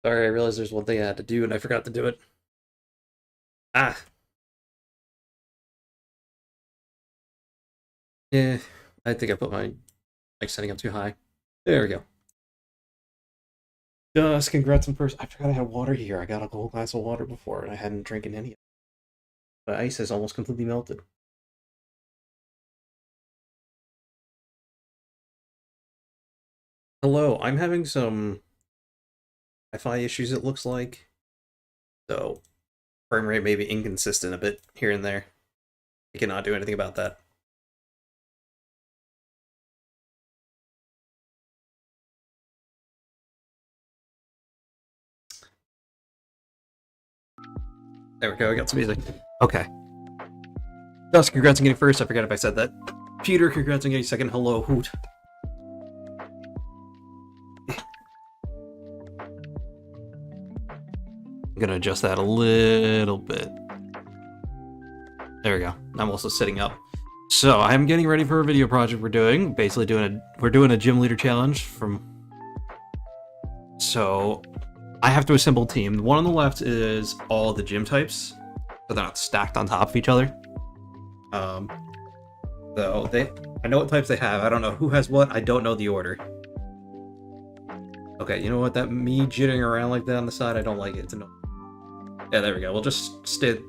Sorry, I realized there's one thing I had to do and I forgot to do it. Ah. Yeah, I think I put my setting up too high. There we go. Just congrats on first. I forgot I had water here. I got a whole glass of water before and I hadn't drinking any. The ice is almost completely melted. Hello, I'm having some Wi-Fi issues, it looks like. So, frame rate may be inconsistent a bit here and there. I cannot do anything about that. There we go, I got some music. Okay. Dust, congrats on getting first. I forgot if I said that. Peter, congrats on getting second. Hello, Hoot. I'm gonna adjust that a little bit. There we go. I'm also sitting up. So I'm getting ready for a video project we're doing. Basically we're doing a gym leader challenge from. So I have to assemble a team. The one on the left is all the gym types, so they're not stacked on top of each other. So I know what types they have. I don't know who has what. I don't know the order. Okay, you know what? That me jittering around like that on the side, I don't like it. It's annoying. Yeah, there we go. We'll just stay.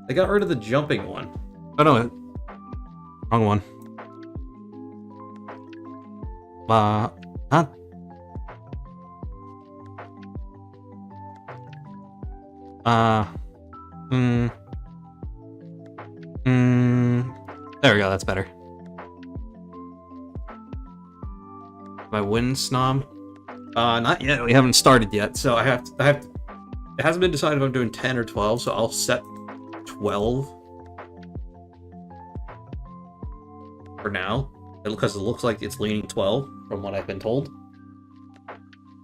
They got rid of the jumping one. Oh no, wrong one. Huh? There we go, that's better. My win snom? Not yet, we haven't started yet, so I have to, it hasn't been decided if I'm doing 10 or 12, so I'll set 12 for now, because it looks like it's leaning 12 from what I've been told.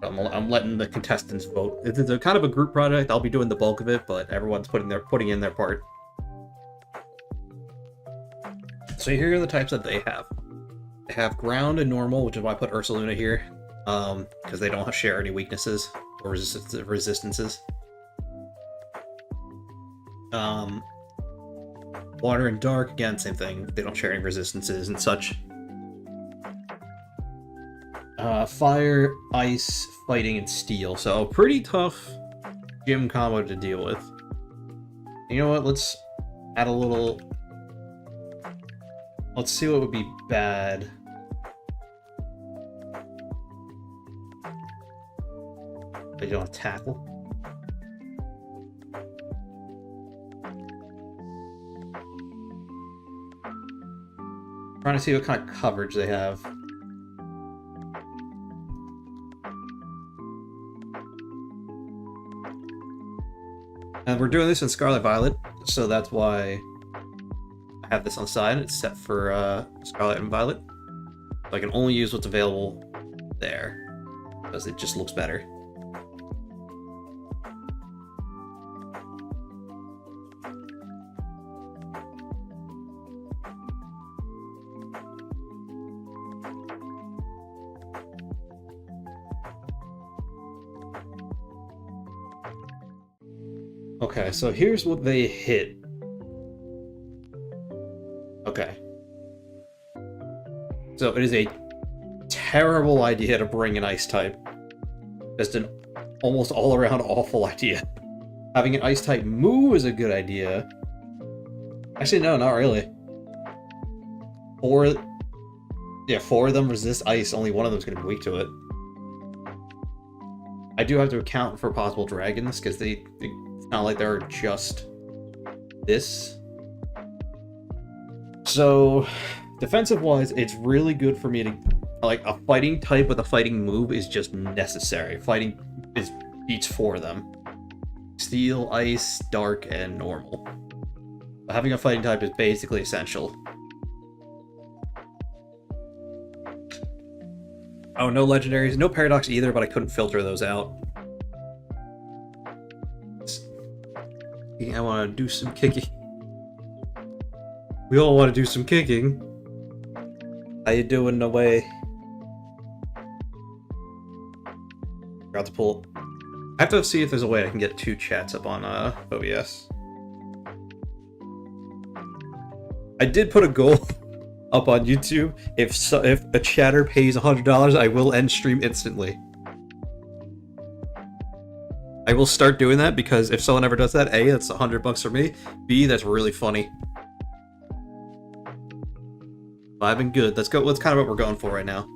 I'm letting the contestants vote. It's a kind of a group project. I'll be doing the bulk of it, but everyone's putting in their part. So here are the types that they have. They have ground and normal, which is why I put Ursaluna here, because they don't share any weaknesses or resistances. Water and dark, again, same thing. They don't share any resistances and such. Fire, ice, fighting, and steel. So pretty tough gym combo to deal with. You know what? Let's add a little. Let's see what would be bad. But you don't have tackle. Trying to see what kind of coverage they have. And we're doing this in Scarlet Violet, so that's why I have this on the side. It's set for Scarlet and Violet. So I can only use what's available there, because it just looks better. Okay, so here's what they hit. Okay. So it is a terrible idea to bring an ice type. Just an almost all-around awful idea. Having an ice type move is a good idea. Actually, no, not really. Four of them resist ice. Only one of them's going to be weak to it. I do have to account for possible dragons, because it's not like they're just this. So, defensive-wise, it's really good for me to... Like, a fighting type with a fighting move is just necessary. Fighting beats 4 of them. Steel, ice, dark, and normal. Having a fighting type is basically essential. Oh, no legendaries. No paradox either, but I couldn't filter those out. I want to do some kicking. We all want to do some kicking. How you doing, No Way? Forgot to pull I have to see if there's a way I can get 2 chats up on OBS. I did put a goal up on YouTube. If a chatter pays $100, I will end stream instantly. I will start doing that because if someone ever does that, A, that's $100 for me. B, that's really funny. Vibing good. Let's go. That's kind of what we're going for right now.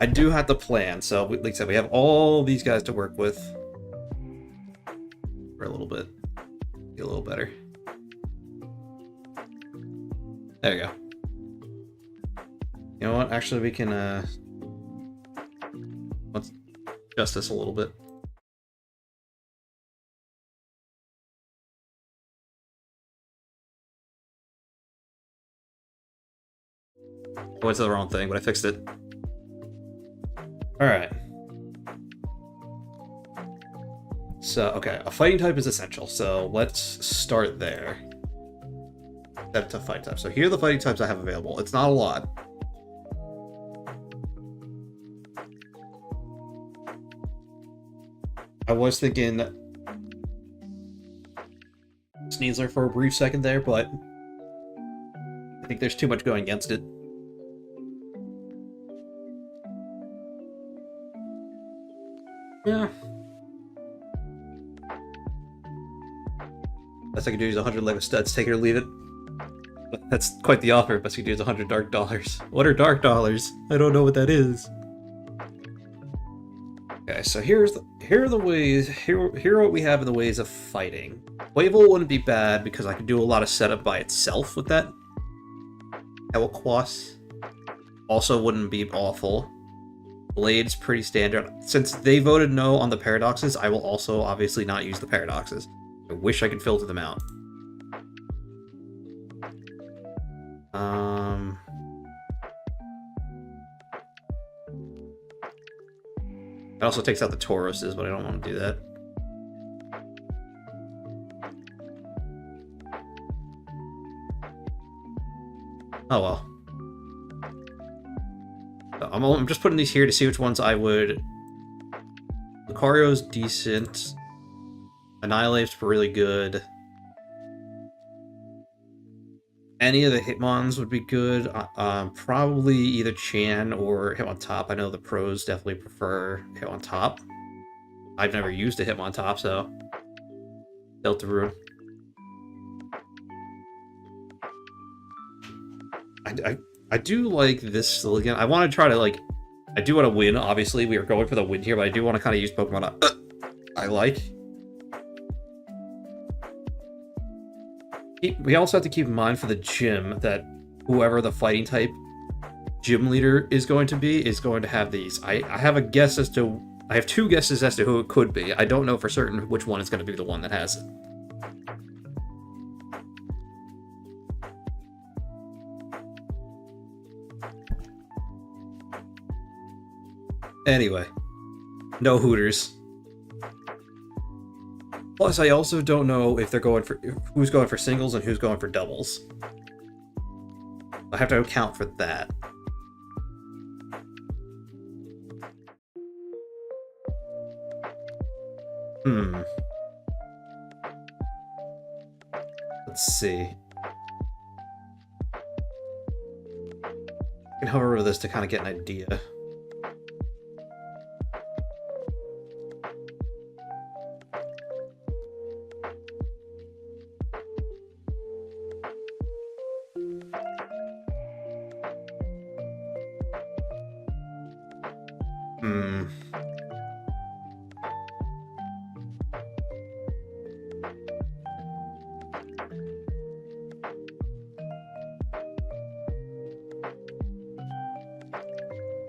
I do have to plan, so like I said, we have all these guys to work with for a little bit. Get a little better. There you go. You know what? Actually, we can let's adjust this a little bit. I went to the wrong thing, but I fixed it. Alright. So, okay, a fighting type is essential, so let's start there. Set it to fighting type. So here are the fighting types I have available. It's not a lot. I was thinking Sneasler for a brief second there, but I think there's too much going against it. Yeah. Best I can do is 100 Lego studs, take it or leave it. That's quite the offer. Best I can do is 100 dark dollars. What are dark dollars? I don't know what that is. Okay, so here are the ways. Here are what we have in the ways of fighting. Wavel wouldn't be bad because I could do a lot of setup by itself with that. Elquas also wouldn't be awful. Blade's pretty standard. Since they voted no on the paradoxes, I will also obviously not use the paradoxes. I wish I could filter them out. It also takes out the Tauruses, but I don't want to do that. Oh well. I'm just putting these here to see which ones I would... Lucario's decent. Annihilate's really good. Any of the Hitmons would be good. Probably either Chan or Hitmontop. I know the pros definitely prefer Hitmontop. I've never used a Hitmontop, so... Deltarune. I do like this again. I want to try to, like... I do want to win, obviously. We are going for the win here, but I do want to kind of use Pokemon I like. We also have to keep in mind for the gym that whoever the fighting type gym leader is going to have these. I have a guess as to... I have 2 guesses as to who it could be. I don't know for certain which one is going to be the one that has it. Anyway, no Hooters. Plus, I also don't know if they're going for who's going for singles and who's going for doubles. I have to account for that. Let's see. I can hover over this to kind of get an idea.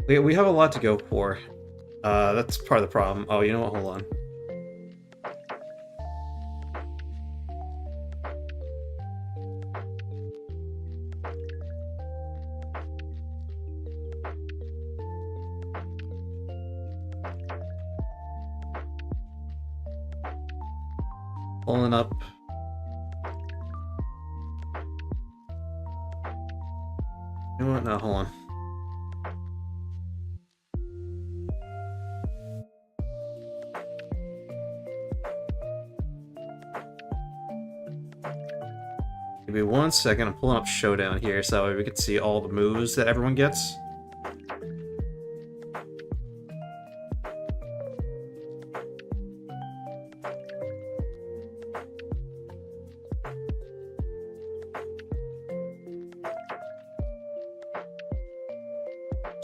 We have a lot to go for. That's part of the problem. Oh, you know what? Hold on. Pulling up. You know what? No, hold on. Give me 1 second, I'm pulling up Showdown here so that way we can see all the moves that everyone gets.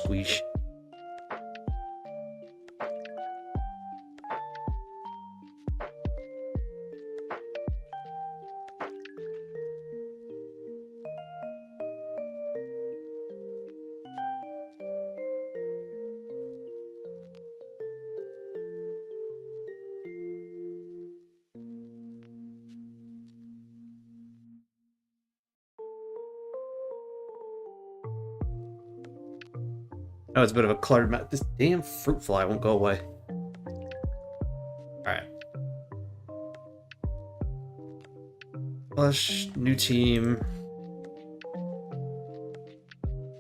Sweesh. Oh, it's a bit of a cluttered map. This damn fruit fly won't go away. Alright. Flush, new team.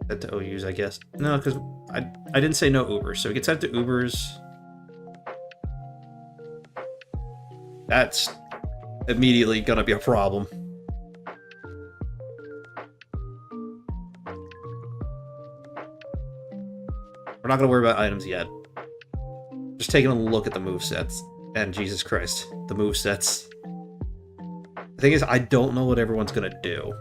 Head to OUs, I guess. No, because I didn't say no Ubers, so we can set to Ubers. That's immediately gonna be a problem. We're not gonna worry about items yet. Just taking a look at the movesets. And Jesus Christ, the movesets. The thing is, I don't know what everyone's gonna do.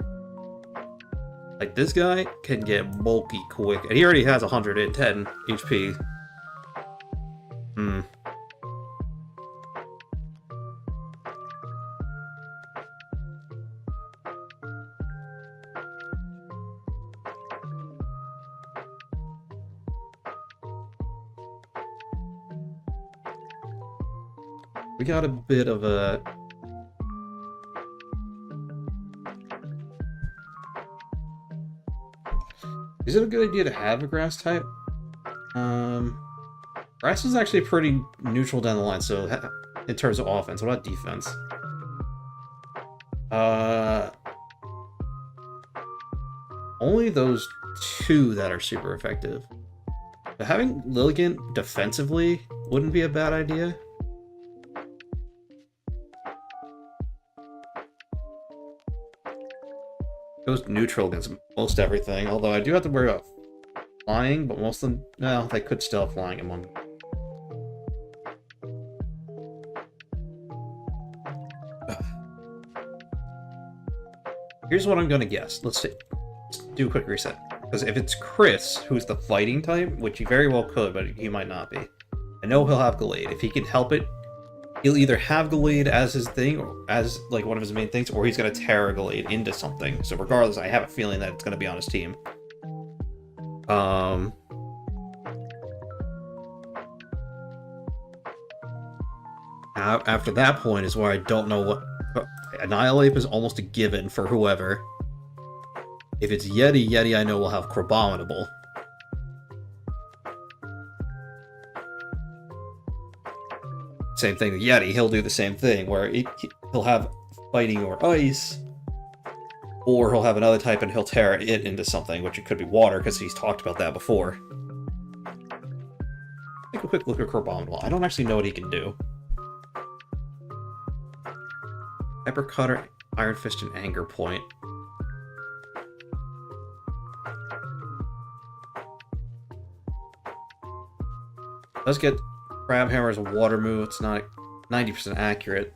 Like, this guy can get bulky quick. And he already has 110 HP. We got a bit of a... Is it a good idea to have a grass type? Grass is actually pretty neutral down the line, so in terms of offense. What about defense? Only those 2 that are super effective. But having Lilligant defensively wouldn't be a bad idea. Goes neutral against most everything, although I do have to worry about flying, but most of them, well, they could still have flying among them. Here's what I'm gonna guess. Let's do a quick reset. Because if it's Chris, who's the fighting type, which he very well could, but he might not be, I know he'll have Gallade. If he can help it, he'll either have Gallade as his thing, or as like one of his main things, or he's gonna Terra Gallade into something. So regardless, I have a feeling that it's gonna be on his team. After that point is where I don't know what... Annihilate is almost a given for whoever. If it's Yeti, I know will have Crabominable. Same thing with Yeti, he'll do the same thing, where he'll have fighting or ice, or he'll have another type and he'll tear it into something, which it could be water, because he's talked about that before. Take a quick look at Crabominable. I don't actually know what he can do. Hyper Cutter, Iron Fist, and Anger Point. Does get Crab Hammer as a water move. It's not 90% accurate.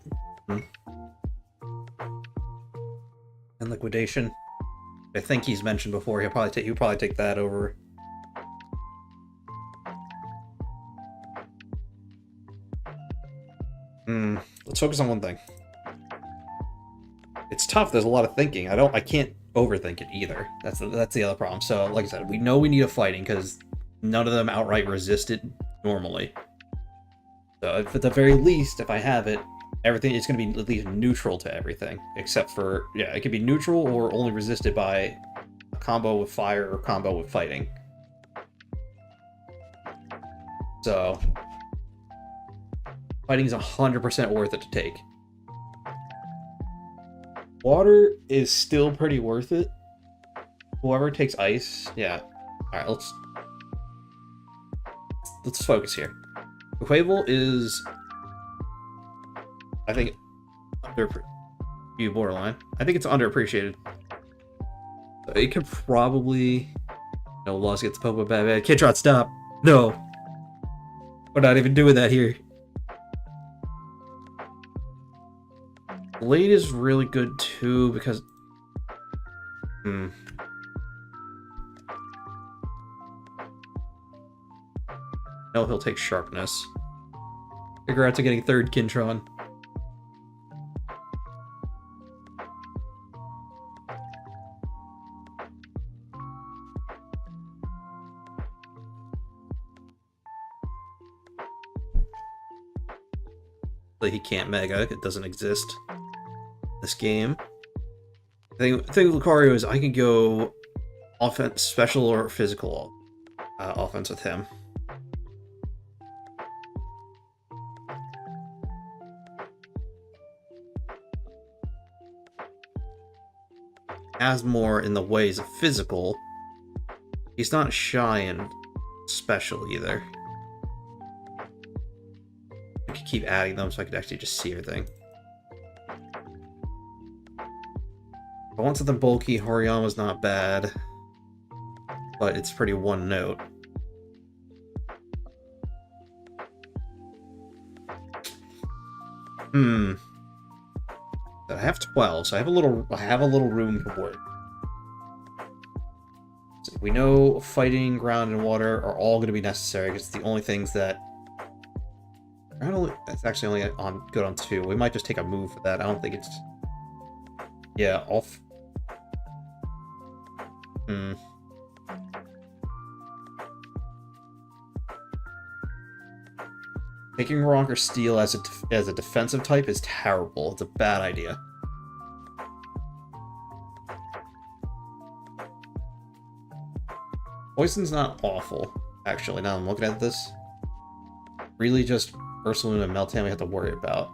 And Liquidation. I think he's mentioned before. He'll probably take that over. Let's focus on one thing. It's tough. There's a lot of thinking. I can't overthink it either. That's the other problem. So, like I said, we know we need a fighting because none of them outright resist it normally. So, if at the very least, if I have it, everything is going to be at least neutral to everything, except for, yeah, it could be neutral or only resisted by a combo with fire or combo with fighting. So, fighting is 100% worth it to take. Water is still pretty worth it. Whoever takes ice, yeah. Alright, let's focus here. Quavel is, I think, Be borderline. I think it's underappreciated. It could probably... No, loss gets Pokemon bad. Kidtrot, stop! No! We're not even doing that here. Blade is really good too because... No, he'll take sharpness. Figure out to getting third Kintron. He can't Mega, it doesn't exist in this game. The thing with Lucario is I can go offense, special or physical offense with him. Has more in the ways of physical. He's not shy and special either. I could keep adding them so I could actually just see everything. I want something bulky. Hariyama's not bad, but it's pretty one note. I have 12, so I have a little room for work. So we know fighting, ground, and water are all going to be necessary because it's the only things that. It's actually only good on 2. We might just take a move for that. I don't think it's. Yeah, off. Taking Rock or Steel as a defensive type is terrible. It's a bad idea. Poison's not awful, actually, now I'm looking at this. Really just Ursaluna and Meltan we have to worry about.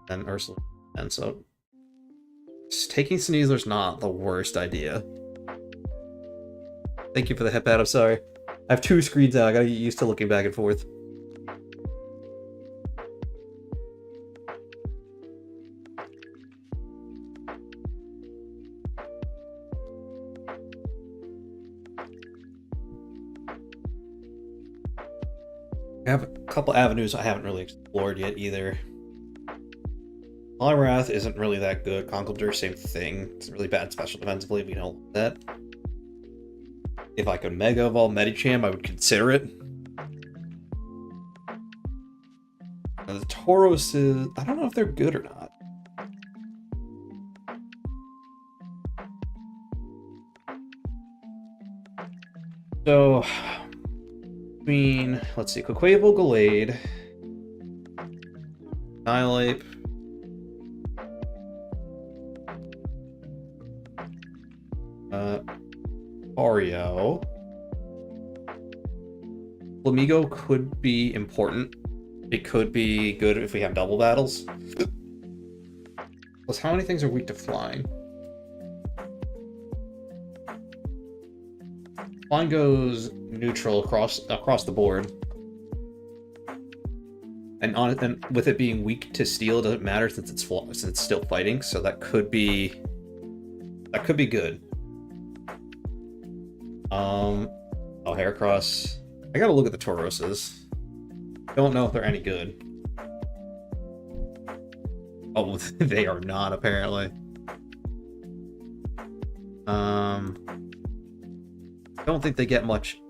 And Ursaluna. And so taking Sneasler's not the worst idea. Thank you for the headpad, I'm sorry. I have 2 screens out, I gotta get used to looking back and forth. I have a couple avenues I haven't really explored yet either. Poliwrath isn't really that good. Conkeldurr, same thing. It's really bad special defensively, we don't want that. If I could Mega Evolve Medicham, I would consider it. Now, the Tauros is... I don't know if they're good or not. So... let's see, Quaquaval, Gallade, Nihilape, Ario. Flamigo could be important. It could be good if we have double battles. Plus, how many things are weak to flying? Flying goes neutral across the board, and with it being weak to steel, it doesn't matter since it's still fighting. So that could be good. Oh, Heracross. I gotta look at the Tauroses. Don't know if they're any good. Oh, they are not apparently. Don't think they get much.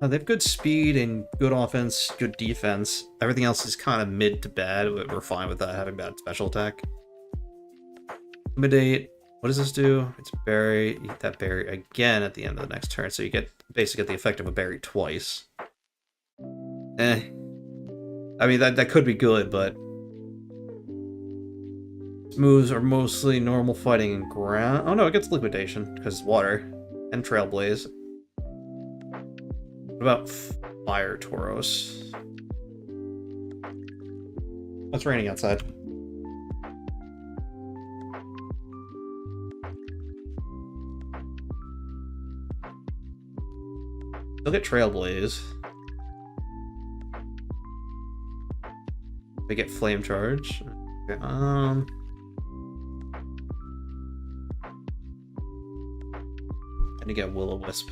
They have good speed and good offense, good defense. Everything else is kind of mid to bad. We're fine with that, having bad special attack. Intimidate. What does this do? It's berry. Eat that berry again at the end of the next turn, so you get basically the effect of a berry twice. I mean, that could be good, but moves are mostly normal fighting and ground. Oh no, it gets liquidation because it's water. And Trailblaze. What about Fire Tauros? It's raining outside. Look at Trailblaze. We get Flame Charge. Okay, And again, Will-O-Wisp.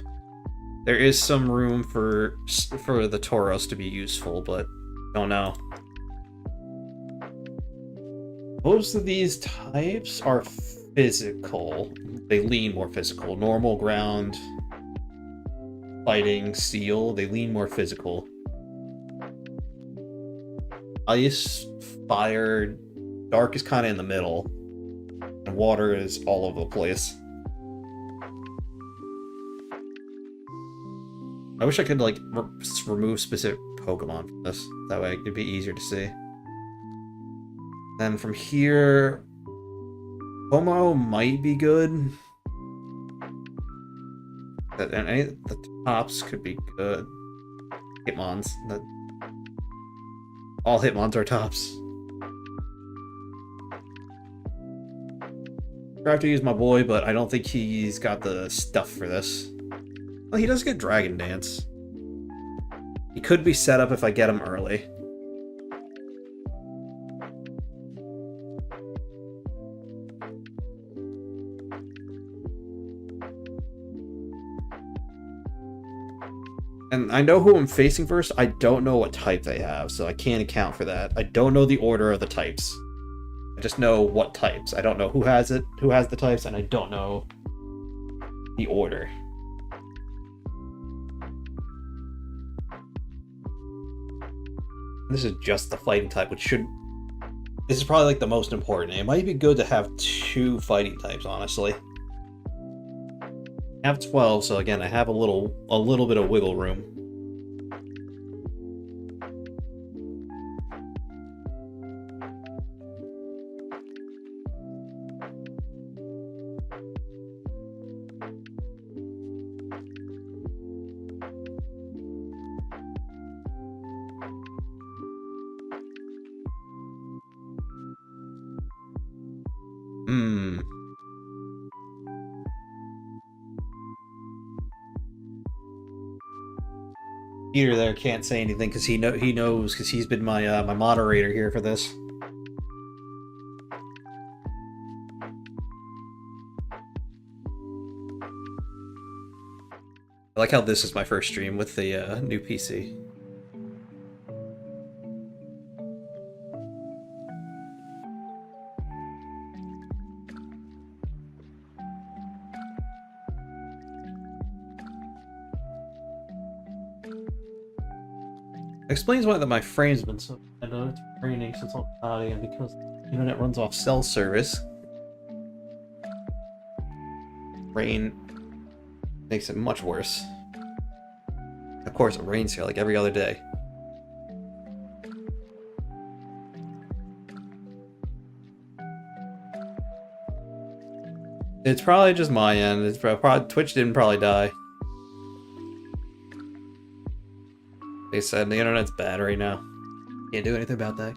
There is some room for the Tauros to be useful, but don't know. Most of these types are physical. They lean more physical. Normal, ground, fighting, steel, they lean more physical. Ice, fire, dark is kind of in the middle. And water is all over the place. I wish I could, like, remove specific Pokemon from this. That way it'd be easier to see. Then from here, Homo might be good. And any of the tops could be good. Hitmons. All Hitmons are tops. Crafty is my boy, but I don't think he's got the stuff for this. Well, he does get Dragon Dance. He could be set up if I get him early. And I know who I'm facing first. I don't know what type they have, so I can't account for that. I don't know the order of the types. I just know what types. I don't know who has it, who has the types, and I don't know the order. This is just the fighting type, which should... This is probably like the most important. It might be good to have 2 fighting types, honestly. I have 12, so again, I have a little bit of wiggle room. Peter there can't say anything because he knows because he's been my my moderator here for this. I like how this is my first stream with the new PC. Explains why that my frame's been so bad. It's raining since I'm cloudy, and because the internet runs off cell service. Rain makes it much worse. Of course, it rains here like every other day. It's probably just my end. It's probably Twitch didn't probably die. They said the internet's bad right now. Can't do anything about that.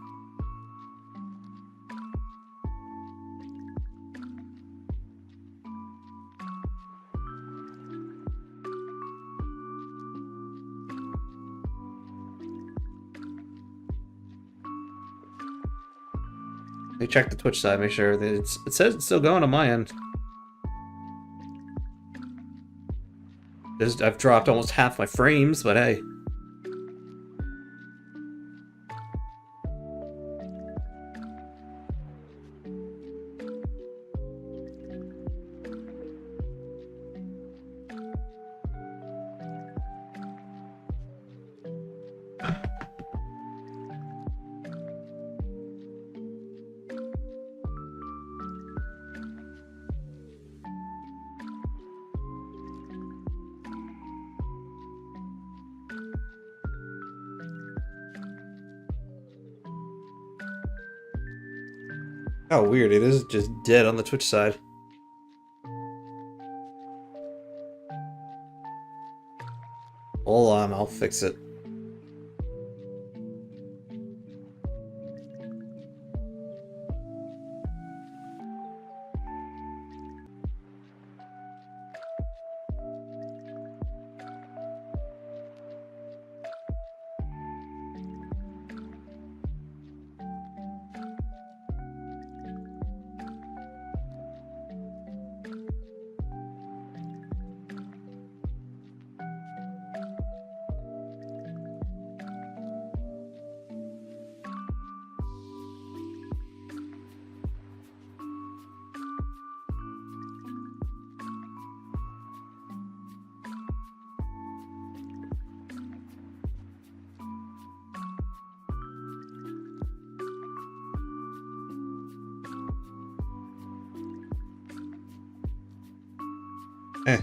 They check the Twitch side, make sure that it says it's still going on my end. I've dropped almost half my frames, but hey. Oh, weird. It is just dead on the Twitch side. Hold on, I'll fix it. Eh.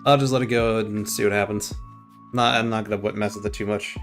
I'll just let it go and see what happens. I'm not gonna mess with it too much.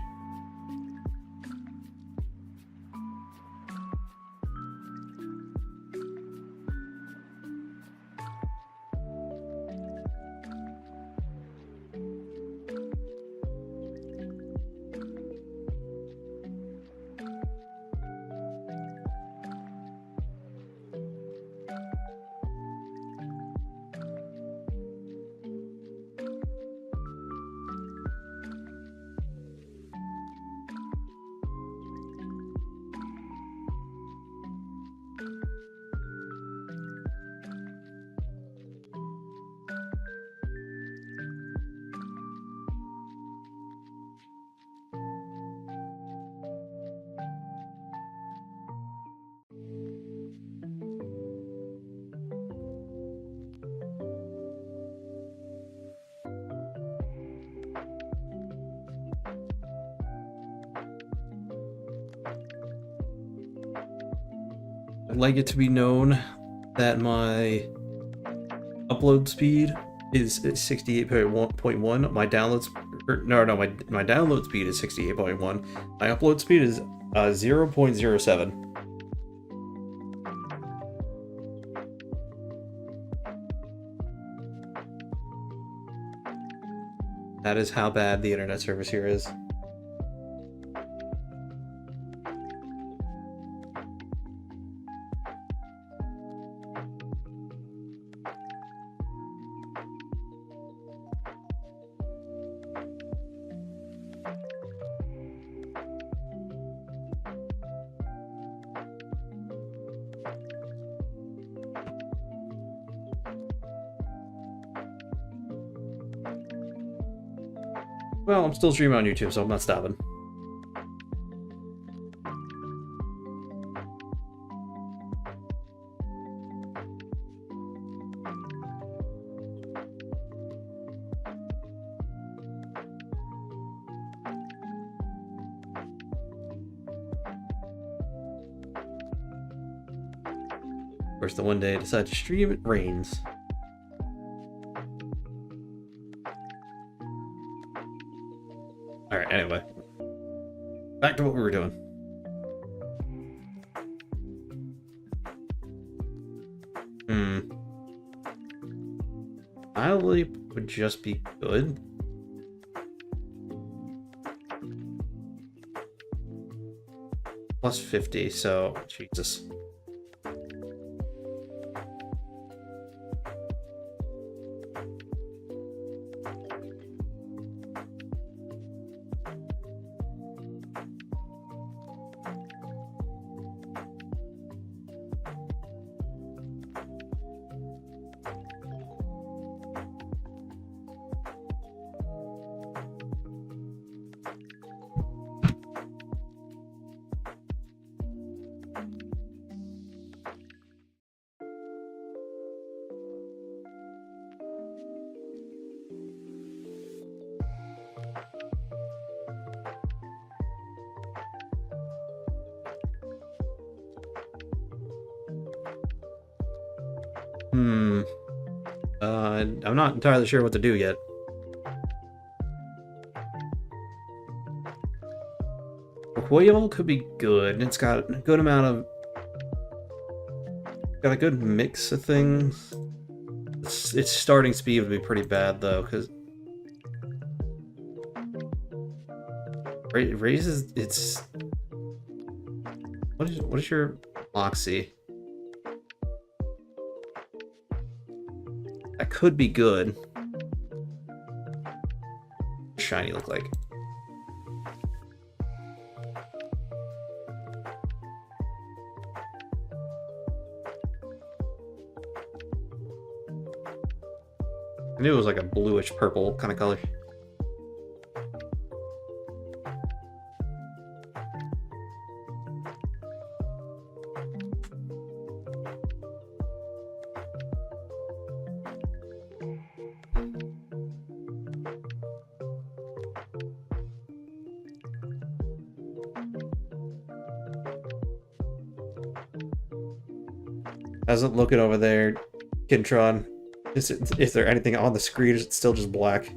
I'd like it to be known that my upload speed is 68.1. My downloads, my download speed is 68.1. My upload speed is 0.07. That is how bad the internet service here is. Well, I'm still streaming on YouTube, so I'm not stopping. Of course, the one day I decide to stream, it rains. Alright, anyway. Back to what we were doing. Bile Leap would just be good. Plus 50, so Jesus. I'm not entirely sure what to do yet. Quail could be good. It's got a good amount of... got a good mix of things. Its starting speed would be pretty bad, though, because... it raises its... What is your Moxie? That could be good. Shiny look like. I knew it was like a bluish purple kind of color. How's it looking over there, Kintron? Is there anything on the screen? Is it still just black?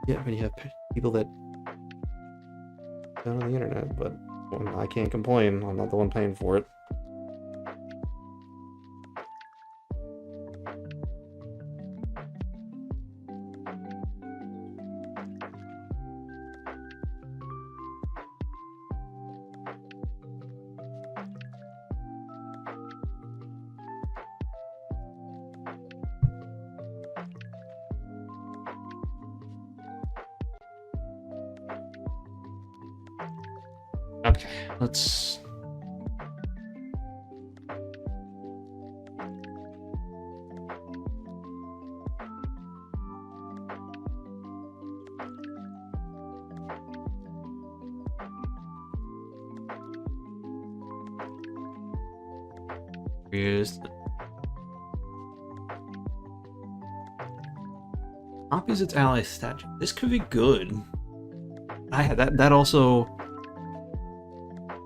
Yeah, when you have people that down on the internet, but I can't complain. I'm not the one paying for it. Okay, let's... Here's the... Copies its ally statue. This could be good. That also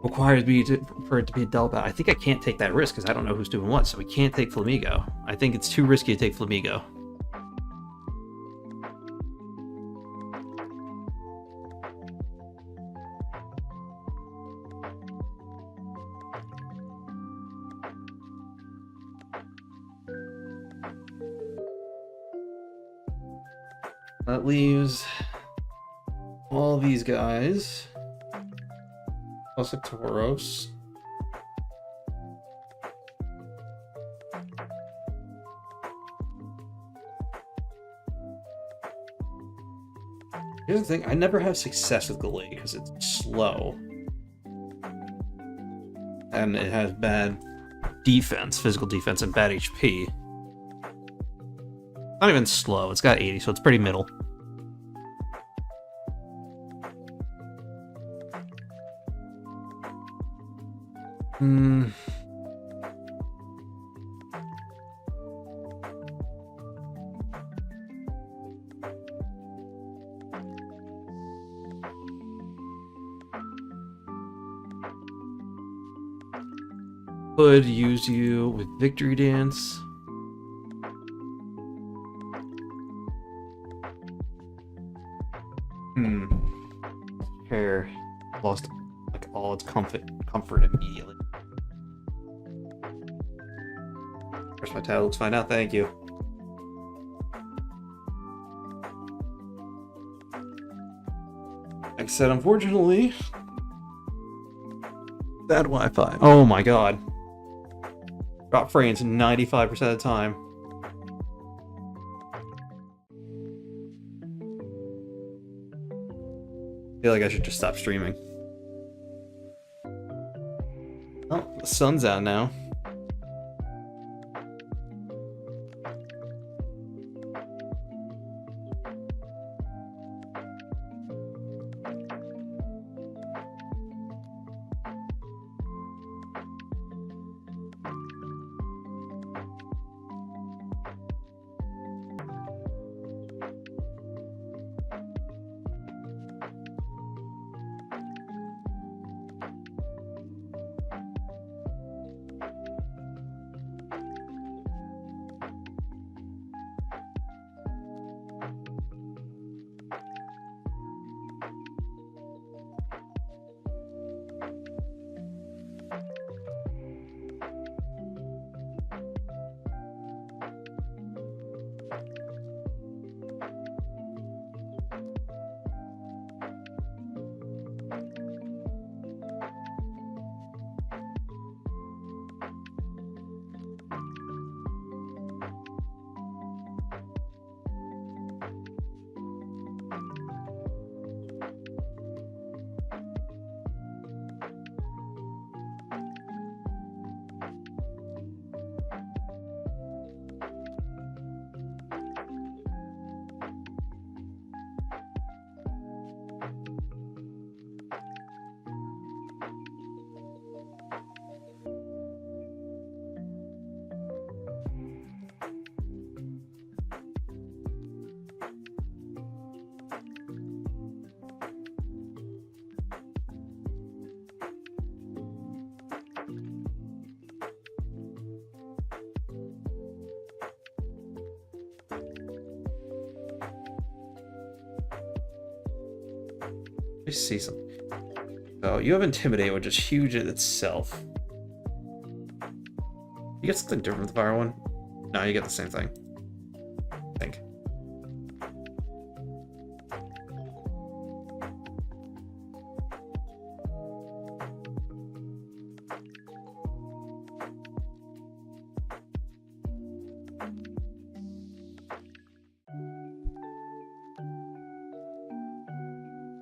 requires me for it to be a Delbat. I think I can't take that risk because I don't know who's doing what, so we can't take Flamigo. I think it's too risky to take Flamigo. That leaves all these guys. Plus a Tauros. Here's the thing, I never have success with Gallade because it's slow. And it has bad defense, physical defense, and bad HP. Not even slow, it's got 80, so it's pretty middle. Could use you with Victory Dance. Hair lost like all its comfort immediately. Where's my title? Let's find out. Thank you. Like I said, unfortunately, bad Wi-Fi. Oh my god. Drop frames 95% of the time. I feel like I should just stop streaming. Oh, the sun's out now. me see something. So you have Intimidate, which is huge in itself. You get something different with the fire one? No, you get the same thing. I think.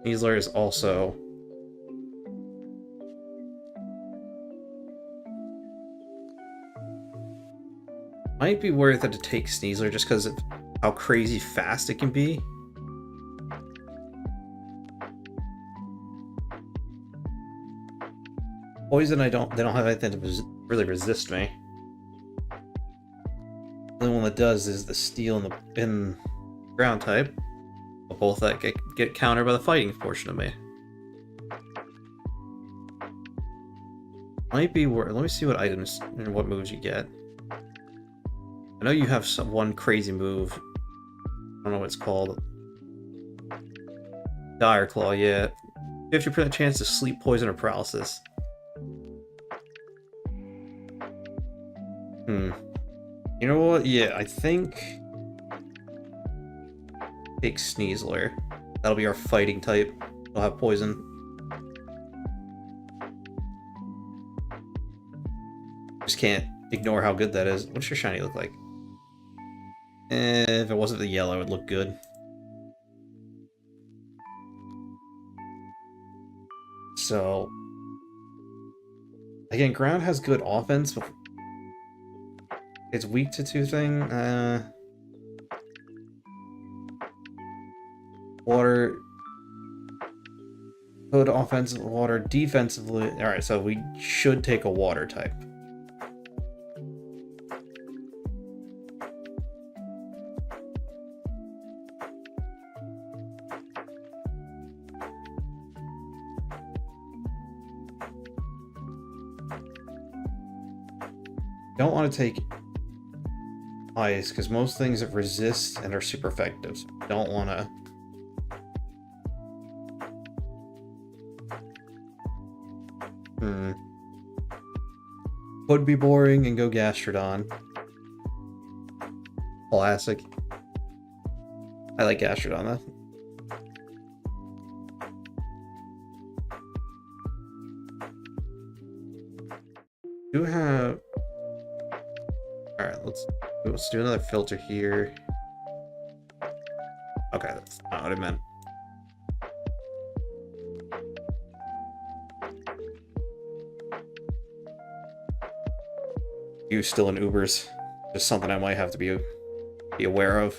Sneasler is also might be worth it to take Sneasler just because of how crazy fast it can be. Poison, they don't have anything to really resist me. The only one that does is the steel in ground type. Both that get countered by the fighting portion of me. Might be worth. Let me see what items and what moves you get. I know you have one crazy move. I don't know what it's called. Dire Claw, yeah. 50% chance to sleep, poison, or paralysis. You know what? Yeah, I think take Sneasler. That'll be our fighting type. It'll have poison. Just can't ignore how good that is. What's your shiny look like? If it wasn't the yellow, it would look good. So again, ground has good offense, but it's weak to 2 thing. Water, good offensive, water, defensively. Alright, so we should take a water type. Don't want to take ice because most things that resist and are super effective. So don't want to. Could be boring and go Gastrodon. Classic. I like Gastrodon though. Do have. Alright, let's do another filter here. Okay, that's not what I meant. You still in Ubers. Just something I might have to be aware of.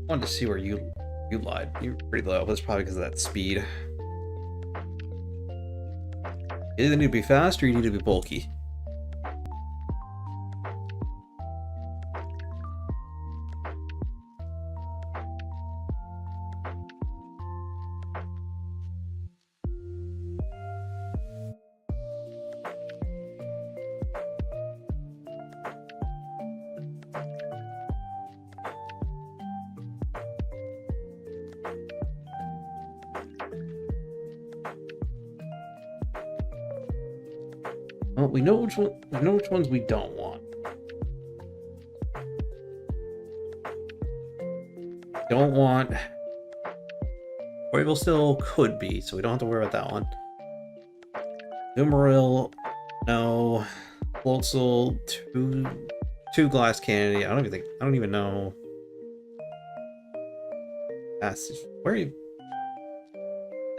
Wanted to see where you lied. You're pretty low. That's probably because of that speed. You either need to be fast or you need to be bulky. Well, we know which ones we don't want. Don't want. Royal still could be, so we don't have to worry about that one. Numeril, no. Floatzel, two Glass Candy. I don't even know. That's where are you?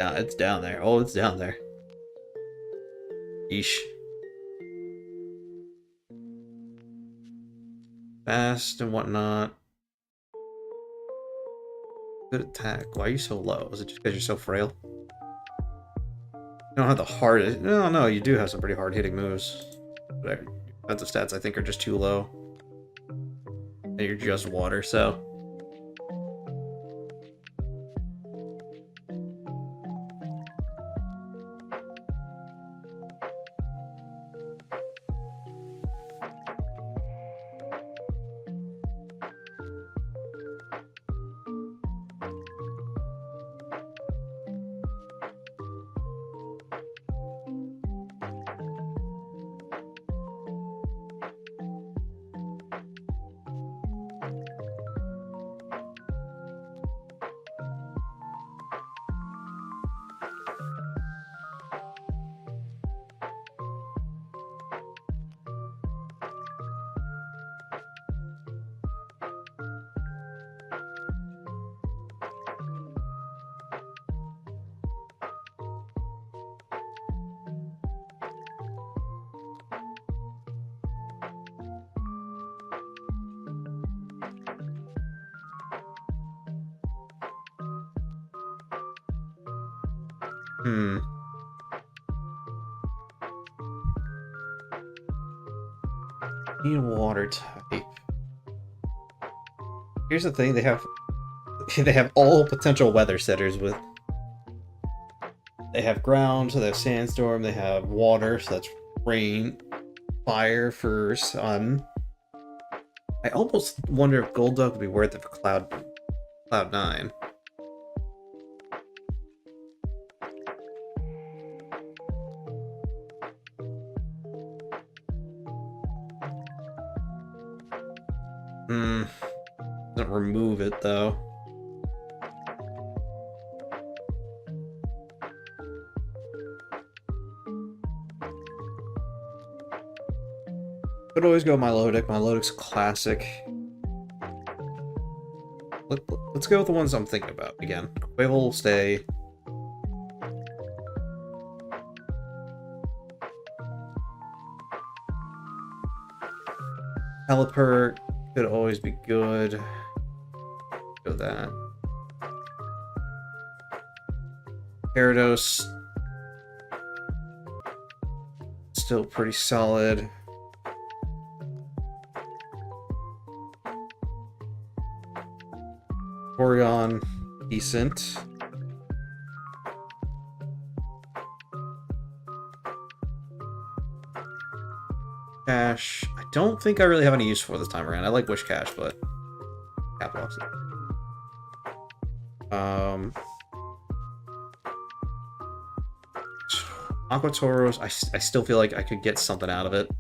Nah, it's down there. Oh, it's down there. Yeesh. Fast and whatnot. Good attack. Why are you so low? Is it just because you're so frail? You don't have the hardest. No, no, you do have some pretty hard hitting moves. But your defensive stats, I think, are just too low. And you're just water, so. Hmm. Need water type. Here's the thing, they have they have all potential weather setters with they have ground, so they have sandstorm, they have water, so that's rain, fire for sun. I almost wonder if Golduck would be worth it for Cloud 9. Hmm. Doesn't remove it though. Could always go Milotic. Milotic's classic. Let's go with the ones I'm thinking about again. Quavel will stay. Pelipper could always be good. Go that. Gyarados still pretty solid. Porygon, decent. Cash, I don't think I really have any use for this time around. I like Wish Cash, but Cap locks it. Aqua Tauros, I still feel like I could get something out of it. Is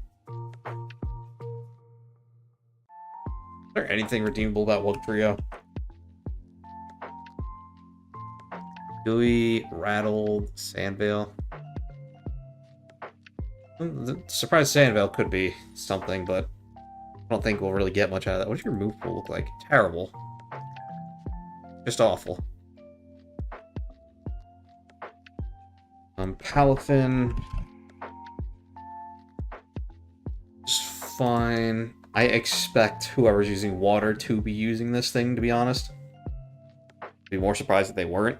there anything redeemable about Wugtrio? Gooey, Rattled, Sandvale. The surprise Sandvale could be something, but I don't think we'll really get much out of that. What does your move pool look like? Terrible. Just awful. Palafin. Just fine. I expect whoever's using water to be using this thing, to be honest. I'd be more surprised if they weren't.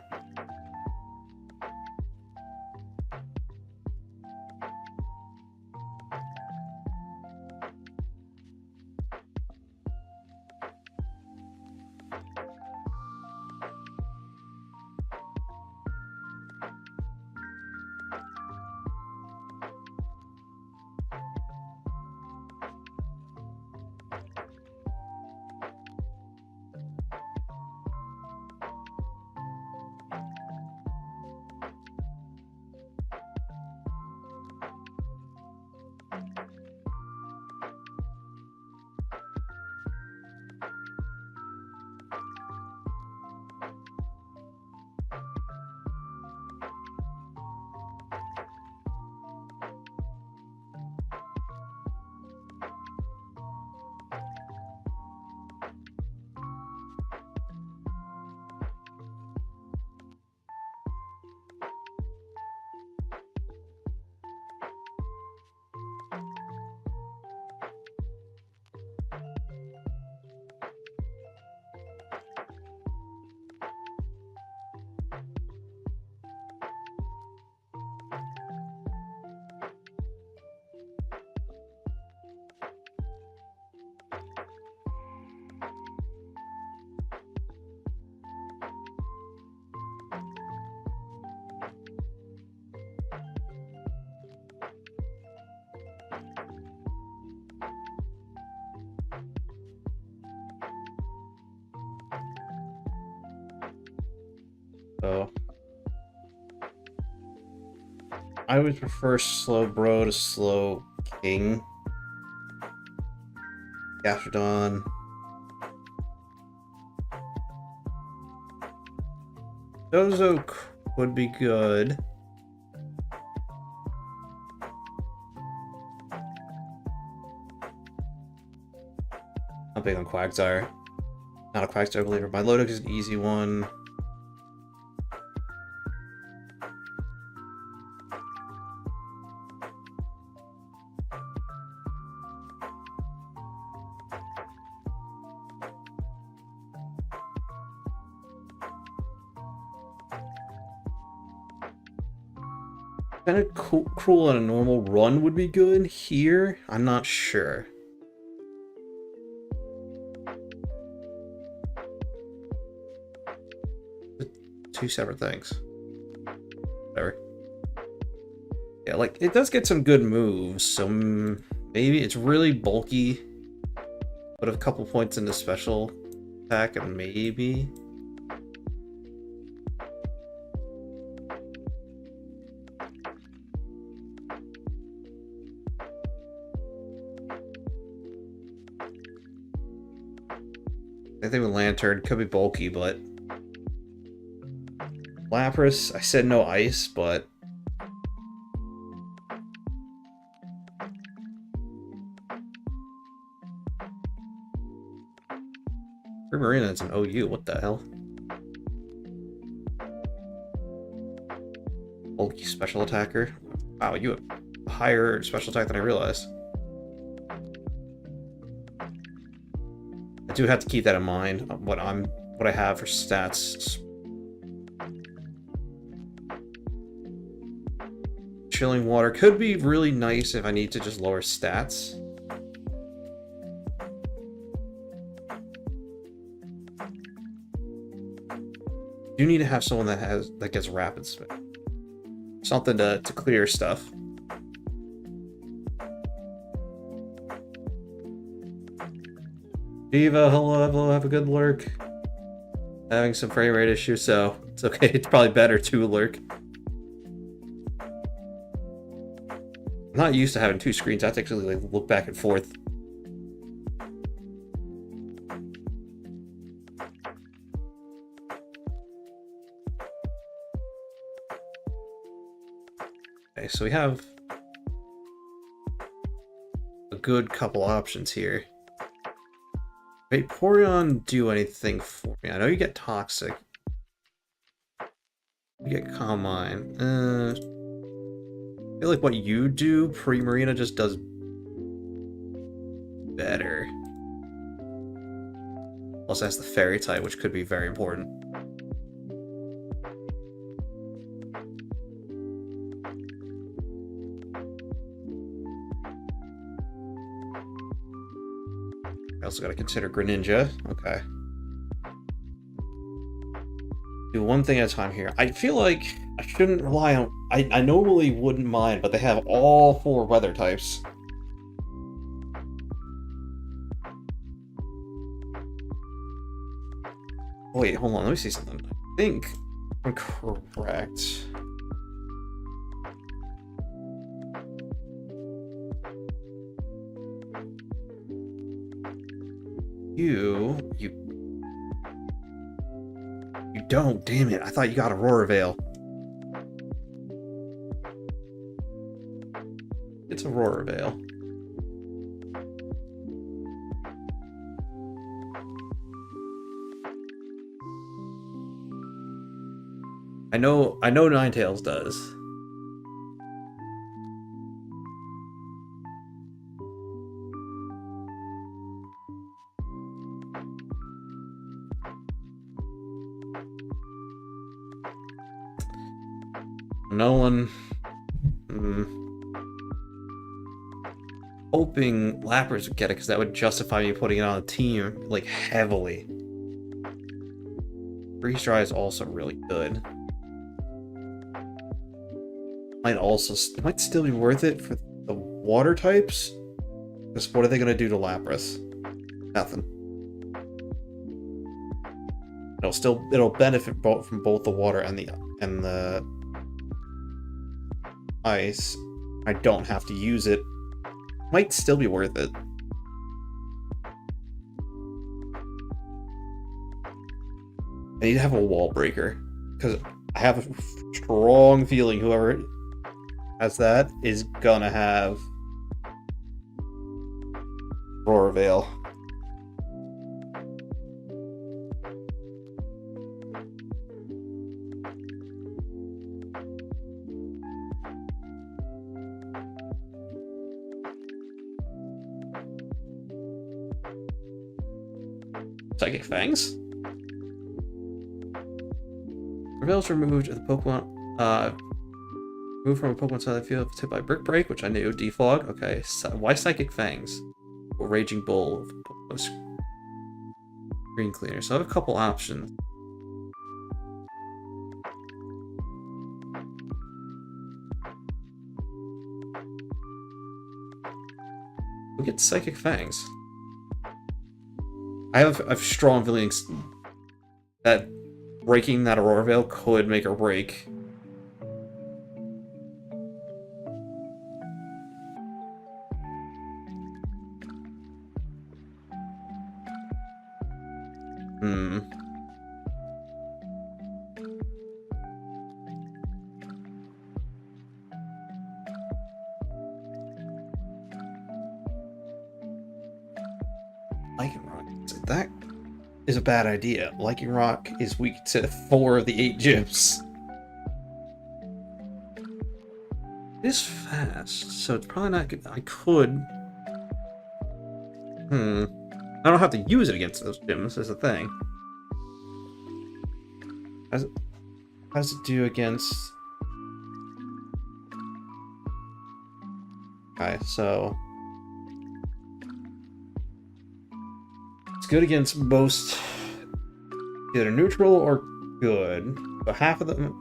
So I would prefer Slowbro to Slowking. Gastrodon. Dozo would be good. I'm big on Quagsire. Not a Quagsire believer. My Milotic is an easy one. Kind of cruel on a normal run would be good. Here, I'm not sure. Two separate things. Whatever. Yeah, like, it does get some good moves, so maybe it's really bulky. Put a couple points into special attack, and maybe... I think with Lantern could be bulky, but Lapras, I said no ice, but Marina is an OU, what the hell? Bulky special attacker. Wow, you have a higher special attack than I realized. I do have to keep that in mind, what I have for stats. Chilling Water could be really nice if I need to just lower stats. You need to have someone that gets rapid spin. Something to clear stuff. Diva, hello, have a good lurk. Having some frame rate issues, so it's okay. It's probably better to lurk. I'm not used to having two screens. I have to actually like look back and forth. Okay, so we have a good couple options here. Vaporeon do anything for me? I know you get Toxic. You get Calm Mind. I feel like what you do pre-Marina just does better. Also has the Fairy type, which could be very important. I also got to consider Greninja. Okay. Do one thing at a time here. I feel like I shouldn't rely on... I normally wouldn't mind, but they have all 4 weather types. Wait, hold on. Let me see something. I think I'm correct. You don't, damn it. I thought you got Aurora Veil. It's Aurora Veil. I know Ninetales does. Nolan. Hoping Lapras would get it because that would justify me putting it on a team like heavily. Freeze Dry is also really good. Might still be worth it for the water types. Because what are they gonna do to Lapras? Nothing. It'll benefit both from both the water and the ice. I don't have to use it. Might still be worth it. I need to have a wall breaker, because I have a strong feeling whoever has that is gonna have Aurora Veil. Psychic Fangs? Reveals removed the Pokemon. Move from a Pokemon side of the field if it's hit by Brick Break, which I knew. Defog. Okay. Why Psychic Fangs? Or Raging Bull. Screen Cleaner. So I have a couple options. We'll get Psychic Fangs. I have strong feelings that breaking that Aurora Veil could make or break. That is a bad idea. Lycanroc is weak to 4 of the 8 gyms. It is fast, so it's probably not good. I could... I don't have to use it against those gyms, is the thing. How does it do against... Okay, so... It's good against most... either neutral or good. But half of them...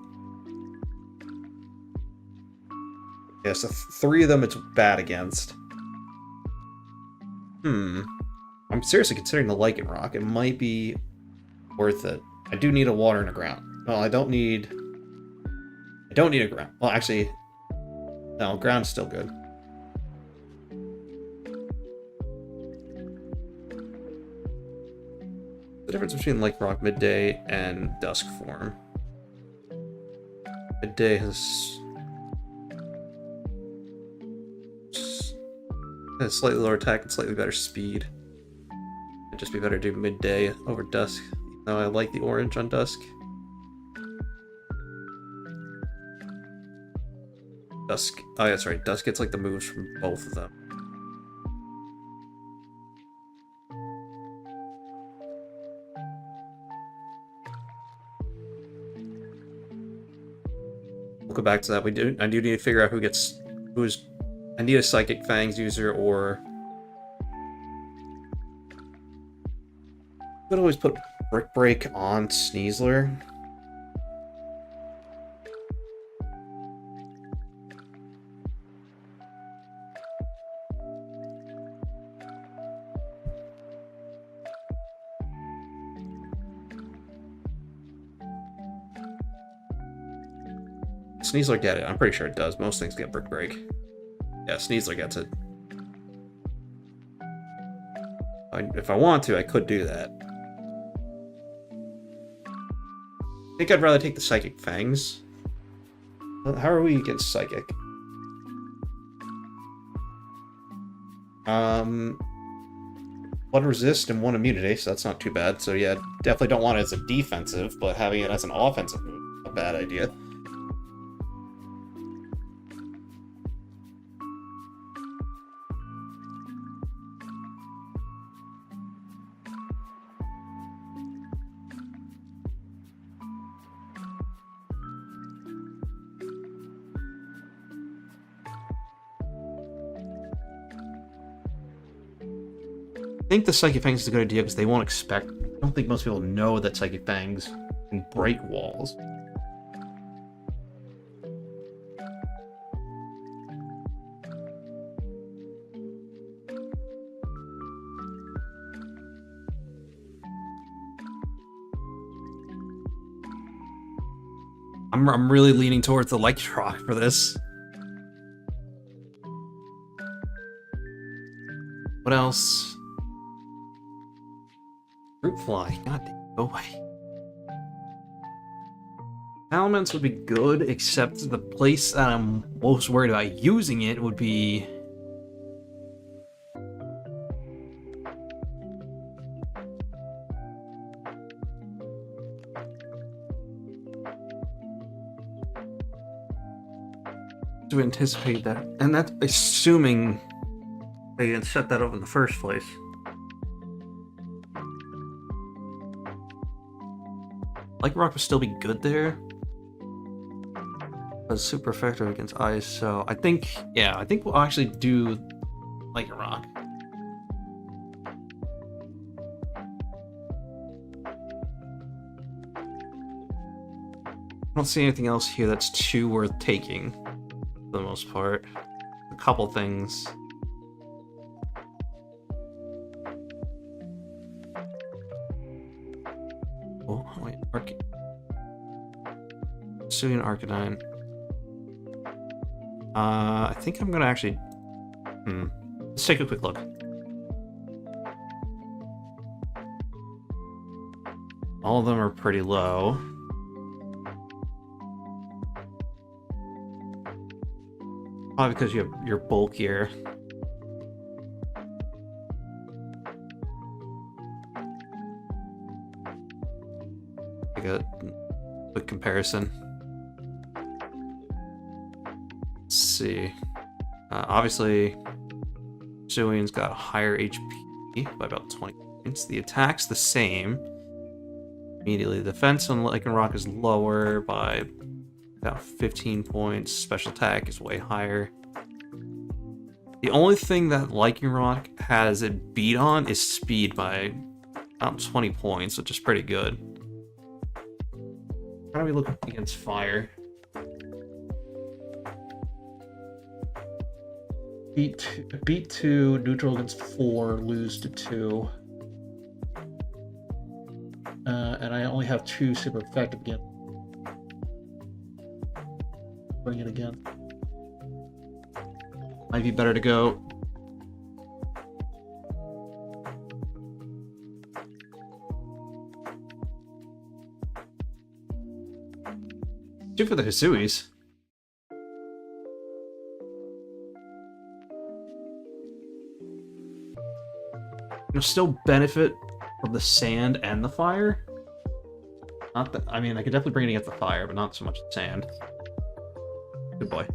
Yeah, so 3 of them it's bad against. I'm seriously considering the Lycanroc. It might be worth it. I do need a water and a ground. Well, I don't need a ground. Well, actually, no, ground's still good. The difference between Lycanroc Midday and Dusk form. Midday has slightly lower attack and slightly better speed. It'd just be better to do Midday over Dusk, even though I like the orange on Dusk. Dusk, oh yeah, that's right, Dusk gets like the moves from both of them. We'll go back to that. I do need to figure out who's I need a Psychic Fangs user, or I could always put Brick Break on Sneasler. Sneasler get it. I'm pretty sure it does. Most things get Brick Break. Yeah, Sneasler gets it. If I want to, I could do that. I think I'd rather take the Psychic Fangs. How are we against Psychic? 1 resist and 1 immunity, so that's not too bad. So yeah, definitely don't want it as a defensive, but having it as an offensive move, a bad idea. I think the Psychic Fangs is a good idea because they won't expect... I don't think most people know that Psychic Fangs can break walls. I'm really leaning towards the Lichen Rock for this. What else? Fruit Fly. God damn, go away. Elements would be good, except the place that I'm most worried about using it would be... to anticipate that, and that's assuming they didn't set that up in the first place. Like Rock would still be good there, but it's super effective against ice. So I think, yeah, I think we'll actually do Like Rock. I don't see anything else here that's too worth taking, for the most part. A couple things. Oh, wait, Hisuian Arcanine. I think I'm gonna actually... Let's take a quick look. All of them are pretty low. Probably because you're bulkier. Take a quick comparison. Let's see. Obviously, Hisuian's got a higher HP by about 20 points. The attack's the same. Immediately, the defense on Lycanroc is lower by about 15 points. Special attack is way higher. The only thing that Lycanroc has it beat on is speed by about 20 points, which is pretty good. How do we look against fire? Beat 2, neutral against 4, lose to 2. And I only have 2 super effective again. Bring it again. Might be better to go. Do for the Hisuis. You'll still benefit from the sand and the fire. Not that, I mean, I could definitely bring it against the fire, but not so much the sand. Good boy.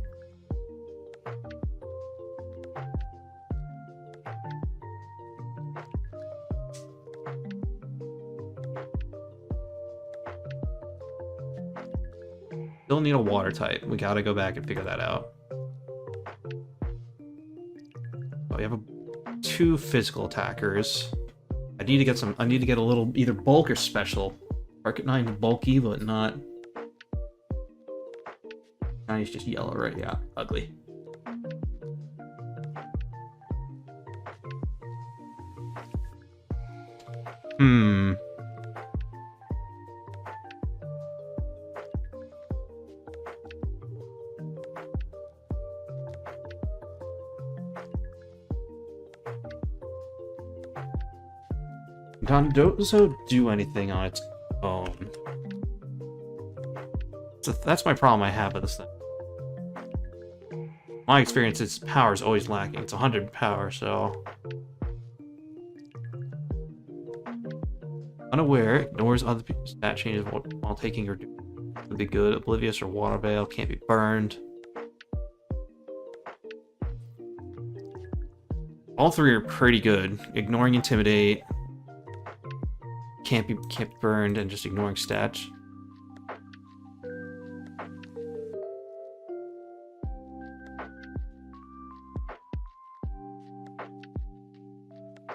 Still need a water type. We gotta go back and figure that out. Oh, we have 2 physical attackers. I need to get some. I need to get a little either bulk or special. Arcanine bulky, but not. Arcanine's just yellow, right? Yeah, ugly. Dondozo do anything on its own. So that's my problem I have with this thing. My experience, its power is always lacking. It's 100 power, so... Unaware, ignores other people's stat changes while taking or would be good. Oblivious or Water Veil, can't be burned. All 3 are pretty good. Ignoring Intimidate. Can't be burned, and just ignoring stats.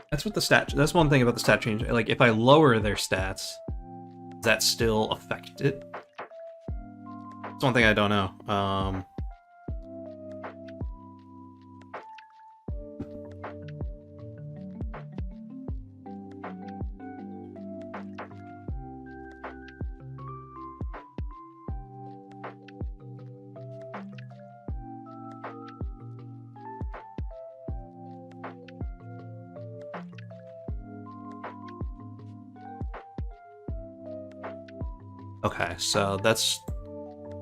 That's what the stat. That's one thing about the stat change. Like, if I lower their stats, does that still affect it? That's one thing I don't know. Okay, so that's...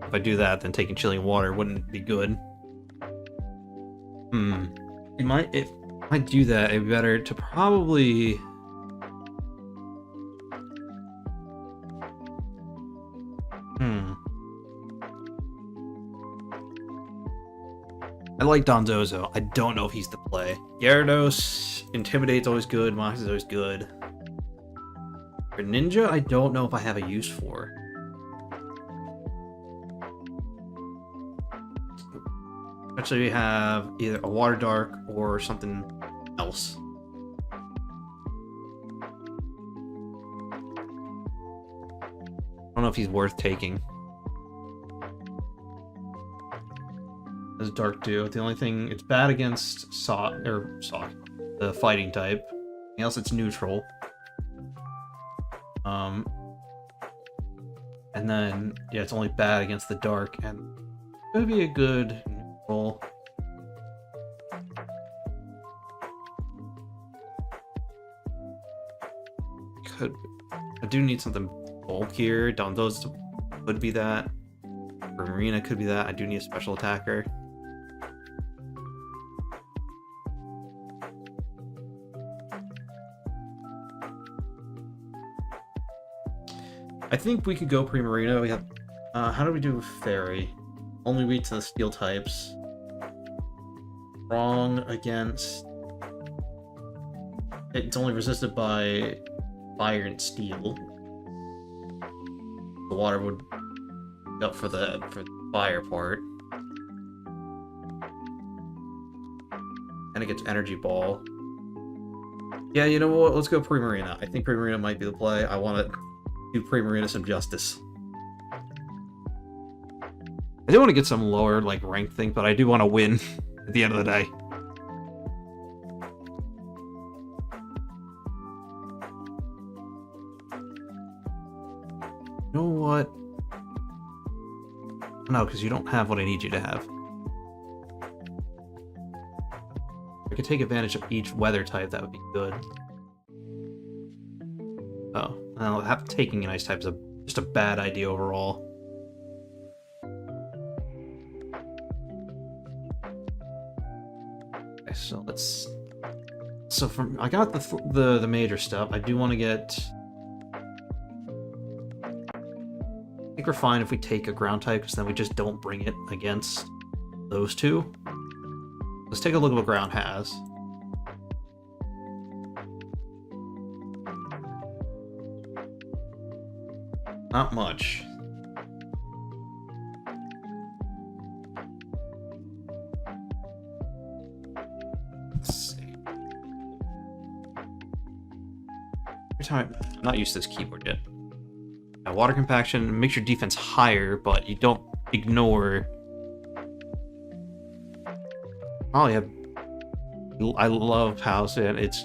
If I do that, then taking chilling water wouldn't be good. If I do that, it'd be better to probably... I like Dondozo. I don't know if he's the play. Gyarados, Intimidate's always good, Mox is always good. For Ninja, I don't know if I have a use for. Actually, we have either a Water Dark or something else. I don't know if he's worth taking. As Dark do. The only thing, it's bad against Sock, the fighting type. Anything else, it's neutral. And then, yeah, it's only bad against the Dark, and it could be a good neutral. I do need something bulkier. Dondozo could be that. Marina could be that. I do need a special attacker. I think we could go Primarina. We have... how do we do Fairy? Only weak to the steel types. Wrong against... It's only resisted by fire and steel. The water would be up for the fire part. And it gets Energy Ball. Yeah, you know what? Let's go Primarina. I think Primarina might be the play. I want to do Primarina some justice. I do want to get some lower, like, ranked thing, but I do want to win at the end of the day. You know what? No, because you don't have what I need you to have. If I could take advantage of each weather type, that would be good. Oh, well, taking an ice type is just a bad idea overall. Okay, so let's... So I got the major stuff. I do want to get... I think we're fine if we take a ground type, because then we just don't bring it against those two. Let's take a look at what ground has. Not much. Let's see. Every time, I'm not used to this keyboard yet. Now, water compaction makes your defense higher, but you don't ignore. Oh yeah, I love House, and it's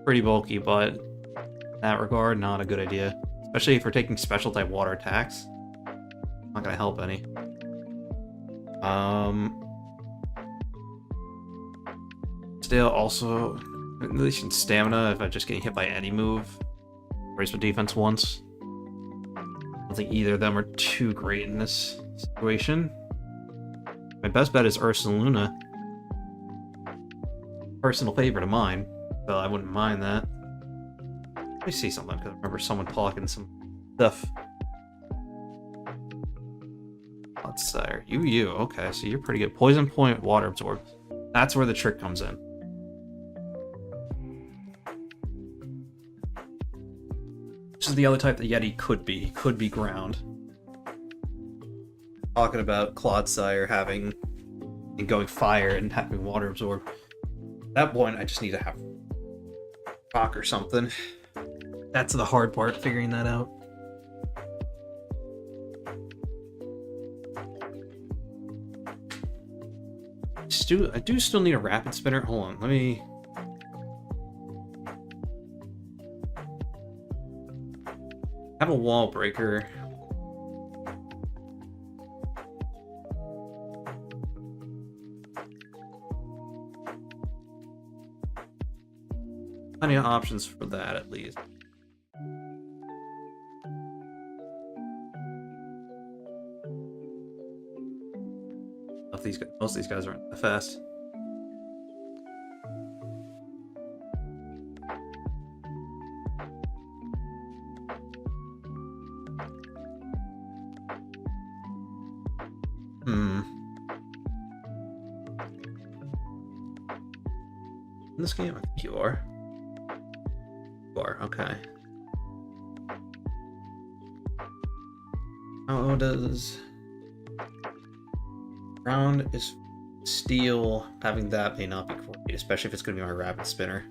pretty bulky, but in that regard, not a good idea. Especially if we're taking special type water attacks. Not gonna help any. Still also, at least in stamina, if I'm just getting hit by any move, raise my defense once. I don't think either of them are too great in this situation. My best bet is Ursaluna. Personal favorite of mine, but I wouldn't mind that. Let me see something, because I remember someone talking some stuff. Let's say, you. Okay, so you're pretty good. Poison Point, Water Absorb. That's where the trick comes in. This is the other type that Yeti could be. Could be ground. Talking about Clodsire having... and going fire and having Water Absorb. At that point, I just need to have... rock or something. That's the hard part, figuring that out. I do still need a Rapid Spinner. Hold on, let me... I have a Wall Breaker. Plenty of options for that, at least. Most of these guys aren't that fast. In this game, I think you are. You are, okay. How does... Ground is steel. Having that may not be coordinated, especially if it's going to be my rapid spinner.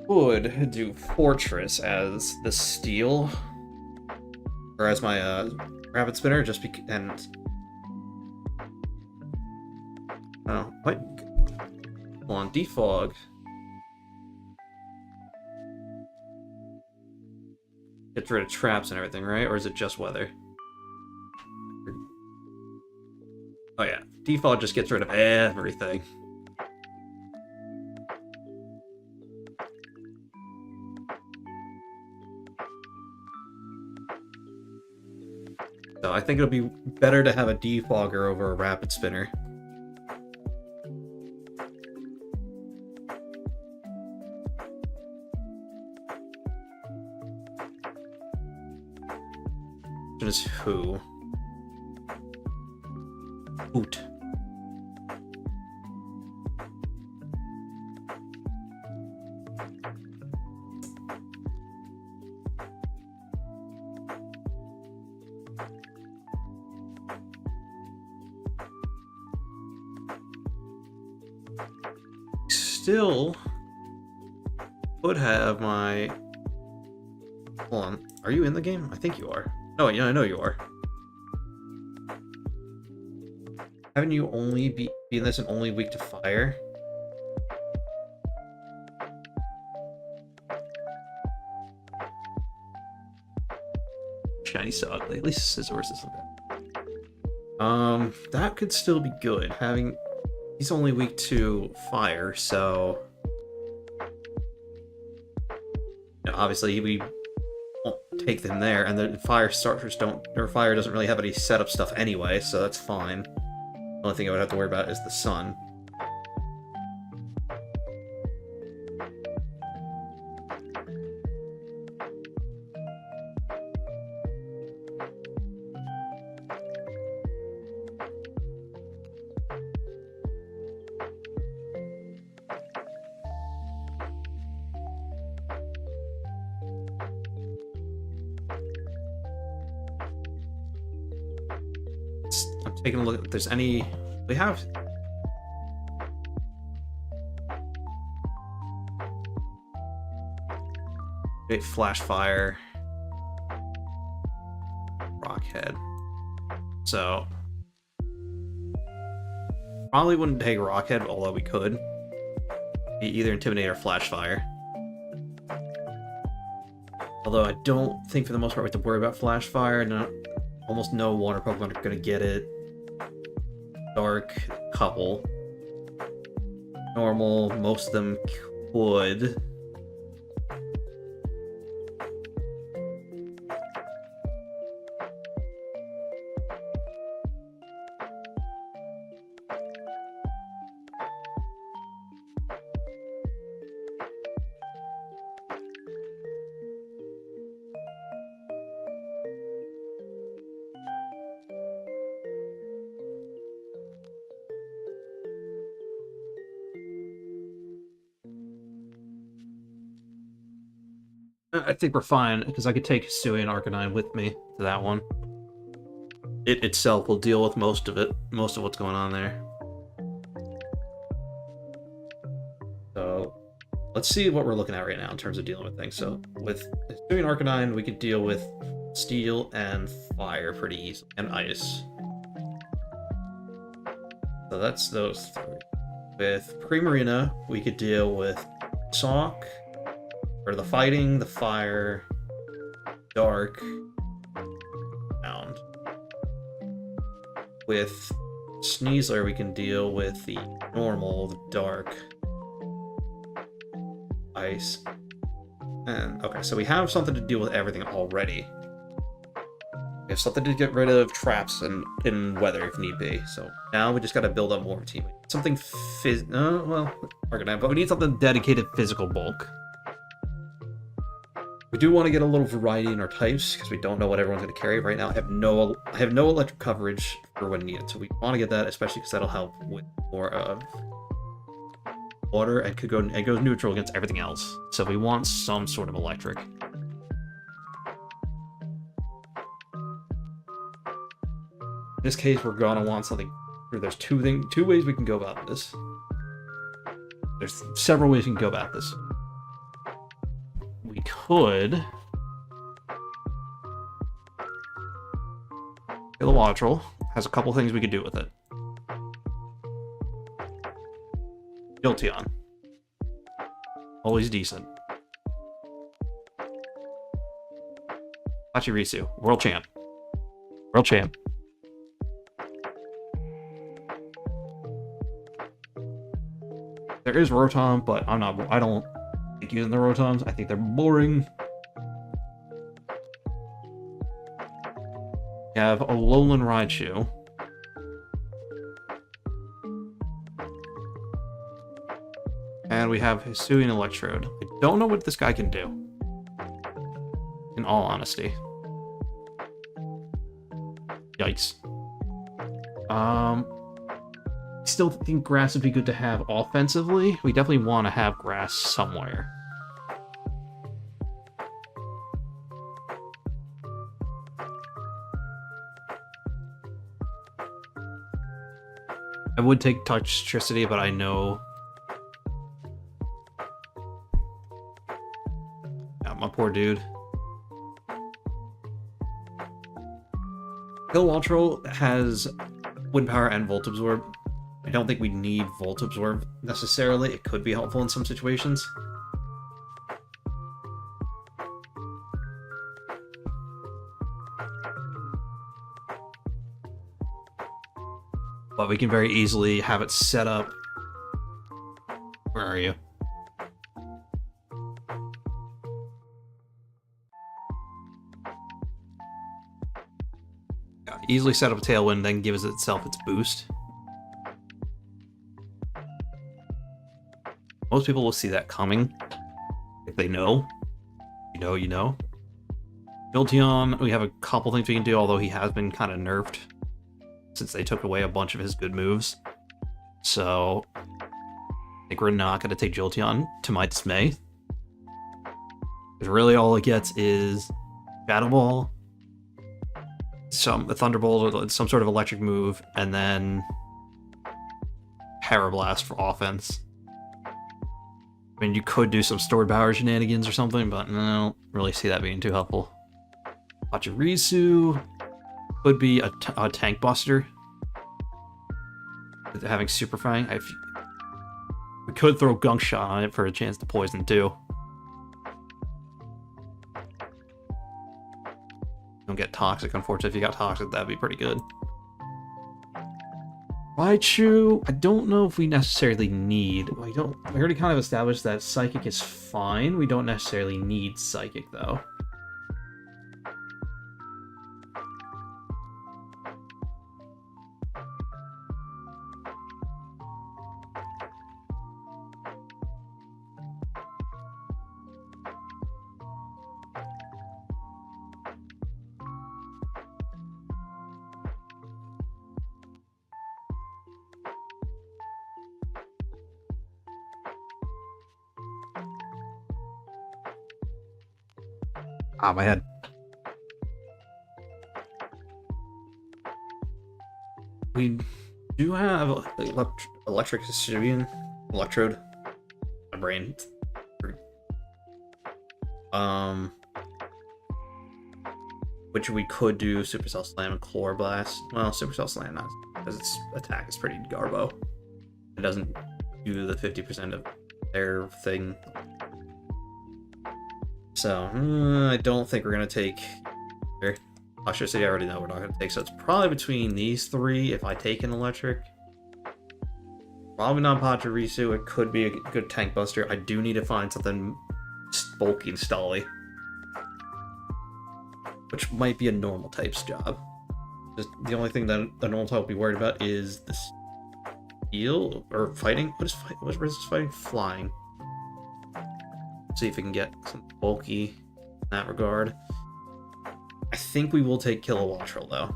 Would do Fortress as the steel, or as my rapid spinner, just because. And oh, what? Hold on, defog. Gets rid of traps and everything, right? Or is it just weather? Oh yeah, defog just gets rid of everything. So I think it'll be better to have a defogger over a rapid spinner. Is who? Hoot. Still could have my... Hold on. Are you in the game? I think you are. Oh, yeah, I know you are. Haven't you only be in this and only weak to fire? Shiny so ugly. At least Scissors isn't bad. That could still be good. Having... He's only weak to fire, so... You know, obviously, we won't take them there, and the fire starters don't... Or fire doesn't really have any setup stuff anyway, so that's fine. The only thing I would have to worry about is the sun. I'm taking a look if there's any... We have... Great Flash Fire. Rockhead. So... Probably wouldn't take Rockhead, although we could. Either Intimidate or Flash Fire. Although I don't think for the most part we have to worry about Flash Fire. Almost no water Pokemon are going to get it. Dark, couple. Normal, most of them could. I think we're fine, because I could take Hisui and Arcanine with me to that one. It itself will deal with most of it, most of what's going on there. So, let's see what we're looking at right now in terms of dealing with things. So, with Hisui and Arcanine, we could deal with Steel and Fire pretty easily, and Ice. So that's those three. With Primarina, we could deal with Sawk, or the Fighting, the Fire, Dark, Sound. with Sneasler, we can deal with the normal, the dark, ice. And okay, so we have something to deal with everything already. We have something to get rid of traps and in weather if need be. So now we just got to build up more team. Something well, Arcanine, but we need something dedicated physical bulk. We do want to get a little variety in our types because we don't know what everyone's going to carry right now. I have no electric coverage for when needed, so we want to get that, especially because that'll help with more of water and could go and goes neutral against everything else. So we want some sort of electric. In this case, we're gonna want something. There's two ways we can go about this. There's several ways we can go about this. We could Kilowattrel has a couple things we could do with it. Jolteon. Always decent. Pachirisu. World champ. World champ. There is Rotom, but I don't like using the Rotoms. I think they're boring. We have a Alolan Raichu. And we have Hisuian Electrode. I don't know what this guy can do, in all honesty. Yikes. I still think grass would be good to have offensively. We definitely want to have grass somewhere. I would take Toxtricity, but I know... Yeah, my poor dude. Kilowattrel has Wind Power and Volt Absorb. I don't think we need Volt Absorb necessarily. It could be helpful in some situations. But we can very easily have it set up. Where are you? Yeah, easily set up a Tailwind, then gives itself its boost. Most people will see that coming. If they know. You know, you know. Jolteon, we have a couple things we can do, although he has been kind of nerfed since they took away a bunch of his good moves. So, I think we're not going to take Jolteon, to my dismay. Because really all it gets is Shadow Ball, a Thunderbolt, or some sort of electric move, and then Parablast for offense. I mean, you could do some stored power shenanigans or something, but I don't really see that being too helpful. Pachirisu could be a tank buster. Having Super Fang. We could throw Gunk Shot on it for a chance to poison too. Don't get Toxic, unfortunately. If you got Toxic, that'd be pretty good. Raichu, I don't know if we necessarily need. We already kind of established that Psychic is fine. We don't necessarily need Psychic though. Ah, my head. We do have electric Hisuian Electrode. My brain. Which we could do Supercell Slam and Chloroblast. Well, Supercell Slam not, because its attack is pretty garbo. It doesn't do the 50% of their thing. So, I don't think we're going to take Usher City, I already know we're not going to take, so it's probably between these three if I take an electric. Probably not Pachirisu. It could be a good tank buster. I do need to find something bulky and stally, which might be a normal type's job. Just the only thing that a normal type will be worried about is this heal or fighting. What is this fighting? Flying. See if we can get some bulky in that regard. I think we will take Kilowattrel though.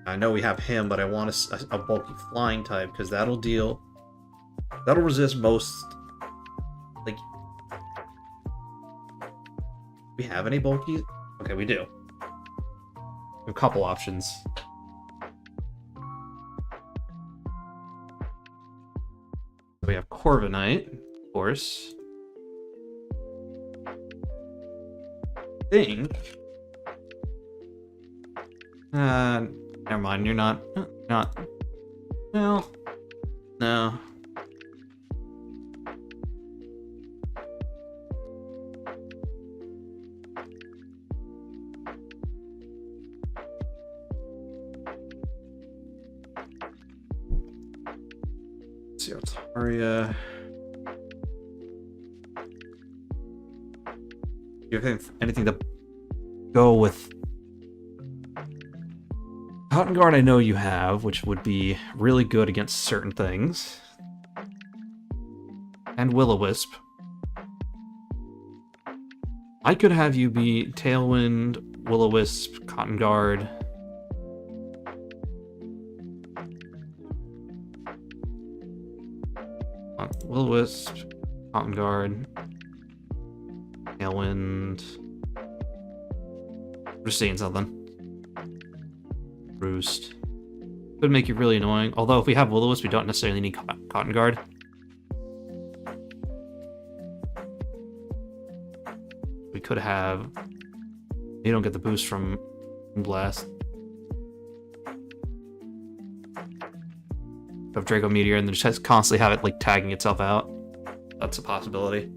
I know we have him, but I want a bulky flying type because that'll resist most. Like, we have any bulky? Okay, we do. We have a couple options. We have Corviknight, of course. I think. Never mind. You're not. Well, no. Let's see, Altaria. Do you have anything to go with? Cotton Guard I know you have, which would be really good against certain things. And Will-O-Wisp. I could have you be Tailwind, Will-O-Wisp, Cotton Guard. Will-O-Wisp, Cotton Guard, Tailwind. I'm just seeing something. Roost. Could make you really annoying. Although if we have Will-O-Wisp, we don't necessarily need Cotton Guard. We could have... You don't get the boost from Blast. Of Draco Meteor and then just constantly have it like tagging itself out. That's a possibility.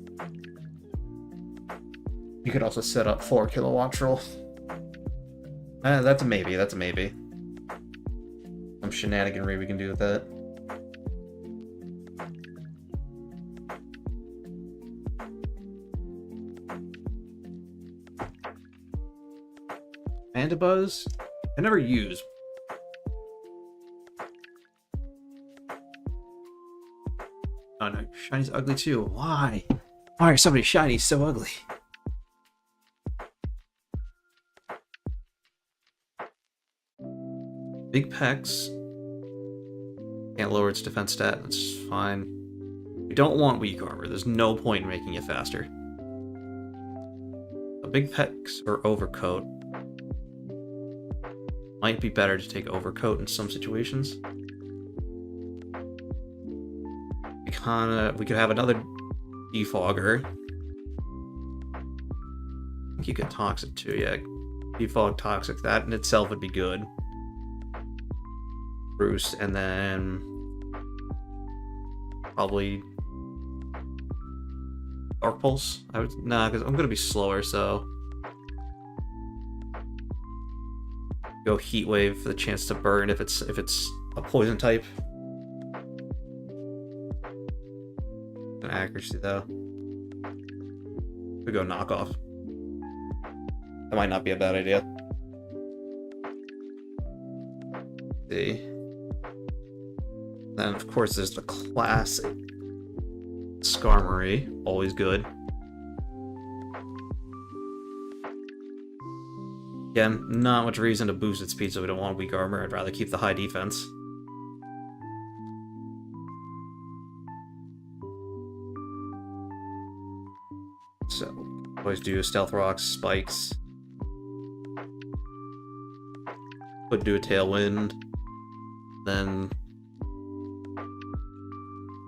You could also set up 4 Kilowattrel. That's a maybe. That's a maybe. Some shenaniganry we can do with that. Mandibuzz? I never use. Oh no, Shiny's ugly too. Why? Why are so many Shinies so ugly? Big Pecs. Can't lower its defense stat, that's fine. We don't want weak armor, there's no point in making it faster. A Big Pecs or Overcoat. Might be better to take Overcoat in some situations. We could have another Defogger. I think you could Toxic too, yeah. Defog Toxic, that in itself would be good. Roost, and then probably Dark Pulse. Because I'm gonna be slower, so go Heat Wave for the chance to burn if it's a poison type. An accuracy though. We go Knockoff. That might not be a bad idea. Let's see. Then, of course, there's the classic Skarmory, always good. Again, not much reason to boost its speed, so we don't want weak armor. I'd rather keep the high defense. So, always do Stealth Rocks, Spikes. Could do a Tailwind. Then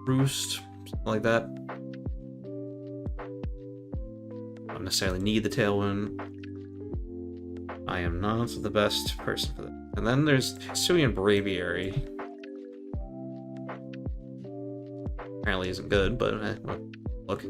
Roost, something like that. Don't necessarily need the Tailwind. I am not the best person for that. And then there's Hisuian Braviary. Apparently isn't good, but look.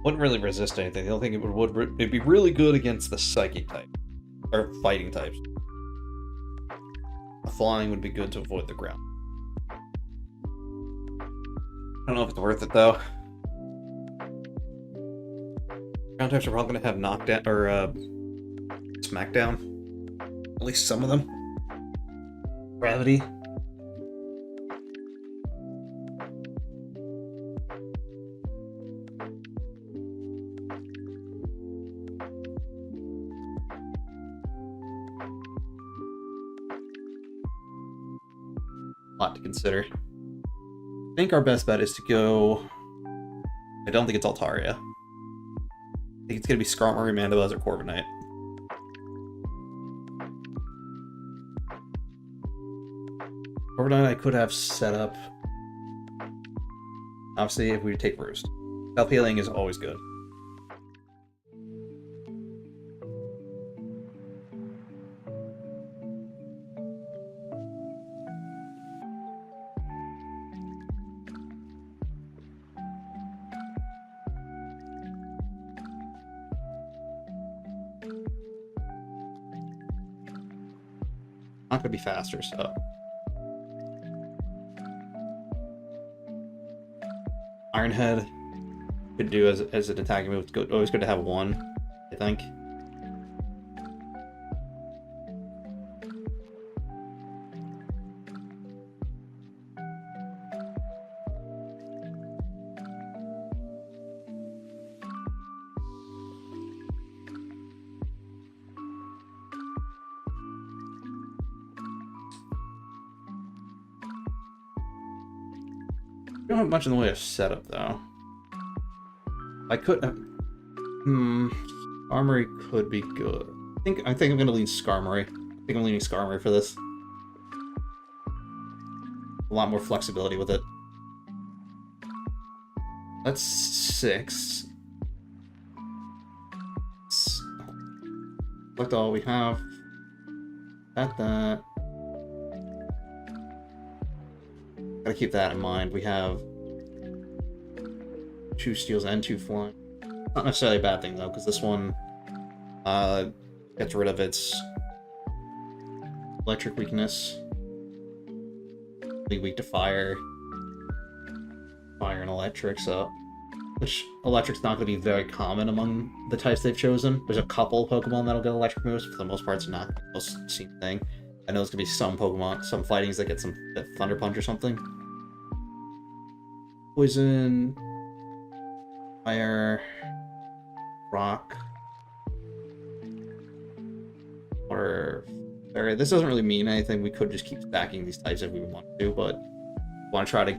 Wouldn't really resist anything. The only thing it'd be really good against the psychic type. Or fighting types. The flying would be good to avoid the ground. I don't know if it's worth it though. Ground types are probably gonna have knockdown or smackdown. At least some of them. Gravity. Lot to consider. I think our best bet is to go. I don't think it's Altaria. I think it's gonna be Skarmory, Mandibuzz, or Corviknight. Corviknight I could have set up. Obviously, if we take Roost. Self-healing is always good. Not gonna be faster, so. Iron Head could do as an attacking move. It's good, always good to have one, I think. We don't have much in the way of setup, though. I could. Armory could be good. I think I'm gonna lean Skarmory. I think I'm leaning Skarmory for this. A lot more flexibility with it. That's 6. Select all we have. That. Gotta keep that in mind. We have 2 steals and 2 flying. Not necessarily a bad thing though, because this one gets rid of its electric weakness. Really weak to fire. Fire and electric, so which electric's not going to be very common among the types they've chosen. There's a couple Pokemon that'll get electric moves, but for the most part it's not the most seen thing. I know there's gonna be some Pokemon, some fightings that get some Thunder Punch or something. Poison, fire, rock, or fairy. This doesn't really mean anything. We could just keep stacking these types if we want to, but we want to try to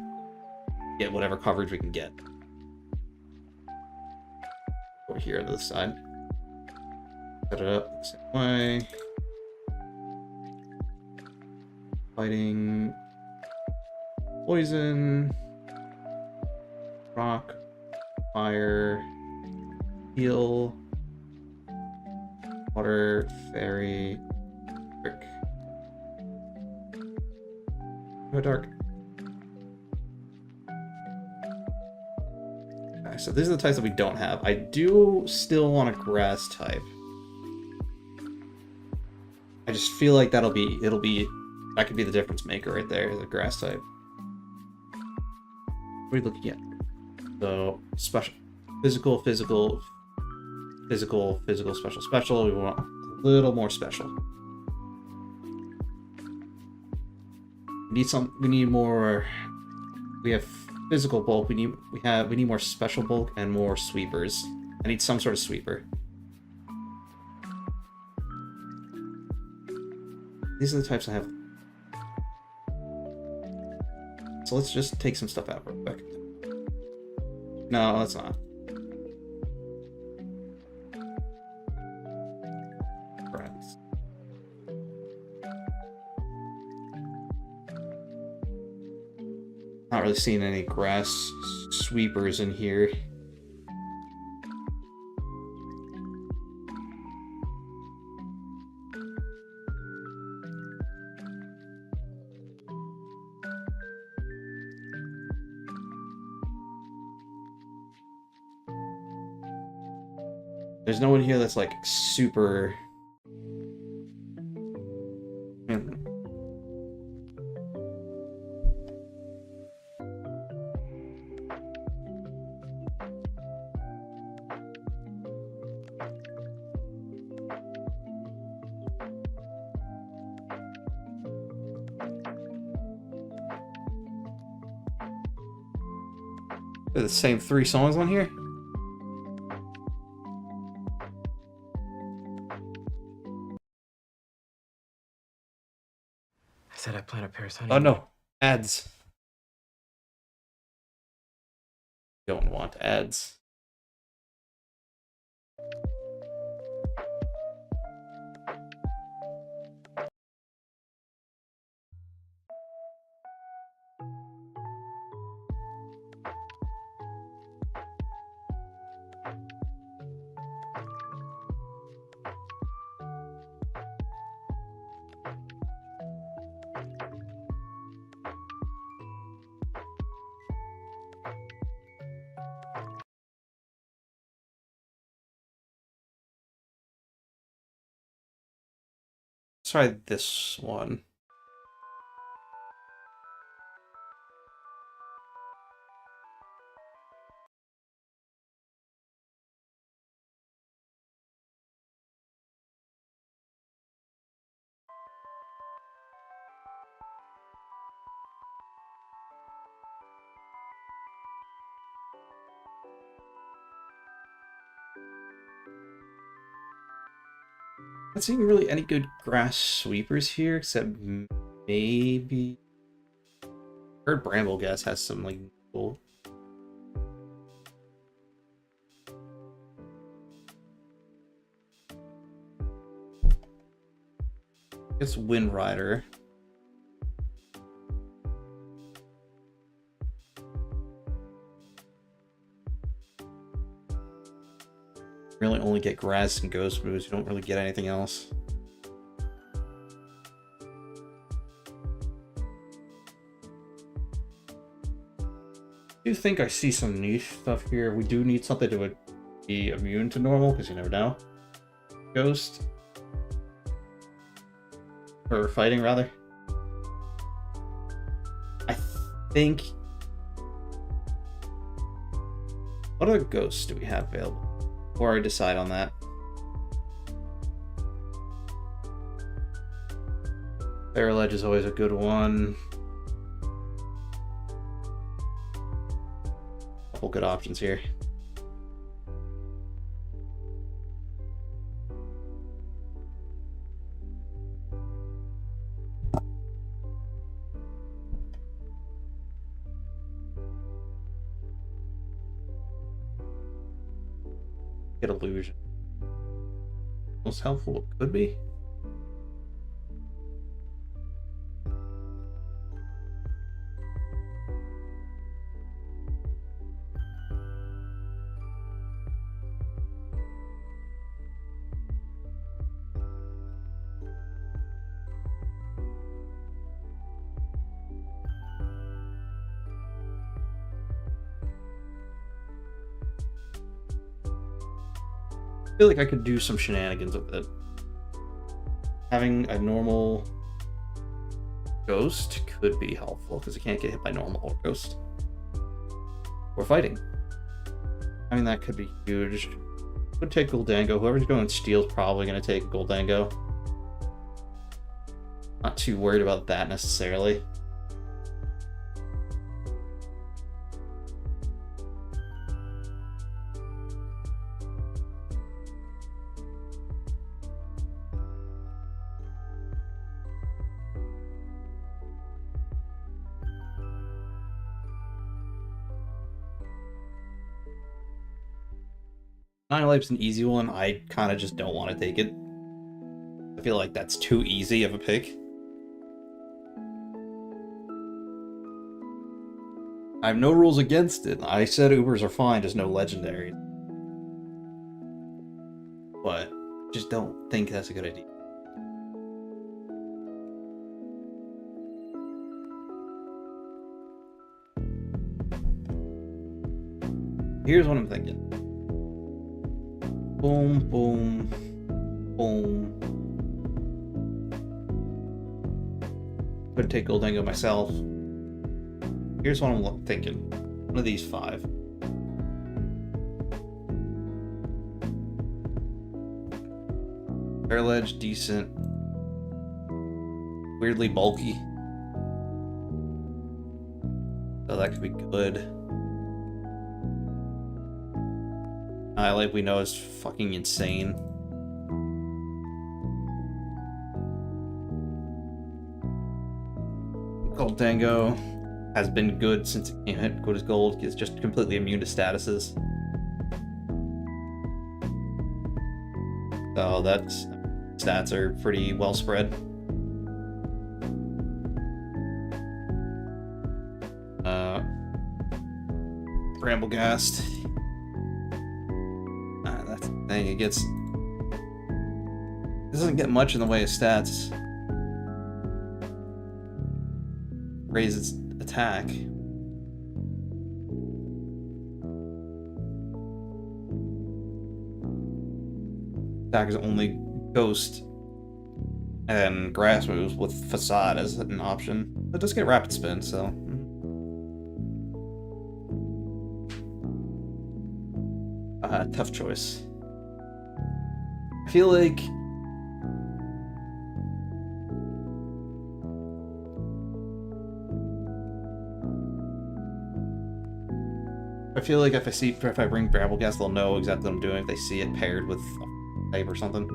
get whatever coverage we can get. Over here to the side. Set it up the same way. Fighting, poison, rock, fire, heal, water, fairy, brick. Go dark. Okay, so these are the types that we don't have. I do still want a grass type. I just feel like that could be the difference maker right there, the grass type. What are you looking at? So, special. Physical, physical, physical, physical, special, special. We want a little more special. We need more. We have physical bulk. We need more special bulk and more sweepers. I need some sort of sweeper. These are the types I have. So let's just take some stuff out real quick. No, that's not. Right. Not really seeing any grass sweepers in here. There's no one here that's like super. The same 3 songs on here? I said I plan a Paris Oh honeymoon. no, ads. Don't want ads. Let's try this one. Not seeing really any good grass sweepers here, except maybe. Heard Brambleghast has some like cool. I guess Wind Rider. Really only get grass and ghost moves. You don't really get anything else. I do think I see some niche stuff here. We do need something to be immune to normal, because you never know. Ghost. Or fighting, rather. I think... What other ghosts do we have available? Before I decide on that. Paraledge is always a good one. Couple good options here. Get illusion. Most helpful it could be. I feel like I could do some shenanigans with it. Having a normal ghost could be helpful because it can't get hit by normal or ghost. Or fighting. I mean, that could be huge. Would take Goldango. Whoever's going steel is probably going to take Goldango. Not too worried about that necessarily. Nine Life's an easy one. I kind of just don't want to take it. I feel like that's too easy of a pick. I have no rules against it. I said Ubers are fine, just no legendaries. But just don't think that's a good idea. Here's what I'm thinking. Boom, boom, boom. Could take Goldango myself. Here's what I'm thinking. One of these 5. Air ledge, decent. Weirdly bulky. So that could be good. Annihilate, we know, is fucking insane. Goldango has been good since it came hit good as gold. It's just completely immune to statuses. So that's stats are pretty well spread. Bramblegast. That's the thing. It doesn't get much in the way of stats. Raise its attack. Attack is only ghost and grass moves with facade as an option. It does get rapid spin, so. Tough choice. I feel like if I bring Bramblegast, they'll know exactly what I'm doing if they see it paired with a type or something.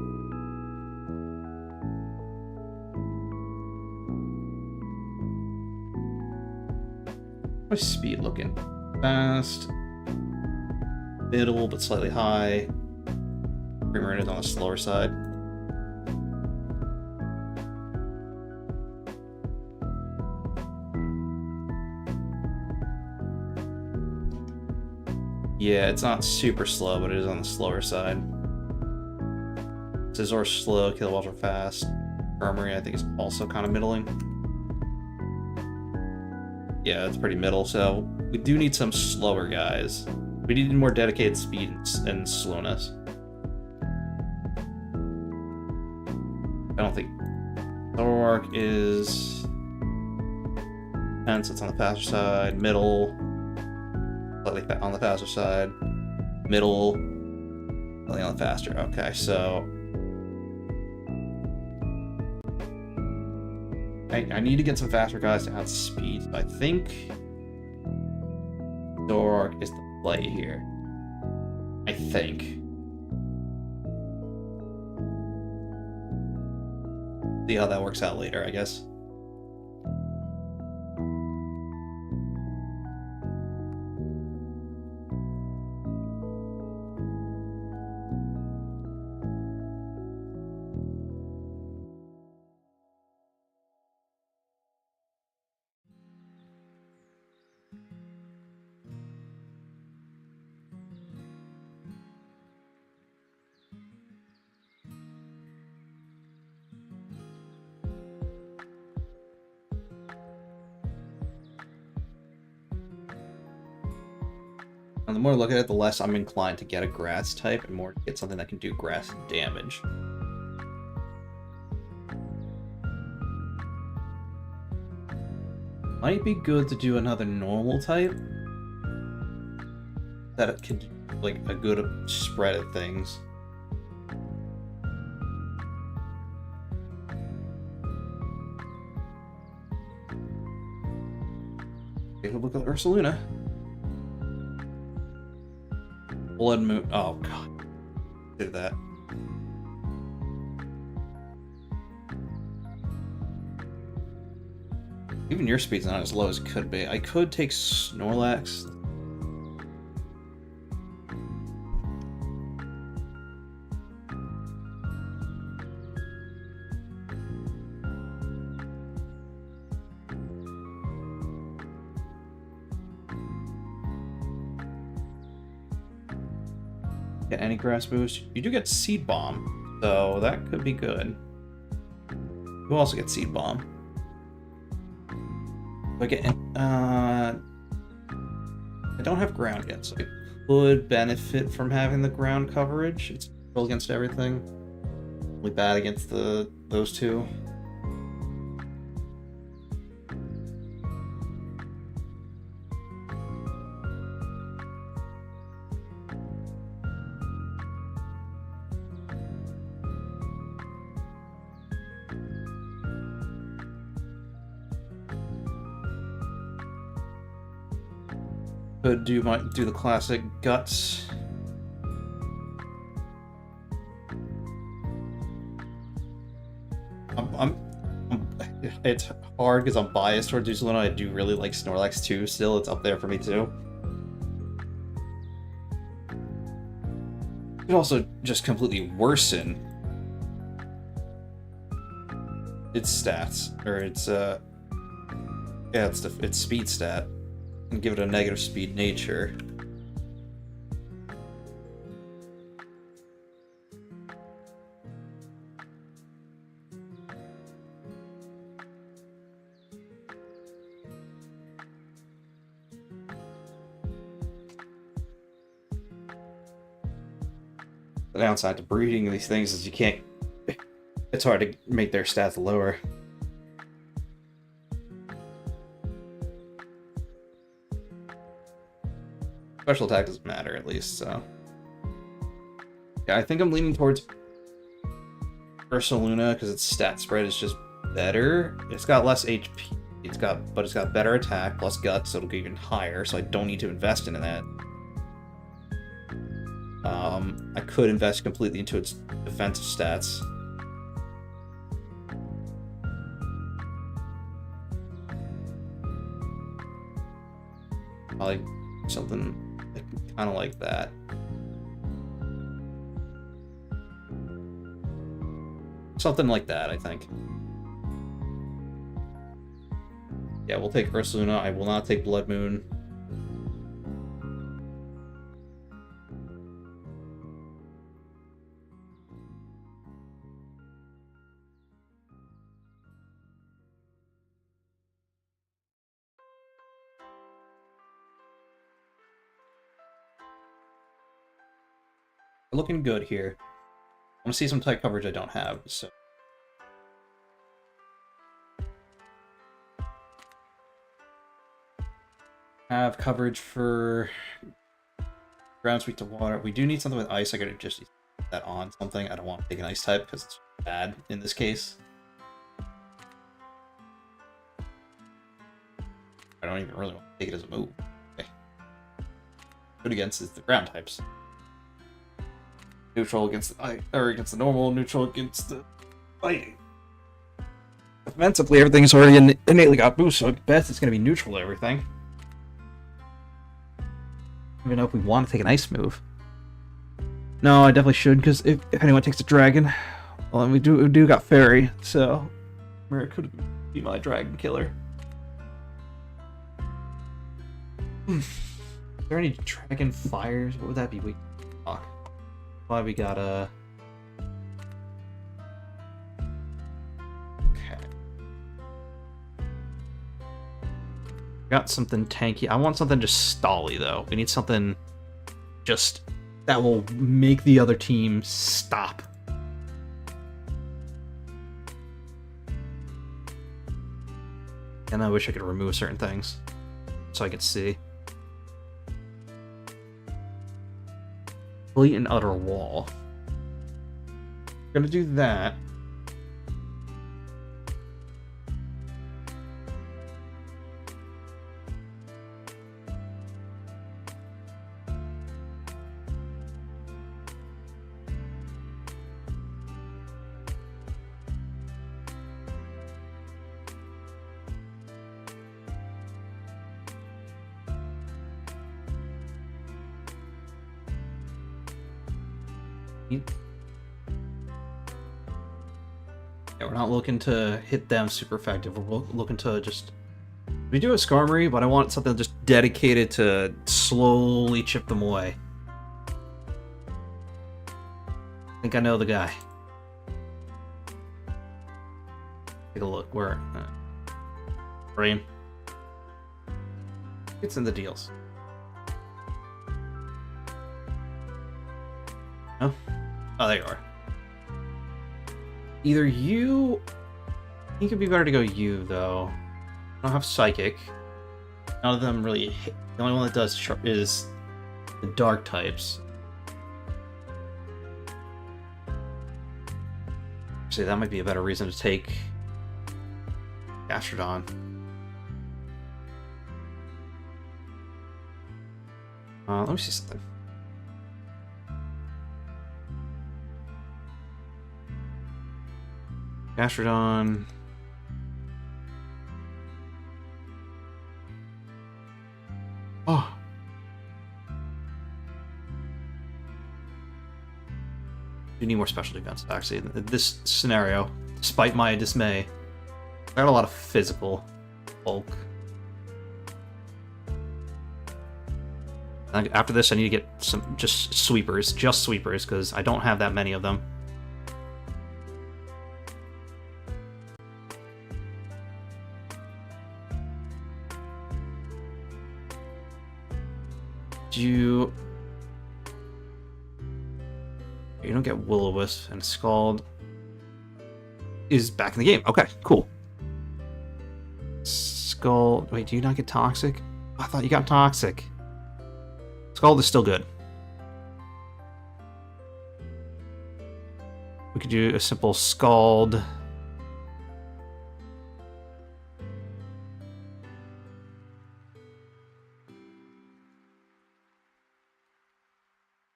What's speed looking? Fast. Middle, but slightly high. Primarine is on the slower side. Yeah, it's not super slow, but it is on the slower side. Scizor's slow, Kiloballs are fast. Armory, I think, is also kind of middling. Yeah, it's pretty middle, so we do need some slower guys. We need more dedicated speed and slowness. I don't think Zoroark is tense, it's on the faster side, middle, slightly on the faster side, middle, slightly on the faster. Okay, so I need to get some faster guys to add speed. I think Zoroark is the play here. I think. See how that works out later, I guess. And the more I look at it, the less I'm inclined to get a grass type and more to get something that can do grass damage. Might be good to do another normal type. That it can do like a good spread of things. Take a look at Ursaluna. Blood Moon. Oh god. Did that. Even your speed's not as low as it could be. I could take Snorlax. Get any grass boost. You do get Seed Bomb, so that could be good. You also get Seed Bomb. I get I don't have ground yet, so I could benefit from having the ground coverage. It's roll against everything. Only bad against those two. Could do the classic guts. It's hard because I'm biased towards Uzluna. I do really like Snorlax too. Still, it's up there for me too. It could also just completely worsen its stats, or its its speed stat, and give it a negative speed nature. The downside to breeding these things is you can't. It's hard to make their stats lower. Special attack doesn't matter, at least, so. Yeah, I think I'm leaning towards Ursaluna because its stat spread is just better. It's got less HP. But it's got better attack plus guts, so it'll go even higher. So I don't need to invest into that. I could invest completely into its defensive stats. Probably something kind of like that. Something like that, I think. Yeah, we'll take Ursaluna. I will not take Blood Moon. We're looking good here. I want to see some type coverage I don't have, so. Have coverage for ground sweet to water. We do need something with ice. I gotta just put that on something. I don't want to take an ice type because it's bad in this case. I don't even really want to take it as a move. Okay. Good against is the ground types. Neutral against the against the normal. Neutral against the fighting. Offensively, everything's already innately got boost, so at best it's gonna be neutral to everything. I don't even know if we want to take an ice move. No, I definitely should, because if anyone takes a dragon, well, and we do got fairy, so Mira could be my dragon killer. Is there any dragon fires? What would that be? We talk. Why we got a. Okay. Got something tanky. I want something just stally, though. We need something just that will make the other team stop. And I wish I could remove certain things so I could see. Complete and utter wall. We're gonna do that. Yeah, we're not looking to hit them super effective. We're looking to just... We do a Skarmory, but I want something just dedicated to slowly chip them away. I think I know the guy. Take a look. Where? Brain. It's in the deals. No? Oh, there you are. Either you... I think it'd be better to go you, though. I don't have Psychic. None of them really hit. The only one that does is the Dark types. Actually, that might be a better reason to take Gastrodon. Let me see something. Gastrodon. Oh. You need more special defense, actually. In this scenario, despite my dismay, I got a lot of physical bulk. After this, I need to get some just sweepers, because I don't have that many of them. You don't get Will-O-Wisp, and Scald is back in the game. Okay, cool. Scald... Wait, do you not get Toxic? I thought you got Toxic. Scald is still good. We could do a simple Scald.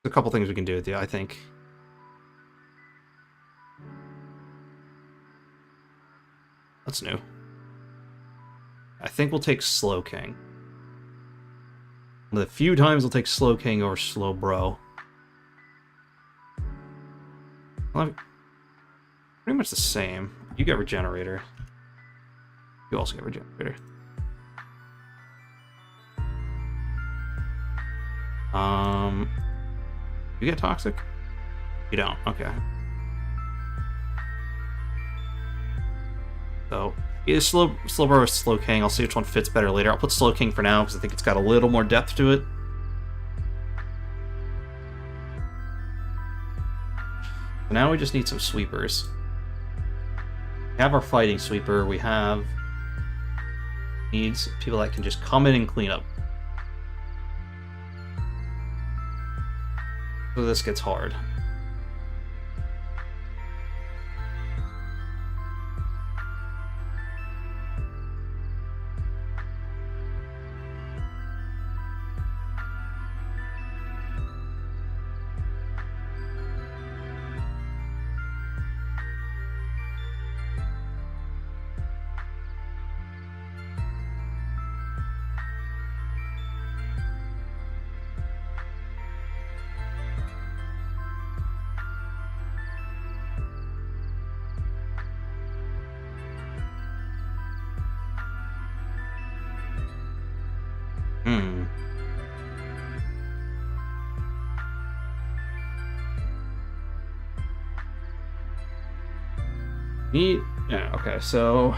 There's a couple things we can do with you, I think. That's new. I think we'll take Slowking. One of the few times we'll take Slowking over Slowbro. Well, pretty much the same. You get Regenerator. You also get Regenerator. You get Toxic? You don't. Okay. So, either Slowbro or Slowking. I'll see which one fits better later. I'll put Slowking for now because I think it's got a little more depth to it. So now we just need some sweepers. We have our fighting sweeper. We have needs people that can just come in and clean up. So this gets hard. Yeah, okay, so...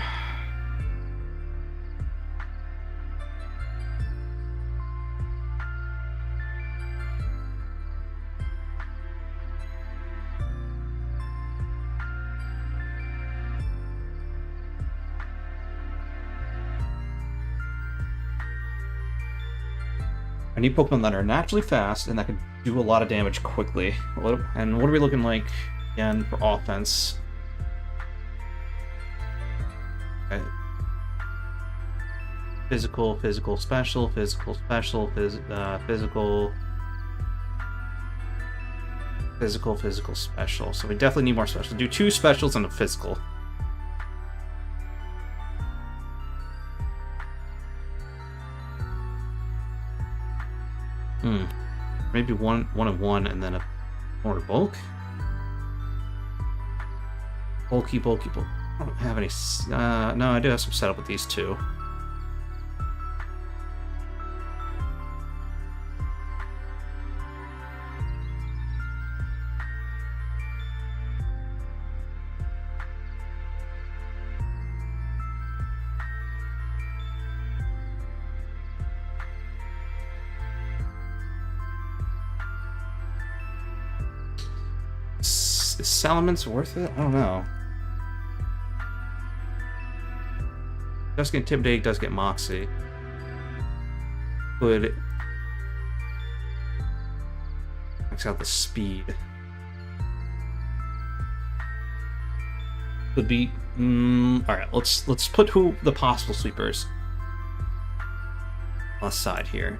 I need Pokemon that are naturally fast and that can do a lot of damage quickly. And what are we looking like, again, for offense? Okay. Physical, physical, special, physical, special, physical, physical, physical, special. So we definitely need more special. Do 2 specials and a physical. Maybe one and one, and then a more bulk. Bulky. I don't have any. No, I do have some setup with these two. Is Salamence worth it? I don't know. Does get Intimidate, does get Moxie. Could max out the speed. Could be. Alright, let's put the possible sweepers on the side here.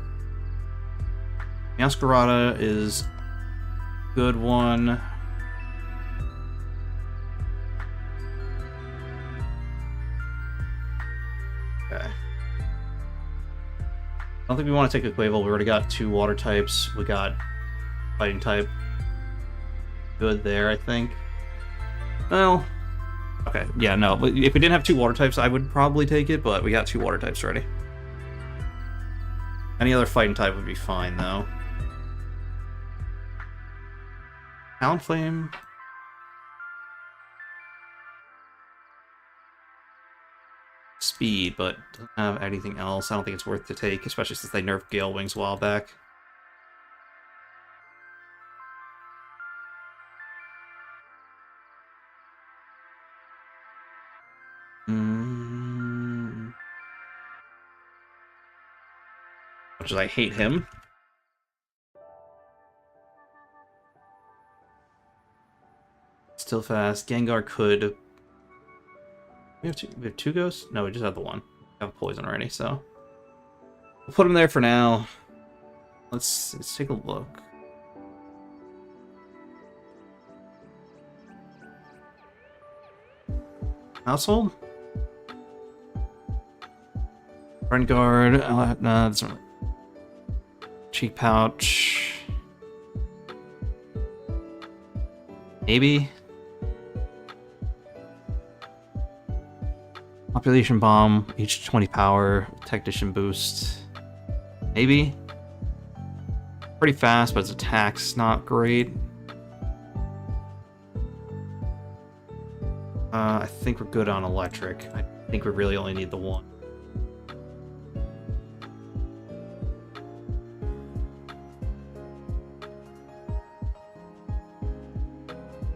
Meowscarada is a good one. Okay. I don't think we want to take a Quavel. We already got 2 water types. We got fighting type. Good there, I think. Well, okay, yeah, no. If we didn't have 2 water types, I would probably take it, but we got 2 water types already. Any other fighting type would be fine, though. Talonflame. Speed, but doesn't have anything else. I don't think it's worth to take, especially since they nerfed Gale Wings a while back. Much as I hate him. Still fast. Gengar could. We have 2 ghosts? No, we just have the one. We have poison already, so we'll put him there for now. Let's take a look. Household? Friend guard. No, that's not. Cheek pouch. Maybe. Population bomb, each 20 power, technician boost. Maybe. Pretty fast, but its attack's not great. I think we're good on electric. I think we really only need the one.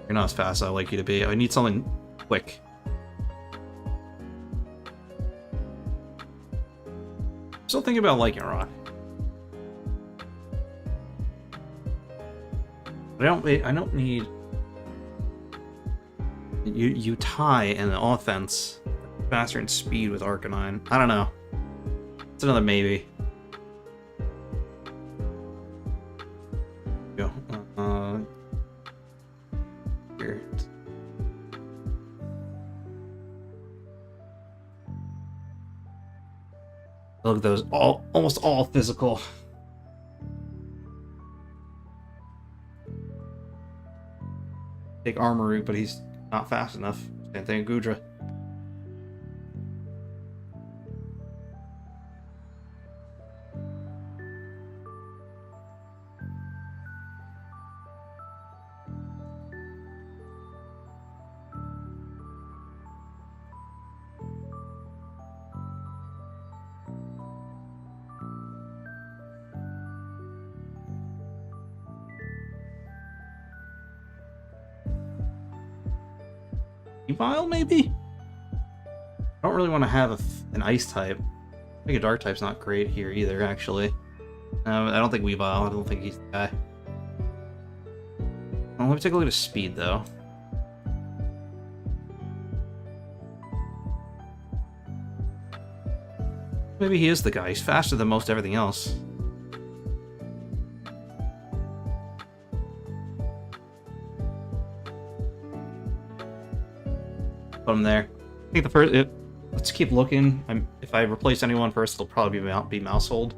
You're not as fast as I'd like you to be. I need something quick. Still thinking about Lycanroc. I don't need you tie an offense faster in speed with Arcanine. I don't know. It's another maybe. Go. Here. Look at those, almost all physical. Take Armarouge, but he's not fast enough. Same thing with Goodra. Weavile, maybe? I don't really want to have an ice type. I think a dark type's not great here either, actually. I don't think Weavile. I don't think he's the guy. Well, let me take a look at his speed, though. Maybe he is the guy. He's faster than most everything else. Put him there. I think the first. Let's keep looking. If I replace anyone first, it'll probably be Maushold.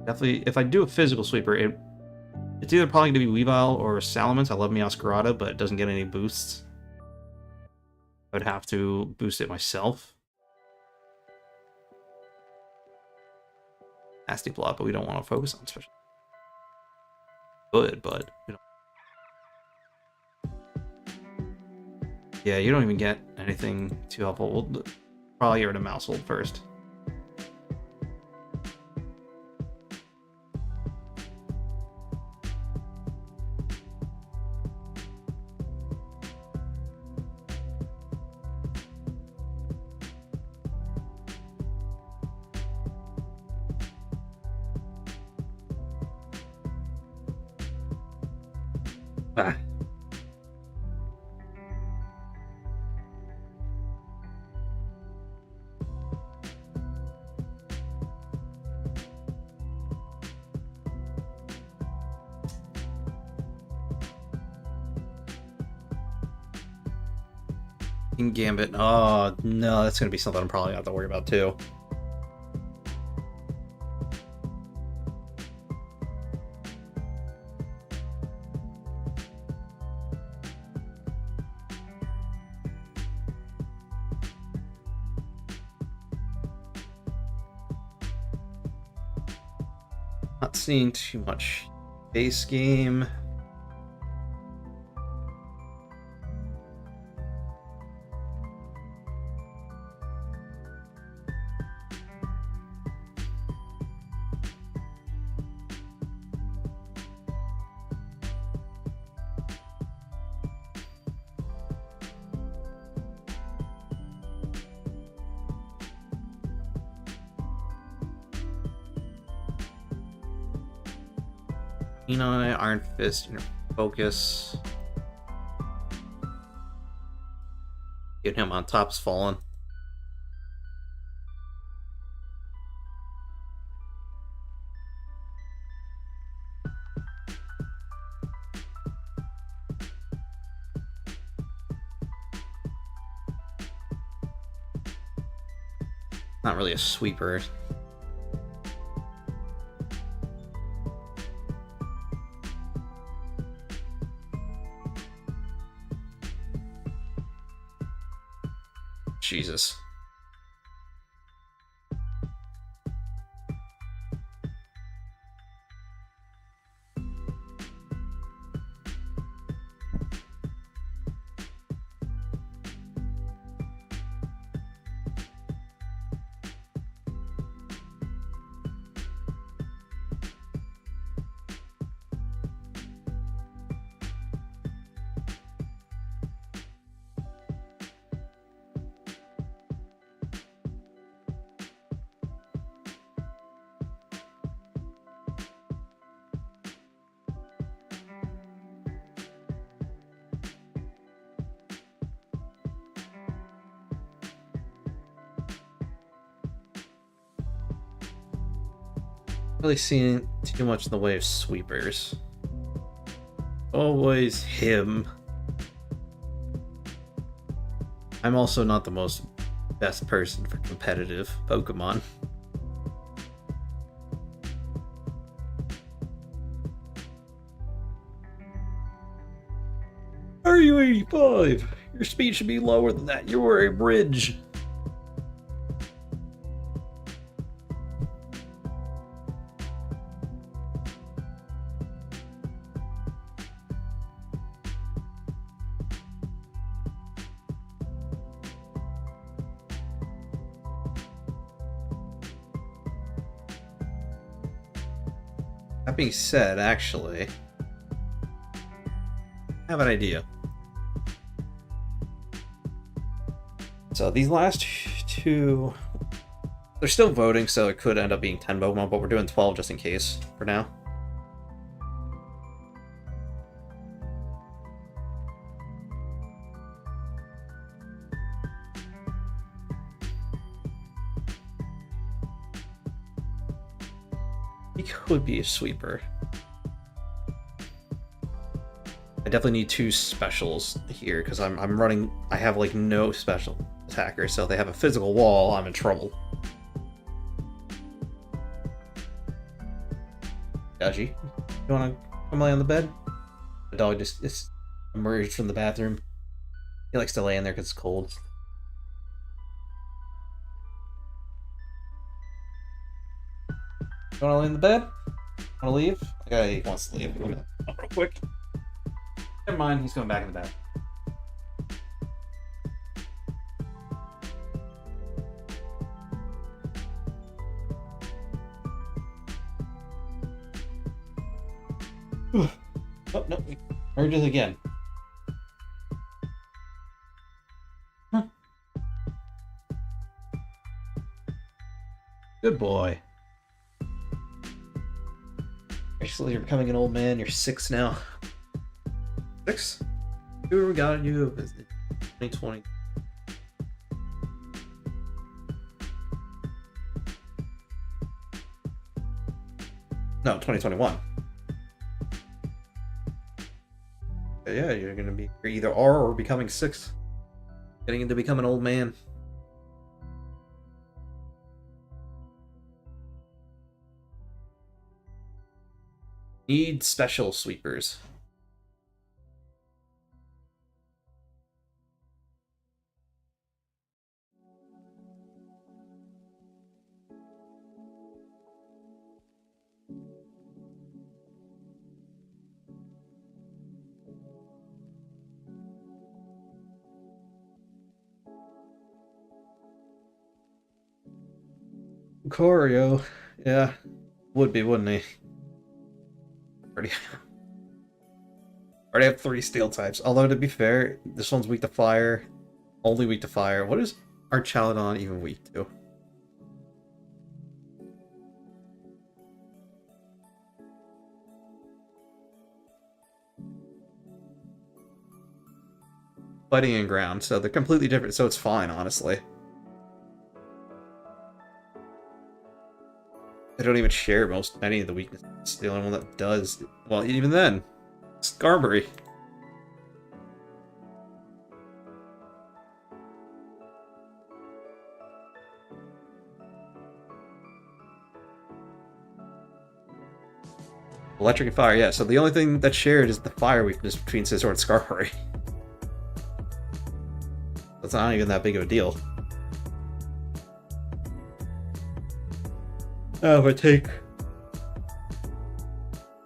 Definitely, if I do a physical sweeper, it's either probably going to be Weavile or Salamence. I love Meowscarada, but it doesn't get any boosts. I would have to boost it myself. Nasty Plot, but we don't want to focus on special. Good, but we don't. Yeah, you don't even get anything too helpful. We'll probably get rid of Mousehold first. Ah. King Gambit. Oh, no, that's going to be something I'm probably going to have to worry about, too. Not seeing too much base game. Eni, Iron Fist, Inner Focus. Get him on top's fallen. Not really a sweeper. Jesus. Really seeing too much in the way of sweepers. Always him. I'm also not the most best person for competitive Pokemon. Are you 85? Your speed should be lower than that. You're a bridge. That being said, actually, I have an idea. So these last two, they're still voting, so it could end up being 10 Pokemon, but we're doing 12 just in case for now. He could be a sweeper. I definitely need two specials here because I'm running. I have like no special attackers, so if they have a physical wall, I'm in trouble. Dodgy, you want to come lay on the bed? The dog just emerged from the bathroom. He likes to lay in there because it's cold. You want to lay in the bed? Want to leave? The guy wants to leave. Real quick. Never mind, he's going back in the bed. Oh, no. Merges again. Huh. Good boy. Actually, you're becoming an old man. You're 6 now. 6? Who got you? 2020. No, 2021. Yeah, you're gonna be you're either are or becoming 6. Getting into become an old man. Need special sweepers. Lucario, yeah, would be, wouldn't he? Already, already have 3 steel types. Although to be fair, this one's weak to fire, only weak to fire. What is our Chaladon even weak to? Fighting and ground, so they're completely different. So it's fine, honestly. They don't even share many of the weaknesses. The only one that does, well, even then, Skarmory. Electric and fire, yeah. So the only thing that's shared is the fire weakness between Scizor and Skarmory. That's not even that big of a deal. Oh, if I take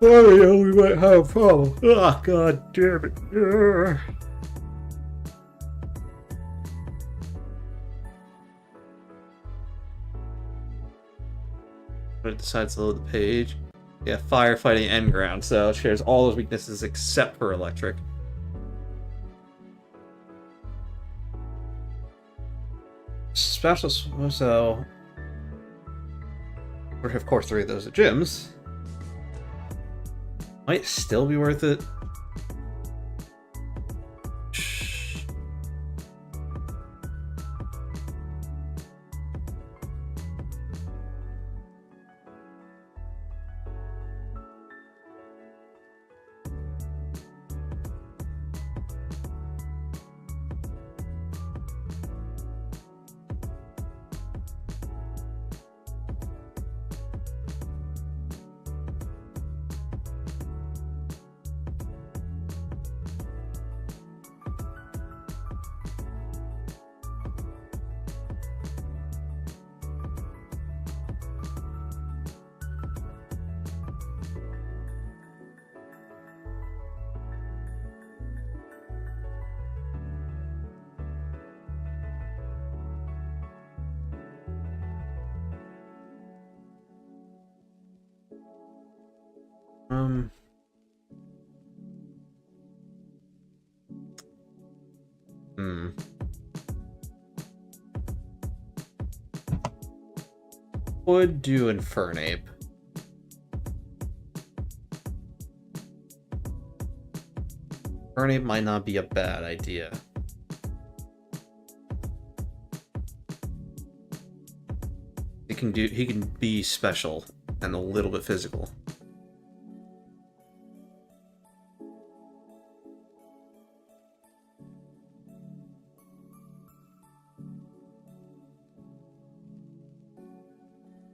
Mario, we might have a problem. Oh, god damn it. Ugh. But it decides to load the page. Yeah, firefighting and ground, so it shares all those weaknesses except for electric. Special, so we of course 3 of those at gyms. Might still be worth it. Would do Infernape. Infernape might not be a bad idea. He can be special and a little bit physical.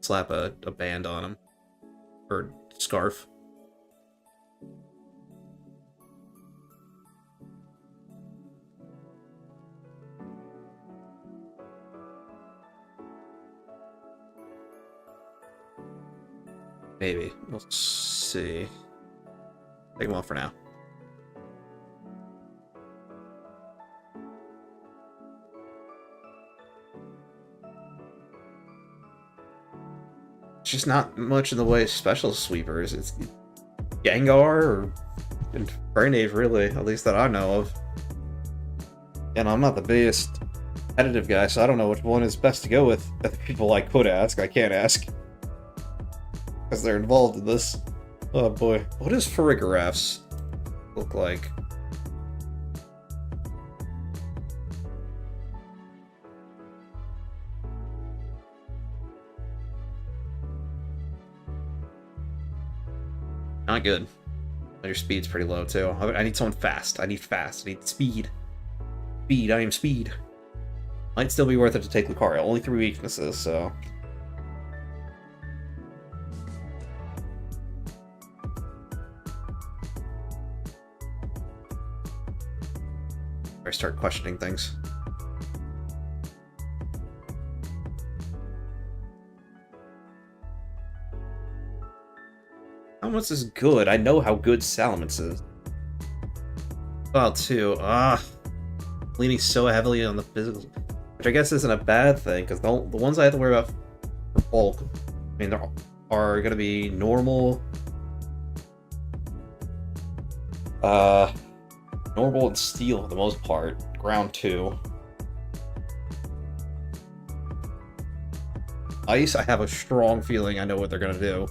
Slap a band on him. Or scarf. Maybe. We'll see. Take him off for now. It's just not much in the way of special sweepers. It's Gengar or Brainave, really, at least that I know of. And I'm not the biggest competitive guy, so I don't know which one is best to go with. The people I could ask, I can't ask. Because they're involved in this. Oh boy. What does Farigaraphs look like? Not good. Your speed's pretty low, too. I need someone fast. I need fast. I need speed. Speed. I am speed. Might still be worth it to take Lucario. Only 3 weaknesses, so... I start questioning things. Salamence is good. I know how good Salamence is. Well, too. Leaning so heavily on the physical, which I guess isn't a bad thing, because the ones I have to worry about for bulk, I mean, there are going to be normal, normal and steel for the most part. Ground 2. Ice, I have a strong feeling I know what they're going to do.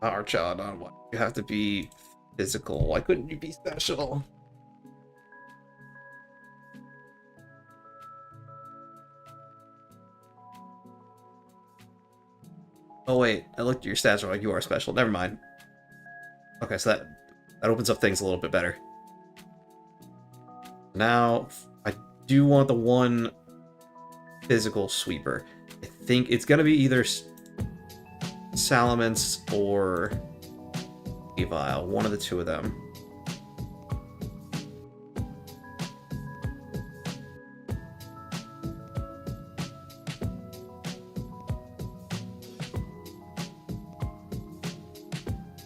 Archon, why you have to be physical? Why couldn't you be special? Oh wait, I looked at your stats, like you are special. Never mind. Okay, so that opens up things a little bit better. Now, I do want the one physical sweeper. I think it's gonna be either Salamence or Weavile, one of the two of them.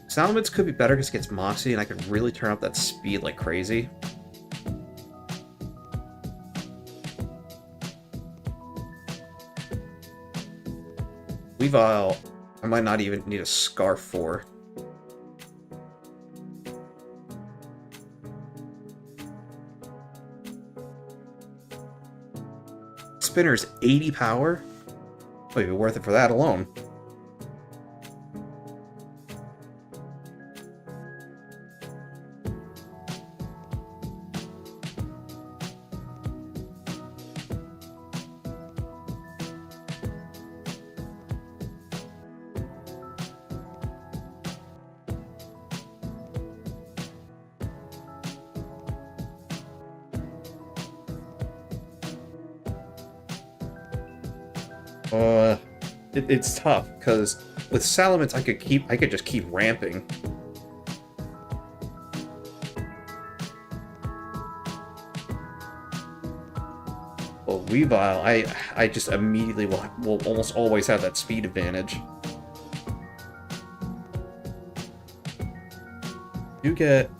Salamence could be better because it gets Moxie, and I could really turn up that speed like crazy. Weavile, I might not even need a Scarf for. Spinner's 80 power? Might be worth it for that alone. It's tough because with Salamence I could just keep ramping. Well, Weavile, I just immediately will almost always have that speed advantage. You get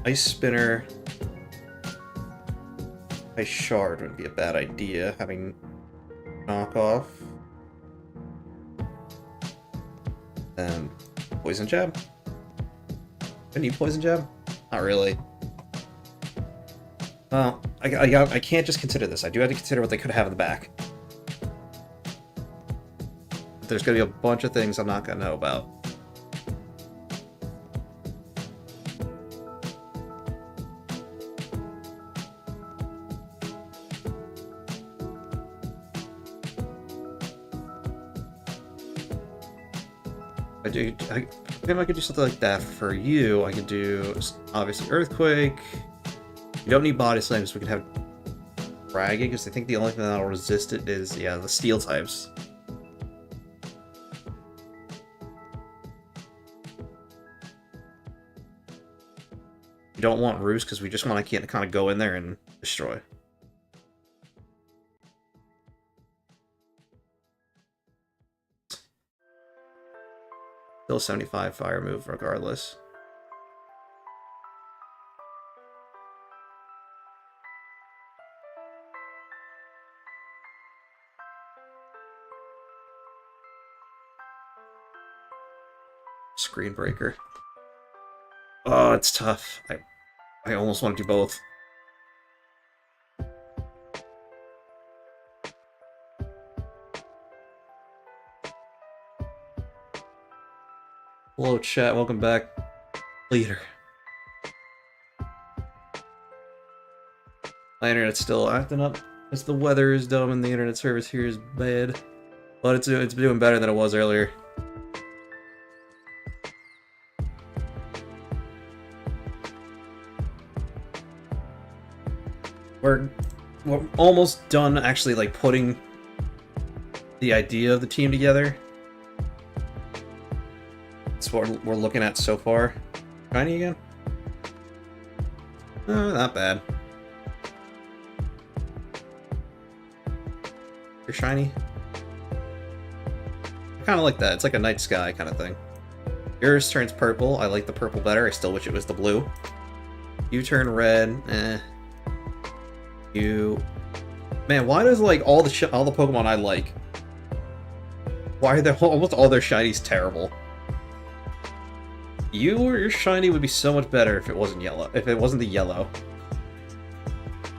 Ice Spinner. Ice Shard wouldn't be a bad idea, having knockoff. Poison Jab? I need Poison Jab? Not really. Well, I can't just consider this. I do have to consider what they could have in the back. There's going to be a bunch of things I'm not going to know about. If I could do something like that for you, I could do, obviously, Earthquake. You don't need Body Slam, so we can have Dragon, because I think the only thing that'll resist it is, yeah, the Steel types. You don't want Roost, because we just want to kind of go in there and destroy. Still 75 fire move regardless. Screen Breaker. Oh, it's tough. I almost want to do both. Hello, chat. Welcome back. Leader. My internet's still acting up as the weather is dumb and the internet service here is bad. But it's doing better than it was earlier. We're almost done actually like putting the idea of the team together. That's what we're looking at so far. Shiny again? Not bad. You're shiny? I kind of like that. It's like a night sky kind of thing. Yours turns purple. I like the purple better. I still wish it was the blue. You turn red. Eh. You... Man, why does like all the Pokemon I like... Why are they almost all their shinies terrible? Your shiny would be so much better if it wasn't yellow. If it wasn't the yellow.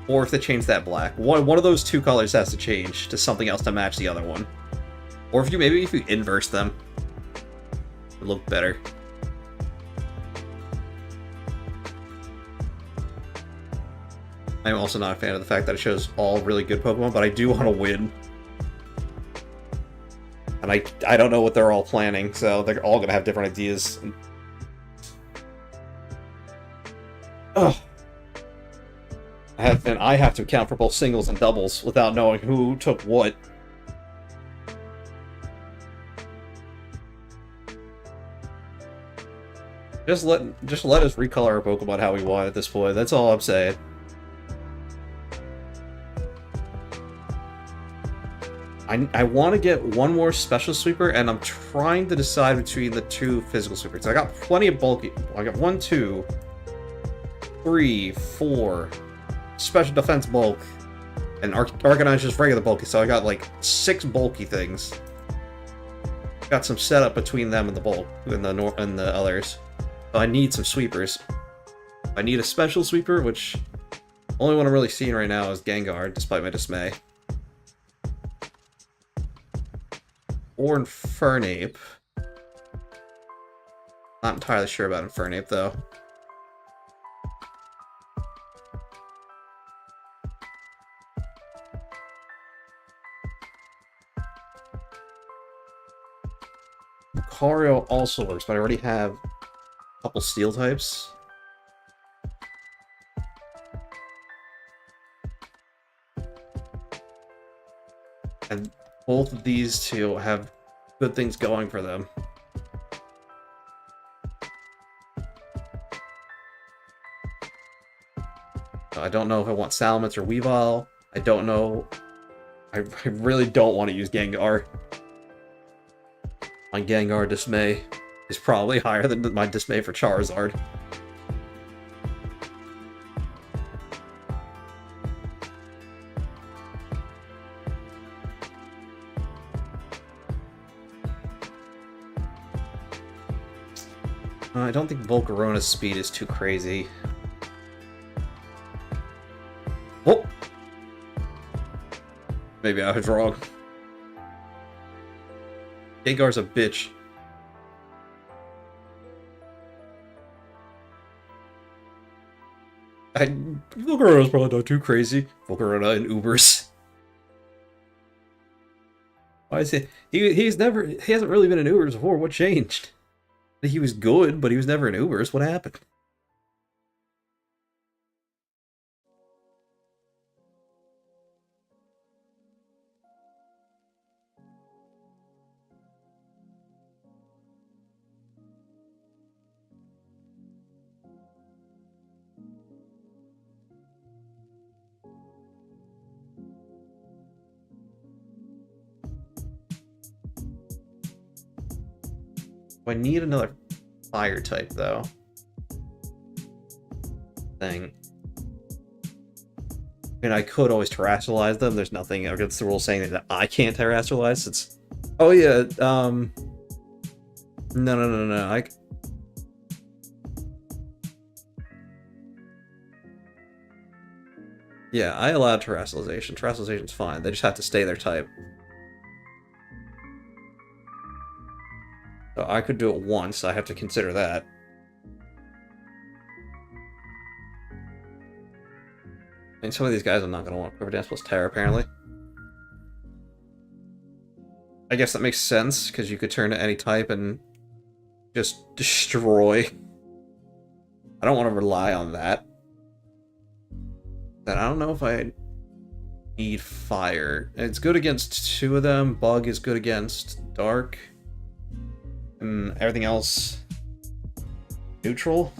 Or if they changed that black. One of those two colors has to change to something else to match the other one. Or if you inverse them. It would look better. I'm also not a fan of the fact that it shows all really good Pokemon, but I do want to win. And I don't know what they're all planning, so they're all going to have different ideas. Ugh. I have to account for both singles and doubles without knowing who took what. Just let us recolor our Pokemon how we want at this point. That's all I'm saying. I want to get one more Special Sweeper, and I'm trying to decide between the two Physical Sweepers. I got plenty of bulky. I got 1, 2, 3, 4 Special Defense bulk, and Arcanine is just regular bulky. So I got like 6 bulky things. Got some setup between them and the bulk and the others. So I need some sweepers. I need a Special Sweeper, which only one I'm really seeing right now is Gengar, despite my dismay. Or Infernape. Not entirely sure about Infernape, though. Lucario also works, but I already have a couple Steel types. And both of these two have good things going for them. I don't know if I want Salamence or Weavile. I don't know. I really don't want to use Gengar. My Gengar dismay is probably higher than my dismay for Charizard. I don't think Volcarona's speed is too crazy. Maybe I was wrong. Gengar's a bitch. Volcarona's probably not too crazy. Volcarona and Ubers. Why is he hasn't really been in Ubers before. What changed? He was good, but he was never in Ubers. What happened? I need another fire type, though. Thing. I mean, I could always terrestrialize them. There's nothing against the rule saying that I can't terrestrialize. It's... Oh, yeah, No. Yeah, I allow terrestrialization. Terrestrialization's fine. They just have to stay their type. So I could do it once. I have to consider that. And some of these guys I'm not going to want Quiver Dance plus Terra, apparently. I guess that makes sense, because you could turn to any type and just destroy. I don't want to rely on that. Then I don't know if I need fire. It's good against two of them. Bug is good against dark. And everything else neutral.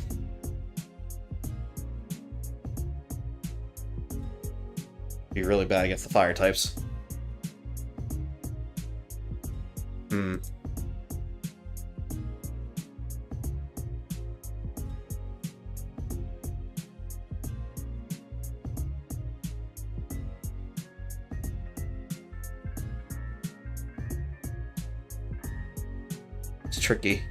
Be really bad against the fire types. It's tricky.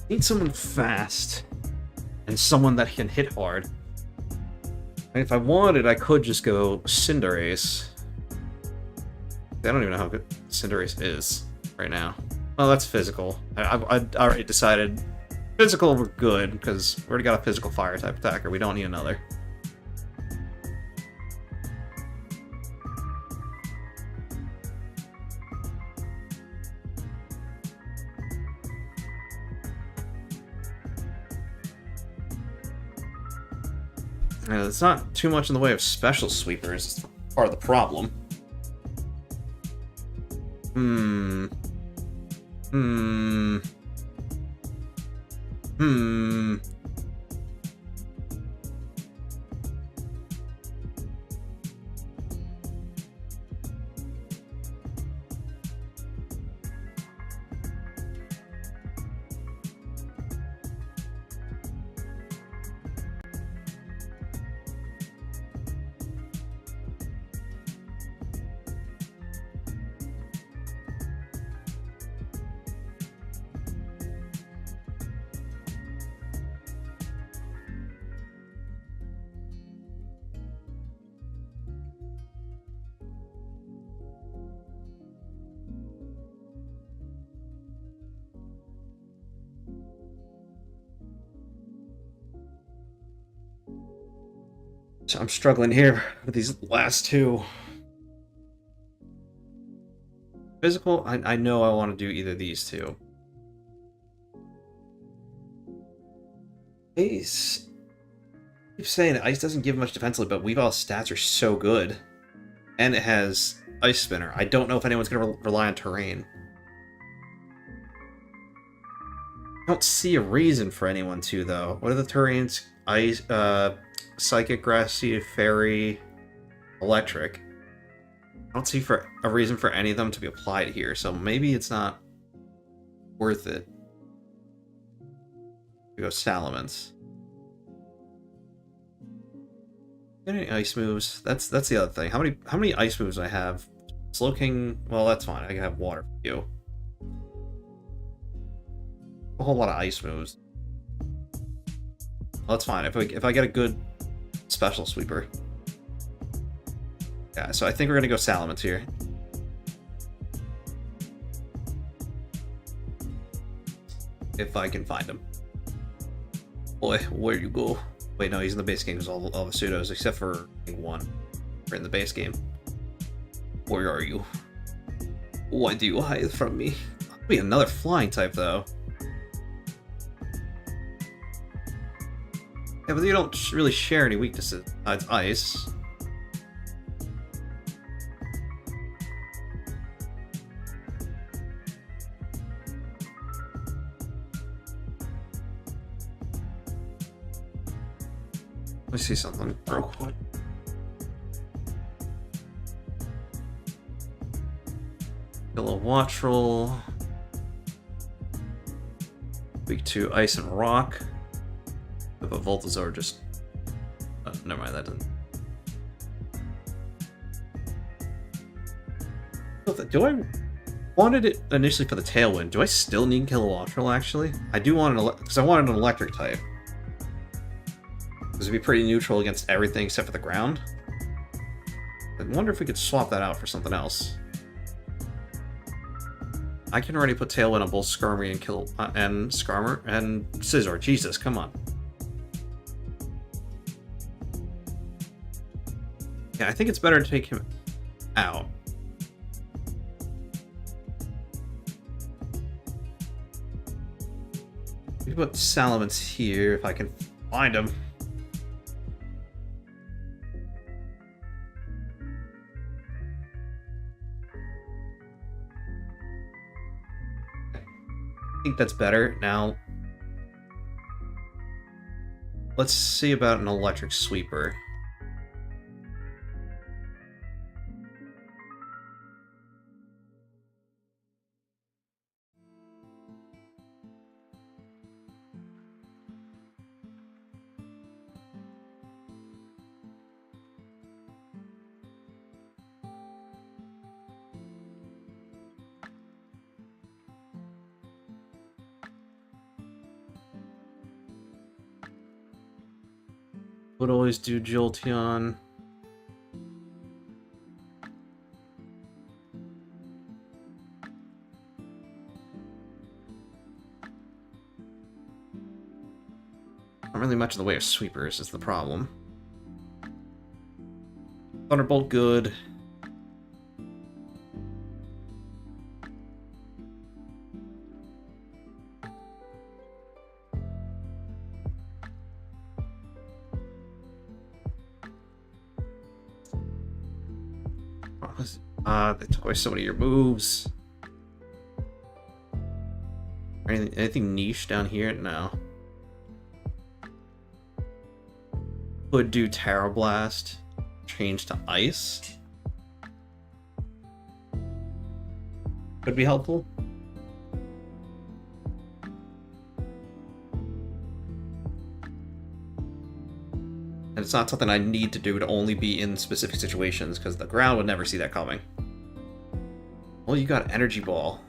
Need someone fast and someone that can hit hard. And if I wanted, I could just go Cinderace. I don't even know how good Cinderace is right now. Oh, that's physical. I already decided physical we're good because we already got a physical fire type attacker. We don't need another. It's not too much in the way of special sweepers. It's part of the problem. So I'm struggling here with these last two. Physical, I know I want to do either of these two. Ice. I keep saying Ice doesn't give much defensively, but Weaveil's stats are so good. And it has Ice Spinner. I don't know if anyone's going to rely on Terrain. I don't see a reason for anyone to, though. What are the Terrains? Ice, Psychic, Grassy, Fairy, Electric. I don't see a reason for any of them to be applied here, so maybe it's not worth it. We go Salamence. Any ice moves? That's the other thing. How many ice moves do I have? Slow King. Well, that's fine. I can have water for you. A whole lot of ice moves. Well, that's fine. If I get a good special sweeper. Yeah. So I think we're gonna go Salamence here. If I can find him. Boy, where you go? Wait, no, he's in the base game. Because all the pseudos except for one are in the base game. Where are you? Why do you hide from me? That'll be another flying type, though. Yeah, but you don't really share any weaknesses besides ice. Let me see something real quick. Yellow Wattrel. Weak to Ice and Rock. But Voltazor just... Oh, never mind, that doesn't... Do I... wanted it initially for the Tailwind. Do I still need Kilowattrel, actually? I do want an... because I wanted an electric type. This would be pretty neutral against everything except for the ground. I wonder if we could swap that out for something else. I can already put Tailwind on both Skarmory and Skarmory and Scizor. Jesus, come on. Yeah, I think it's better to take him out. We can put Salamence here if I can find him. I think that's better. Now, let's see about an electric sweeper. Would always do Jolteon. Not really much in the way of sweepers is the problem. Thunderbolt good. They took away so many of your moves. Anything niche down here? No. Could do Terra Blast. Change to Ice. Could be helpful. And it's not something I need to do to only be in specific situations, because the ground would never see that coming. Well, you got Energy Ball.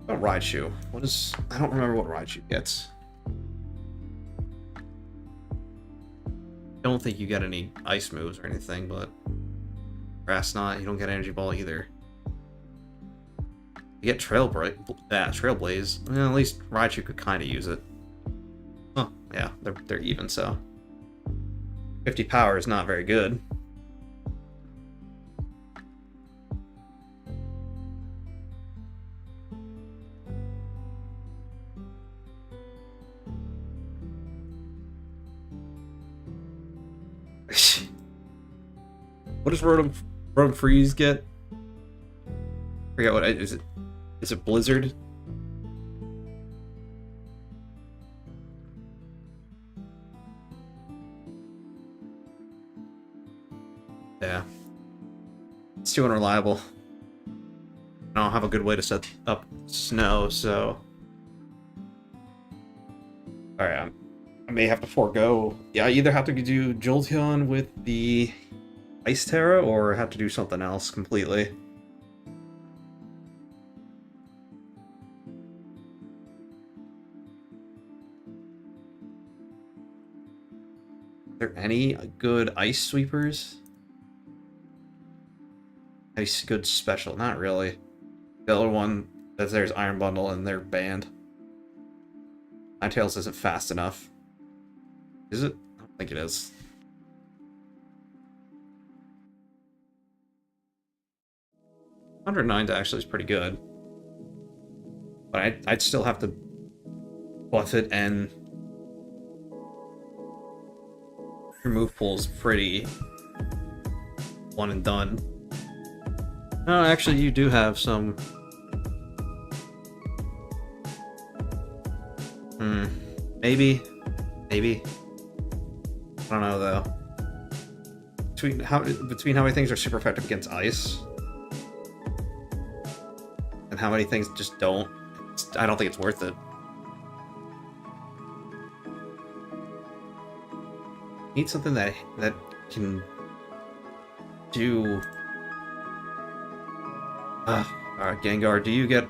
What about Raichu? What is... I don't remember what Raichu gets. I don't think you get any ice moves or anything, but... Grass Knot, you don't get Energy Ball either. You get Trailblaze. Well, at least Raichu could kind of use it. Oh, yeah, they're even, so... 50 power is not very good. What does Rotom Freeze get? I forget what is it? Is it Blizzard? Yeah. It's too unreliable. I don't have a good way to set up snow, so... Alright, I'm may have to forego. Yeah, I either have to do Jolteon with the Ice Terra or have to do something else completely. Are there any good Ice Sweepers? Any good special? Not really. The other one that's there's Iron Bundle and they're banned. Ninetales isn't fast enough. Is it? I don't think it is. $109 actually is pretty good. But I'd still have to buff it, and your move pool's pretty one and done. No, actually you do have some... Maybe. Maybe. I don't know though. Between how many things are super effective against ice and how many things just don't, I don't think it's worth it. Need something that can do. Alright, Gengar, do you get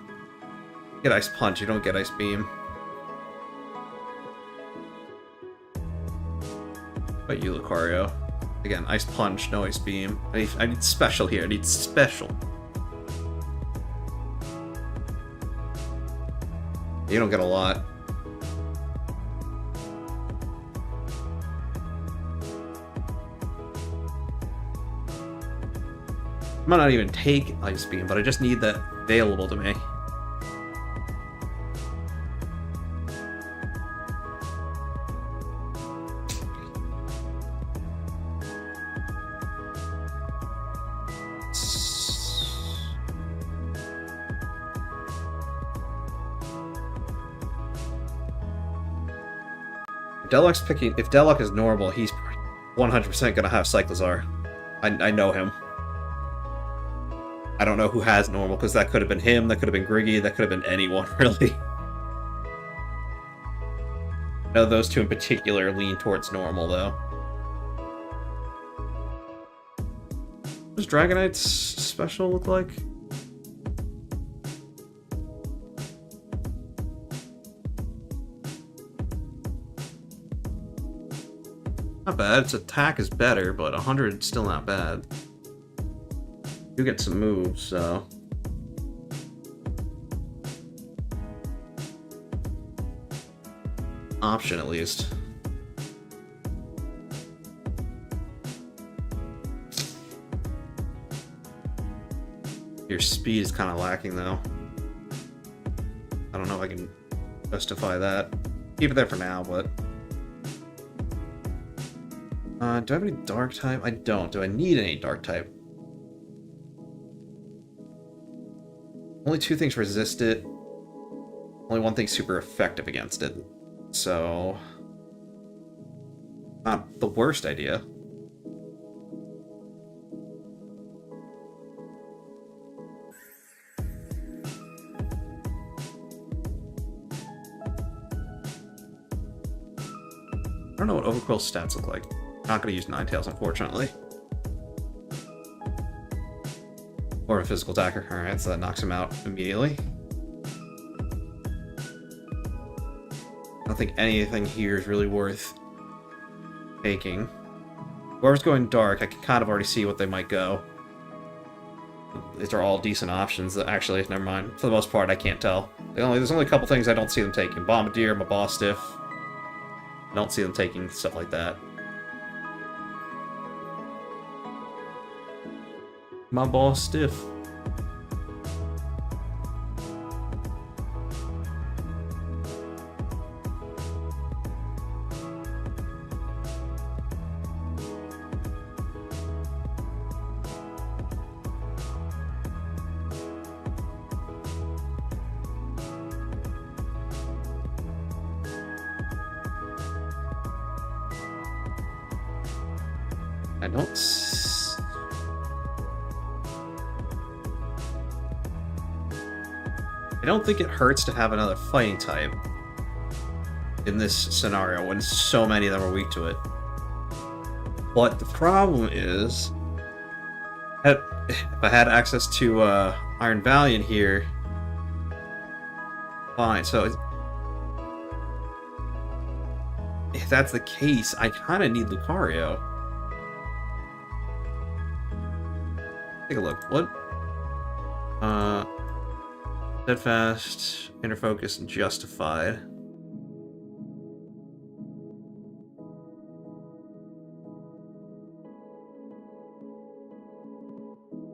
Ice Punch? You don't get Ice Beam. But you, Lucario. Again, Ice Punch, no Ice Beam. I need special here. I need special. You don't get a lot. I might not even take Ice Beam, but I just need that available to me. If Delok is normal, he's 100% gonna have Cyclizar. I know him. I don't know who has normal, because that could have been him, that could have been Griggy, that could have been anyone, really. I know those two in particular lean towards normal, though. What does Dragonite's special look like? Not bad. Its attack is better, but 100 is still not bad. You get some moves, so... Option, at least. Your speed is kind of lacking, though. I don't know if I can justify that. Keep it there for now, but... do I have any dark type? I don't. Do I need any dark type? Only two things resist it. Only one thing's super effective against it. So... not the worst idea. I don't know what Overquill's stats look like. Not going to use Ninetales, unfortunately. Or a physical attacker. Alright, so that knocks him out immediately. I don't think anything here is really worth taking. Whoever's going dark, I can kind of already see what they might go. These are all decent options. Actually, never mind. For the most part, I can't tell. There's only a couple things I don't see them taking. Bombardier, Mabostiff. I don't see them taking stuff like that. Mabostiff. I don't think it hurts to have another fighting type. in this scenario when so many of them are weak to it. But the problem is, if I had access to Iron Valiant here, fine. So if that's the case, I kind of need Lucario. Take a look. What? Steadfast, Inner Focus, and Justified.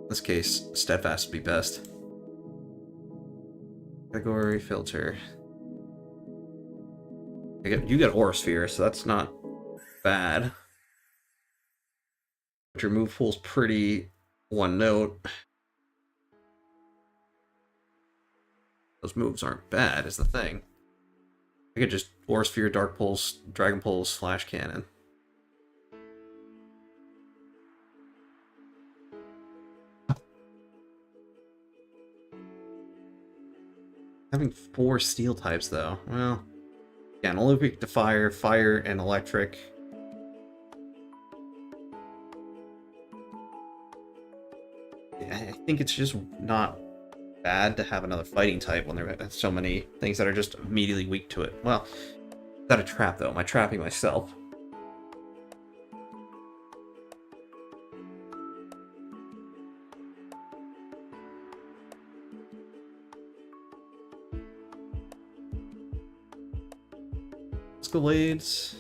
In this case, Steadfast would be best. Category filter. You get Aura Sphere, so that's not bad. But your move pool's pretty one note. Those moves aren't bad, is the thing. I could just Aura Sphere, Dark Pulse, Dragon Pulse, Flash Cannon. Having 4 steel types, though. Well, yeah, only weak to fire, fire, and electric. Yeah, I think it's just not bad to have another fighting type when there are so many things that are just immediately weak to it. Well, is that a trap, though? Am I trapping myself? Escalades.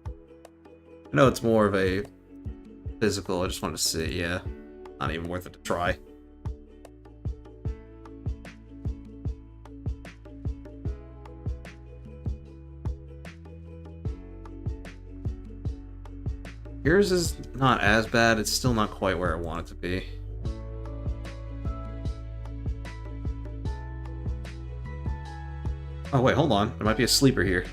I know it's more of a physical, I just wanted to see, yeah. Not even worth it to try. Yours is not as bad, it's still not quite where I want it to be. Oh wait, hold on. There might be a sleeper here.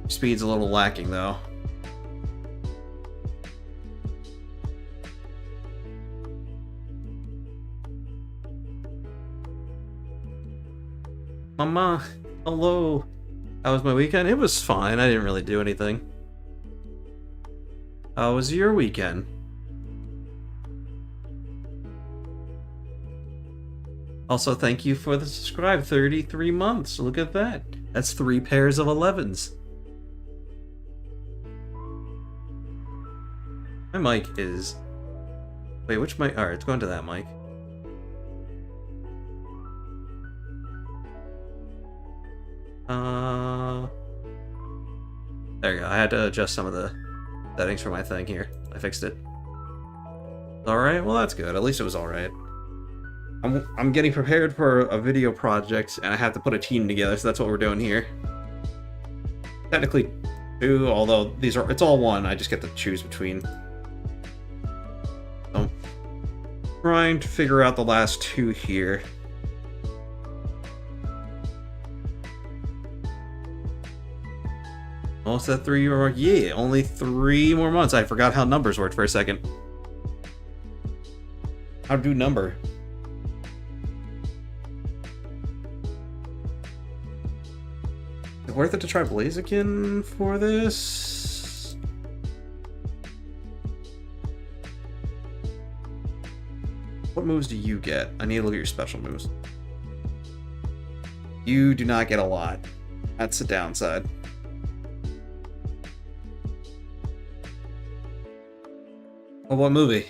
Speed's a little lacking though. Mama, hello. How was my weekend? It was fine. I didn't really do anything. How was your weekend? Also, thank you for the subscribe. 33 months. Look at that. That's 3 pairs of 11s. My mic is... Wait, which mic? Alright, it's going to that mic. There you go. I had to adjust some of the settings for my thing here. I fixed it. Alright, well that's good. At least it was alright. I'm getting prepared for a video project, and I have to put a team together, so that's what we're doing here. Technically 2, although it's all 1. I just get to choose between. So, trying to figure out the last 2 here. Almost at 3 more. Yeah, only 3 more months. I forgot how numbers worked for a second. How to do number? Is it worth it to try Blaziken for this? What moves do you get? I need to look at your special moves. You do not get a lot. That's the downside. Oh, what movie?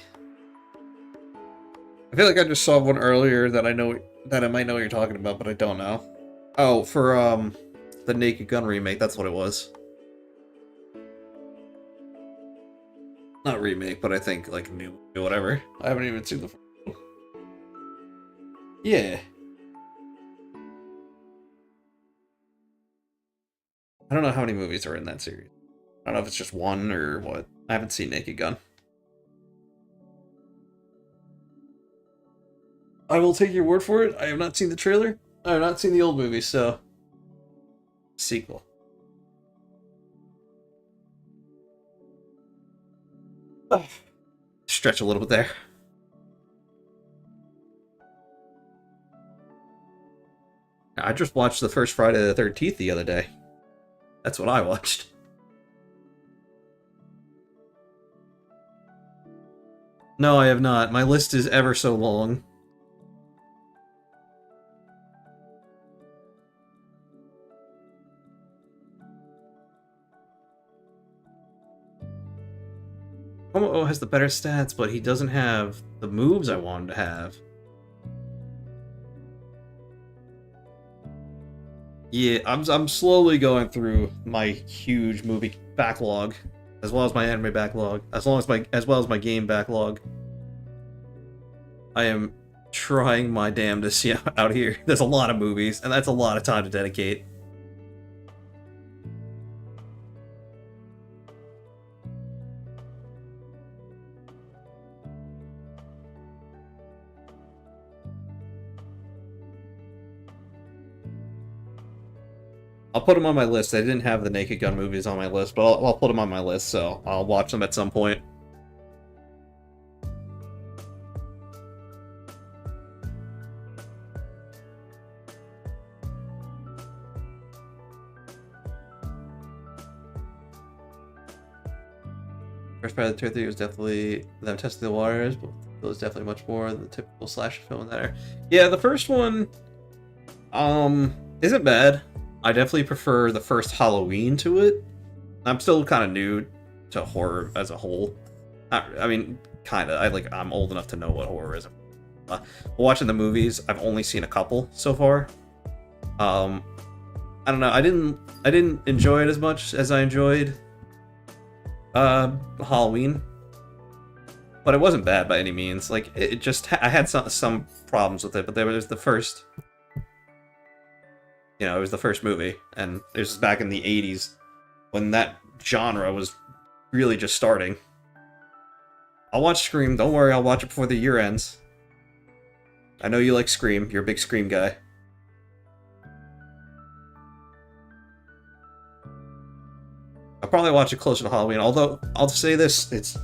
I feel like I just saw one earlier that I might know what you're talking about, but I don't know. Oh, for the Naked Gun remake, that's what it was. Not remake, but I think like new whatever. I haven't even seen the first one. Yeah. I don't know how many movies are in that series. I don't know if it's just 1 or what. I haven't seen Naked Gun. I will take your word for it. I have not seen the trailer. I have not seen the old movie, so... Sequel. Stretch a little bit there. I just watched the first Friday the 13th the other day. That's what I watched. No, I have not. My list is ever so long. Momo has the better stats, but he doesn't have the moves I want him to have. Yeah, I'm slowly going through my huge movie backlog, as well as my anime backlog, as well as my game backlog. I am trying my damnedest out here. There's a lot of movies, and that's a lot of time to dedicate. I'll put them on my list. I didn't have the Naked Gun movies on my list, but I'll put them on my list, so I'll watch them at some point. First Friday the 13th was definitely them testing the waters, but it was definitely much more than the typical slasher film there. Yeah, the first one, isn't bad. I definitely prefer the first Halloween to it. I'm still kind of new to horror as a whole. I mean, kind of. I'm old enough to know what horror is. Watching the movies, I've only seen a couple so far. I don't know. I didn't enjoy it as much as I enjoyed Halloween, but it wasn't bad by any means. Like, it just I had some problems with it, but there was the first. You know, it was the first movie, and it was back in the 80s when that genre was really just starting. I'll watch Scream. Don't worry, I'll watch it before the year ends. I know you like Scream. You're a big Scream guy. I'll probably watch it closer to Halloween, although I'll say this,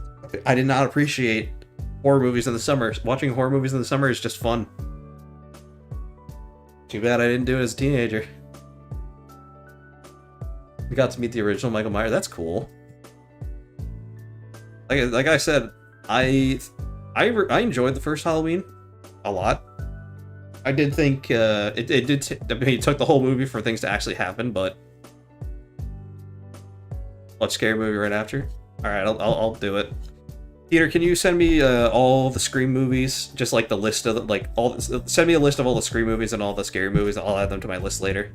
I did not appreciate horror movies in the summer. Watching horror movies in the summer is just fun. Too bad I didn't do it as a teenager. We got to meet the original Michael Myers. That's cool. Like I said, I enjoyed the first Halloween a lot. I did think it took the whole movie for things to actually happen, but watch Scary Movie right after. All right, I'll do it. Peter, can you send me all the Scream movies? Just like the list of send me a list of all the Scream movies and all the Scary movies. I'll add them to my list later.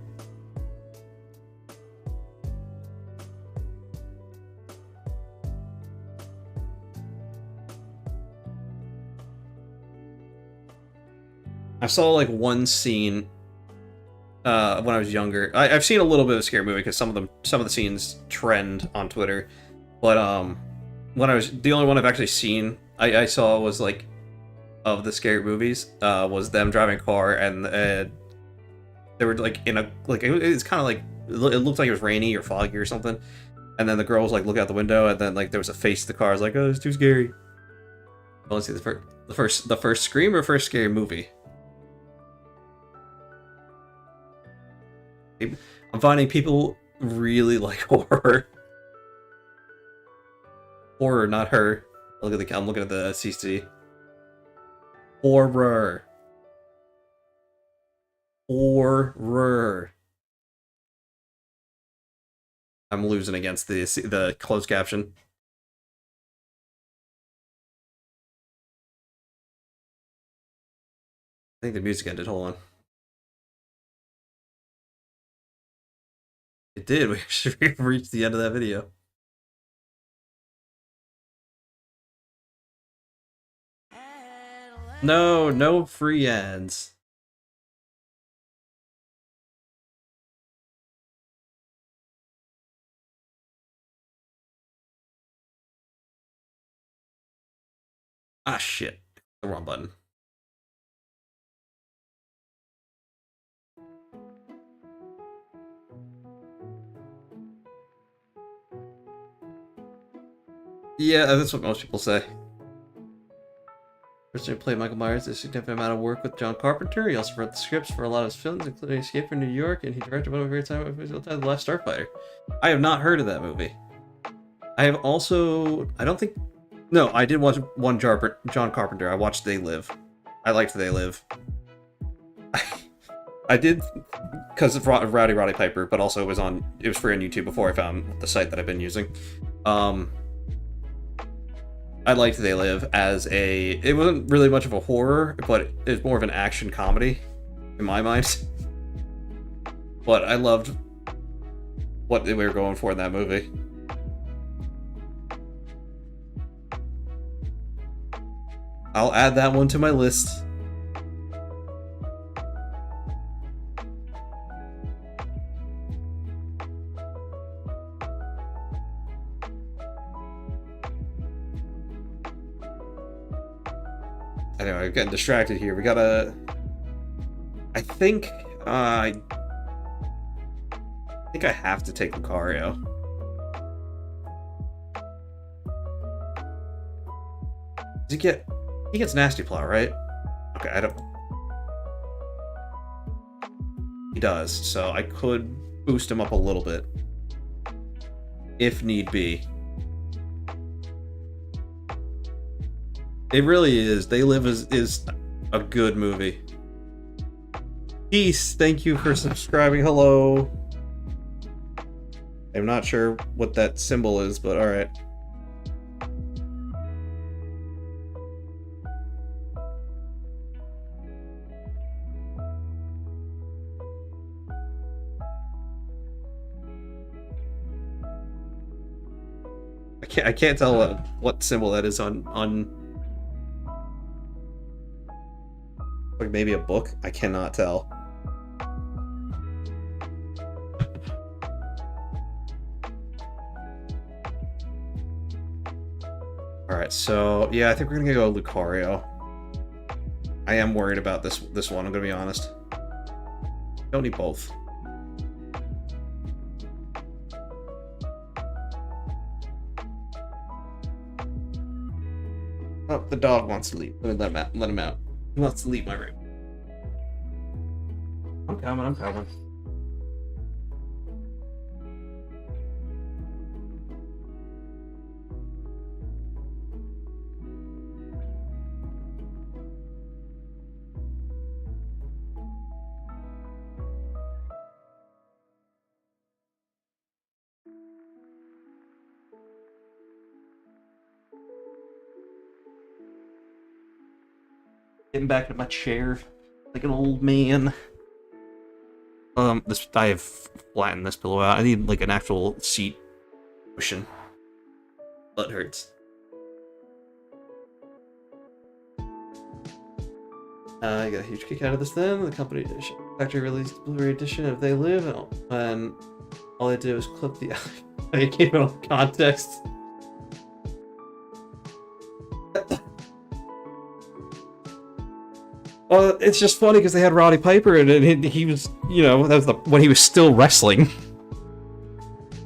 I saw like one scene when I was younger. I've seen a little bit of Scary Movie because some of the scenes trend on Twitter, but the only one I've actually seen I saw was like of the Scary Movies was them driving a car, and they were like in a it's kind of like it looked like it was rainy or foggy or something, and then the girl was like looking out the window, and then like there was a face to the car. I was like, oh, it's too scary. Well, let's see the first Scream or first Scary Movie. I'm finding people really like horror. Horror, not her. I'm looking at the CC. Horror. Horror. I'm losing against the closed caption. I think the music ended. Hold on. It did. We actually reached the end of that video. No free ads. Ah, shit. The wrong button. Yeah, that's what most people say. Originally played Michael Myers, did a significant amount of work with John Carpenter. He also wrote the scripts for a lot of his films, including Escape from New York, and he directed one of my favorite times, The Last Starfighter. I have not heard of that movie. I have also... I don't think... No, I did watch one John Carpenter. I watched They Live. I liked They Live. I did because of Rowdy Piper, but also it was free on YouTube before I found the site that I've been using. I liked They Live as it wasn't really much of a horror, but it was more of an action comedy in my mind. But I loved what they were going for in that movie. I'll add that one to my list. Anyway, I'm getting distracted here. We gotta... I think I have to take Lucario. Does he gets Nasty Plot, right? Okay, I don't... He does, so I could boost him up a little bit. If need be. It really is. They Live is a good movie. Peace, thank you for subscribing. Hello. I'm not sure what that symbol is, but alright. I can't tell what symbol that is on like maybe a book. I cannot tell. All right, so yeah, I think we're gonna go Lucario. I am worried about this one. I'm gonna be honest. Don't need both. Oh, the dog wants to leave. Let me let him out. He wants to leave my room. I'm coming. Getting back into my chair like an old man. I have flattened this pillow out. I need like an actual seat cushion. Butt hurts. I got a huge kick out of this then. The company edition. Factory released the Blu-ray edition of They Live, and all I did was clip the I gave it all context. Well, it's just funny because they had Roddy Piper in it, and he was, you know, that was when he was still wrestling.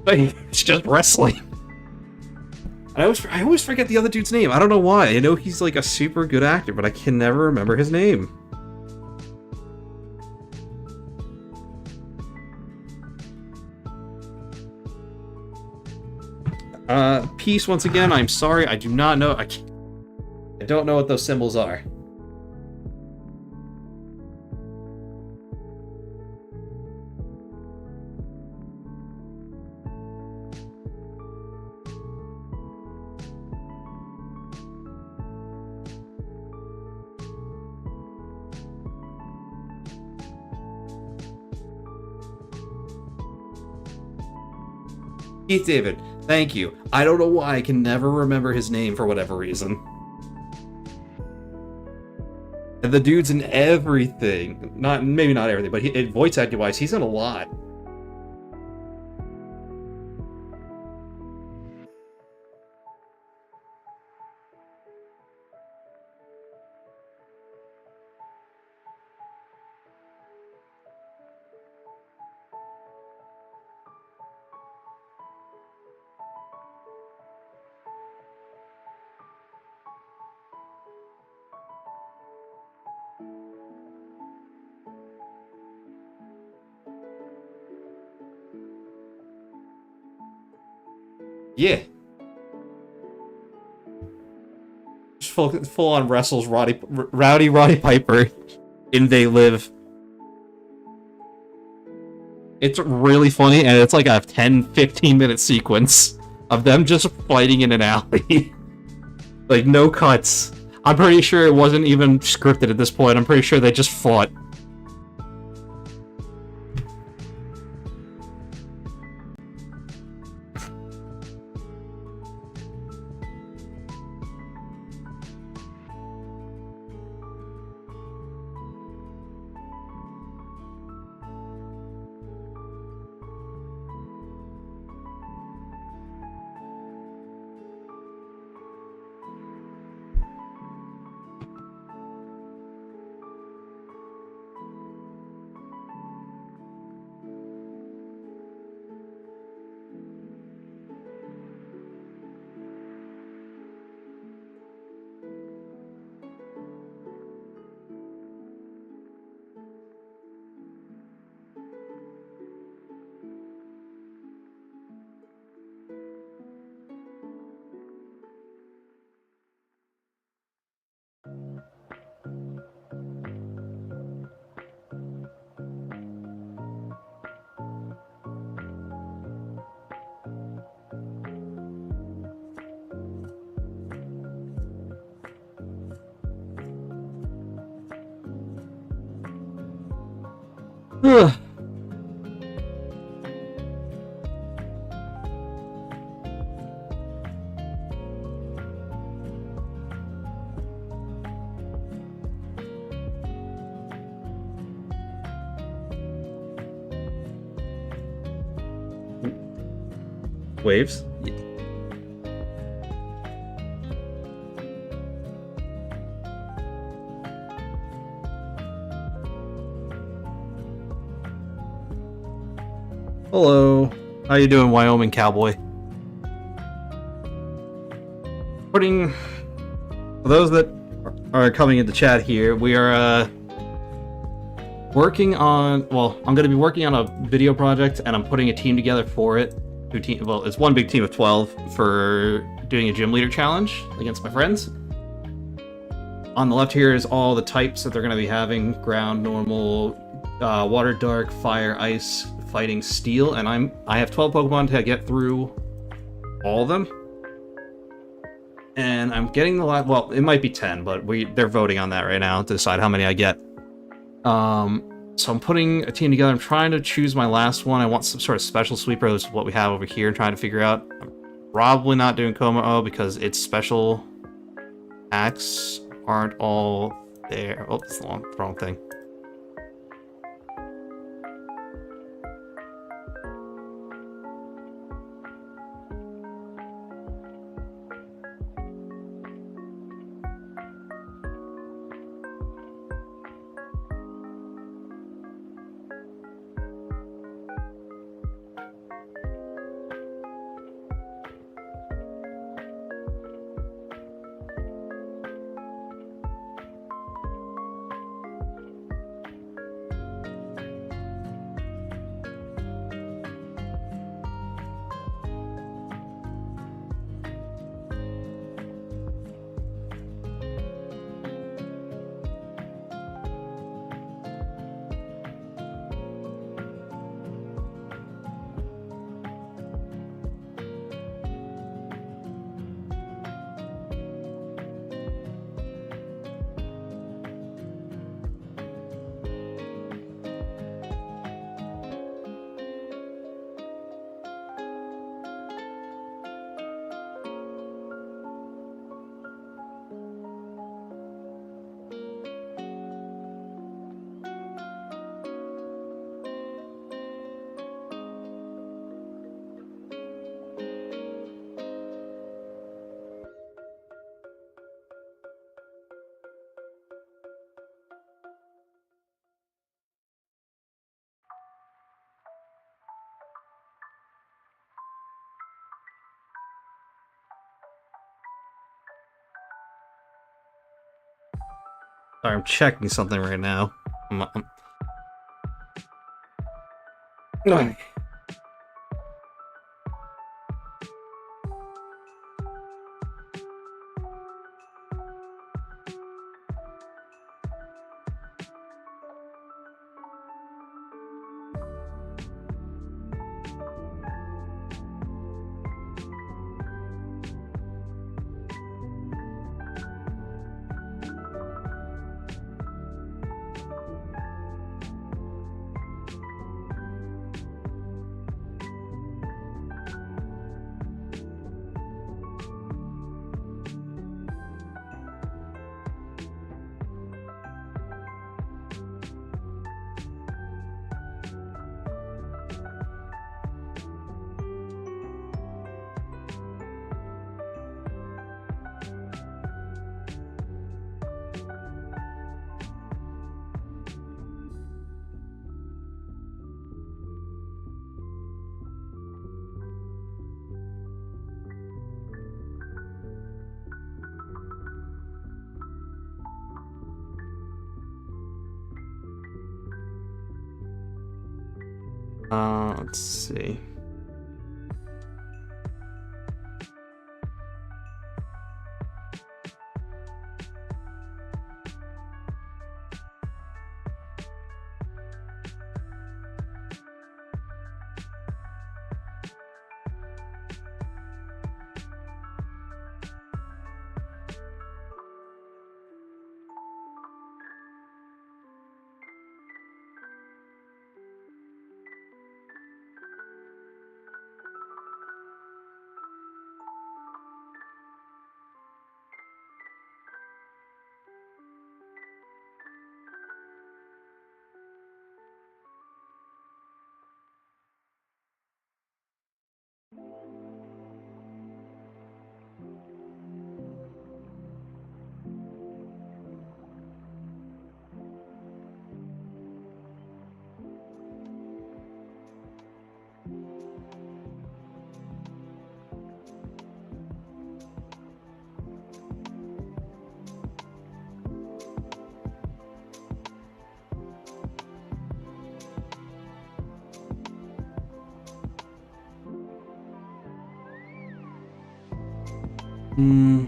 But he was just wrestling. I always forget the other dude's name. I don't know why. I know he's like a super good actor, but I can never remember his name. Peace once again. I'm sorry. I do not know. I don't know what those symbols are. Keith David, thank you. I don't know why I can never remember his name for whatever reason. And the dude's in everything. Maybe not everything, but voice acting wise, he's in a lot. Yeah. Just full on wrestles Rowdy Roddy Piper in They Live. It's really funny, and it's like a 10-15 minute sequence of them just fighting in an alley. Like, no cuts. I'm pretty sure it wasn't even scripted at this point. I'm pretty sure they just fought. Ugh. Waves? Yeah. Hello. How you doing, Wyoming cowboy? For those that are coming into chat here, we are working on, well, I'm going to be working on a video project, and I'm putting a team together for it. Well, it's one big team of 12 for doing a gym leader challenge against my friends. On the left here is all the types that they're going to be having: ground, normal, water, dark, fire, ice, fighting, steel, and I have 12 Pokemon to get through all of them. And I'm getting the last, well, it might be 10, but they're voting on that right now to decide how many I get. So I'm putting a team together. I'm trying to choose my last one. I want some sort of special sweeper. This is what we have over here, trying to figure out. I'm probably not doing Como because its special acts aren't all there. Oh, it's the wrong thing. Sorry, I'm checking something right now. Let's see. Hmm.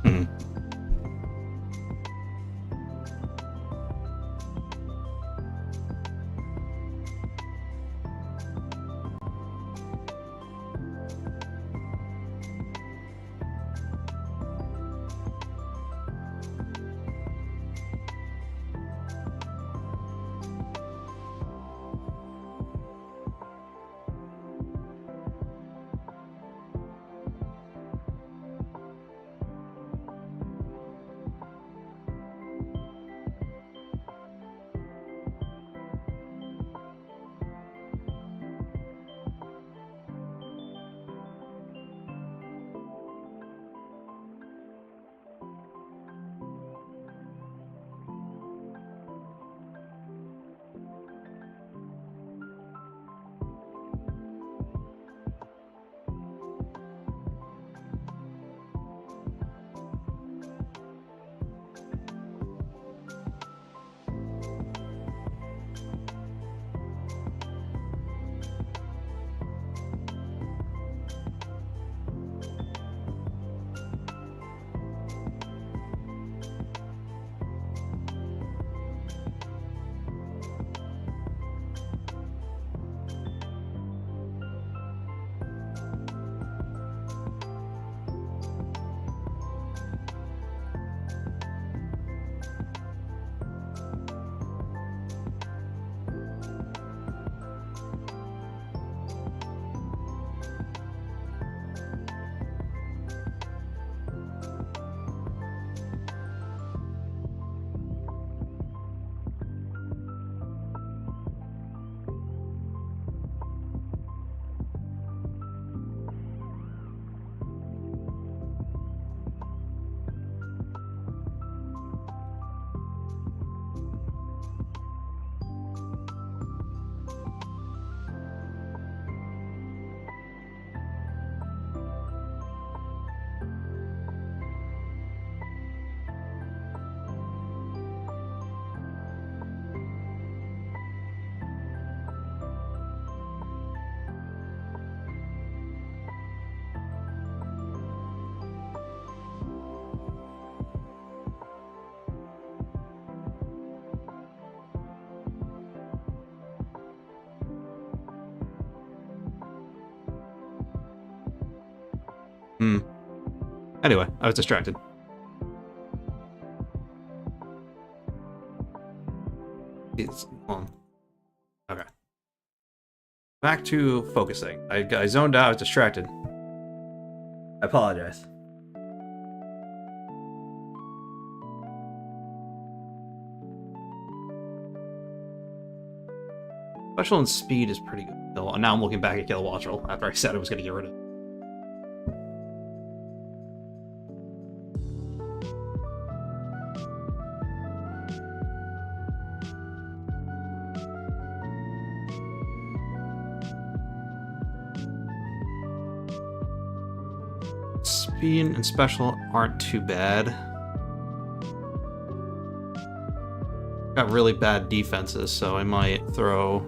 Hmm. Anyway, I was distracted. It's on. Okay. Back to focusing. I zoned out, I was distracted. I apologize. Special and speed is pretty good. Though now I'm looking back at Kilowattrel after I said I was going to get rid of it. Speed and special aren't too bad. Got really bad defenses, so I might throw...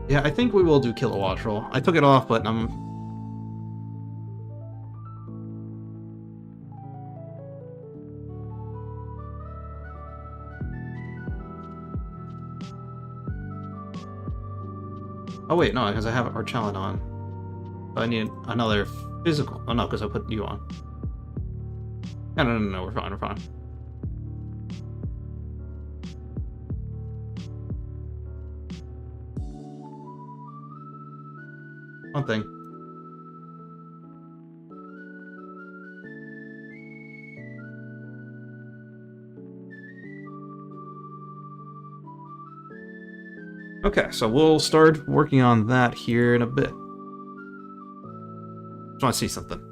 Yeah, I think we will do Kilowattrel. I took it off, but I'm... Oh wait, no, because I have Archelon on. So I need another physical. Oh no, because I put you on. No, we're fine, we're fine. One thing. Okay, so we'll start working on that here in a bit. Just want to see something.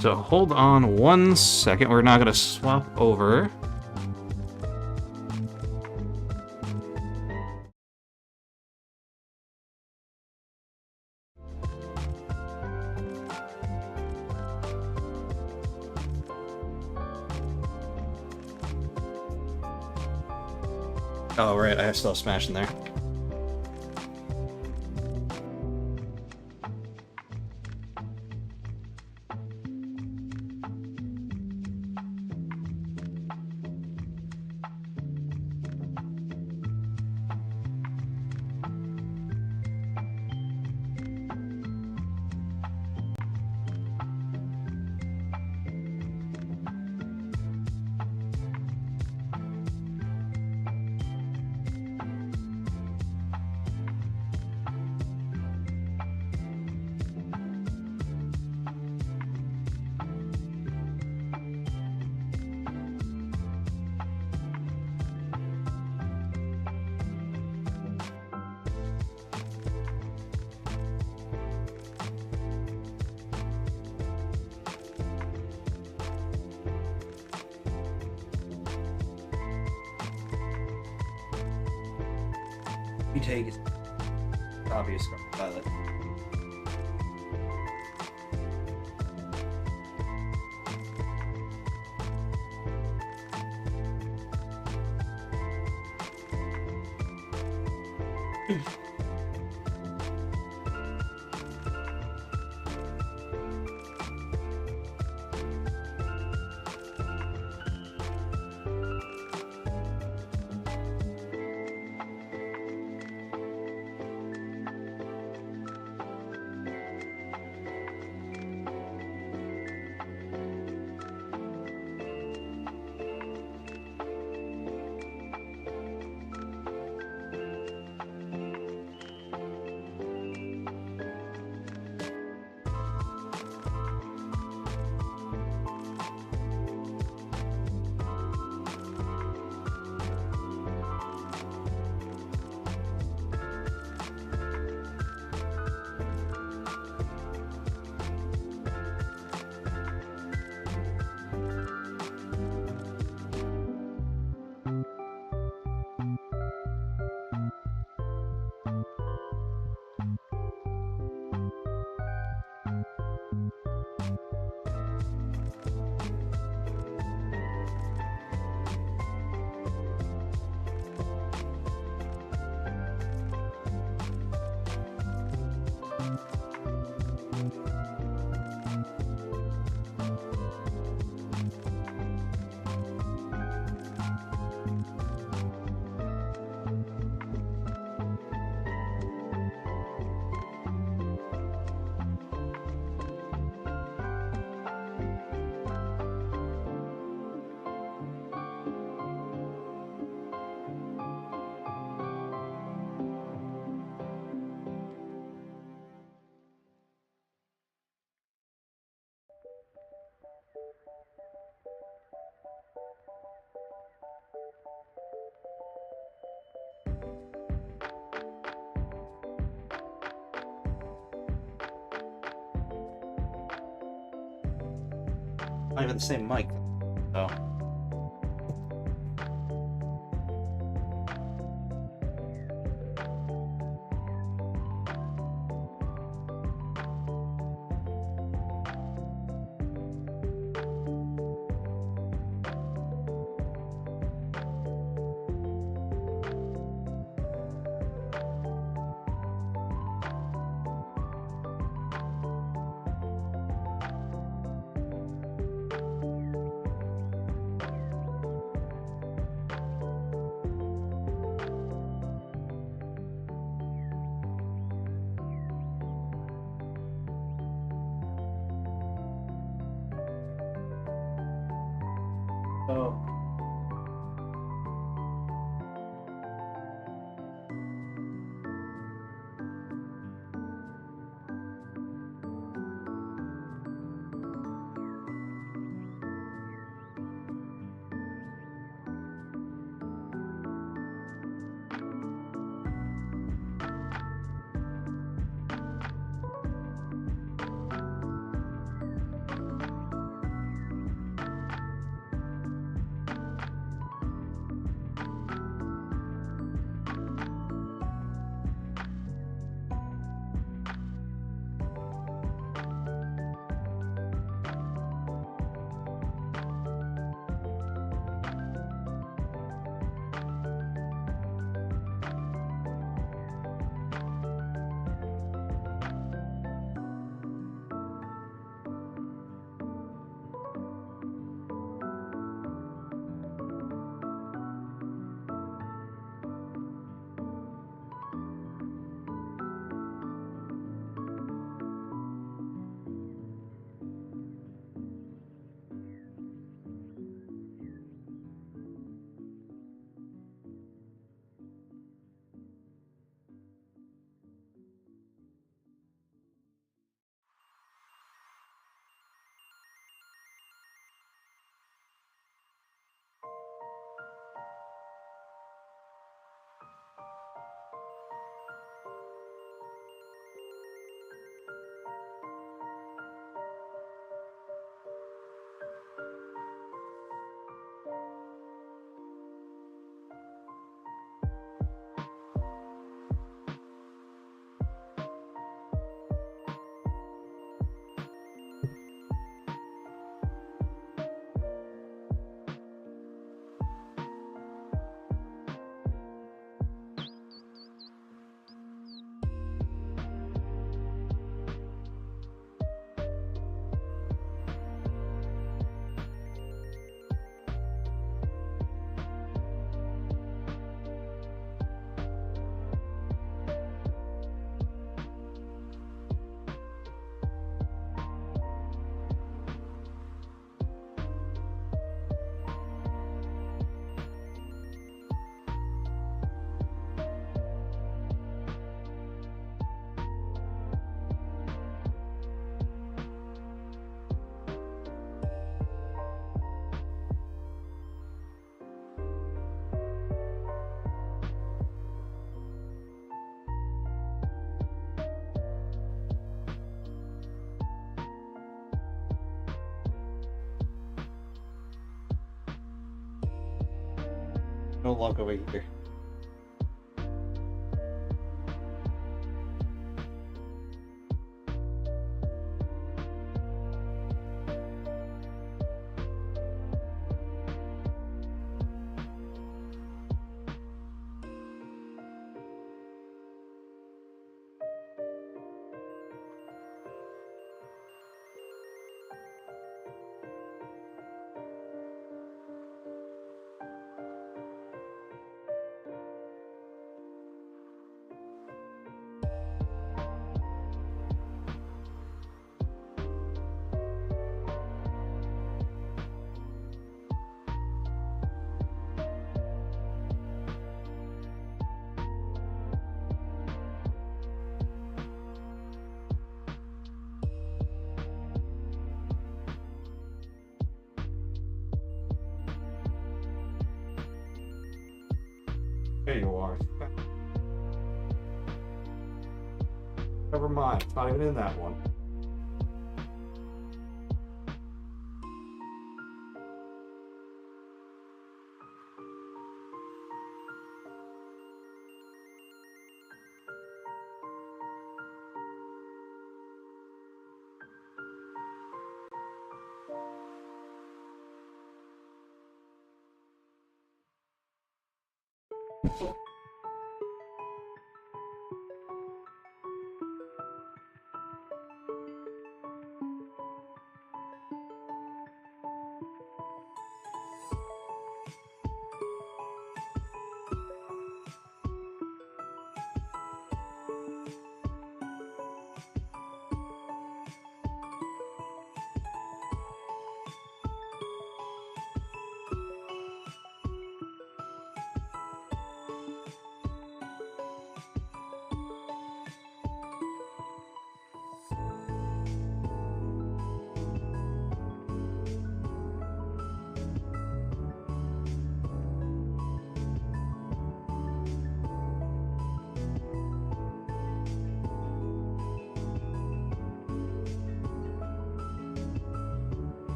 So hold on 1 second. We're now going to swap over. Oh, right. I still have Smash in there. You take it. Obvious pilot. Not even the same mic. Oh. Oh. No luck over here. There you are. Never mind, it's not even in that one.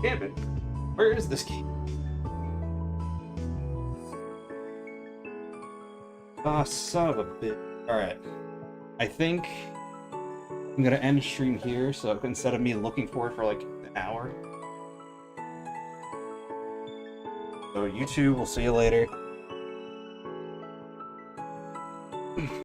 Damn it. Where is this game? Ah, son of a bitch. Alright. I think I'm gonna end stream here, so instead of me looking for it for like an hour. So you two, we'll see you later.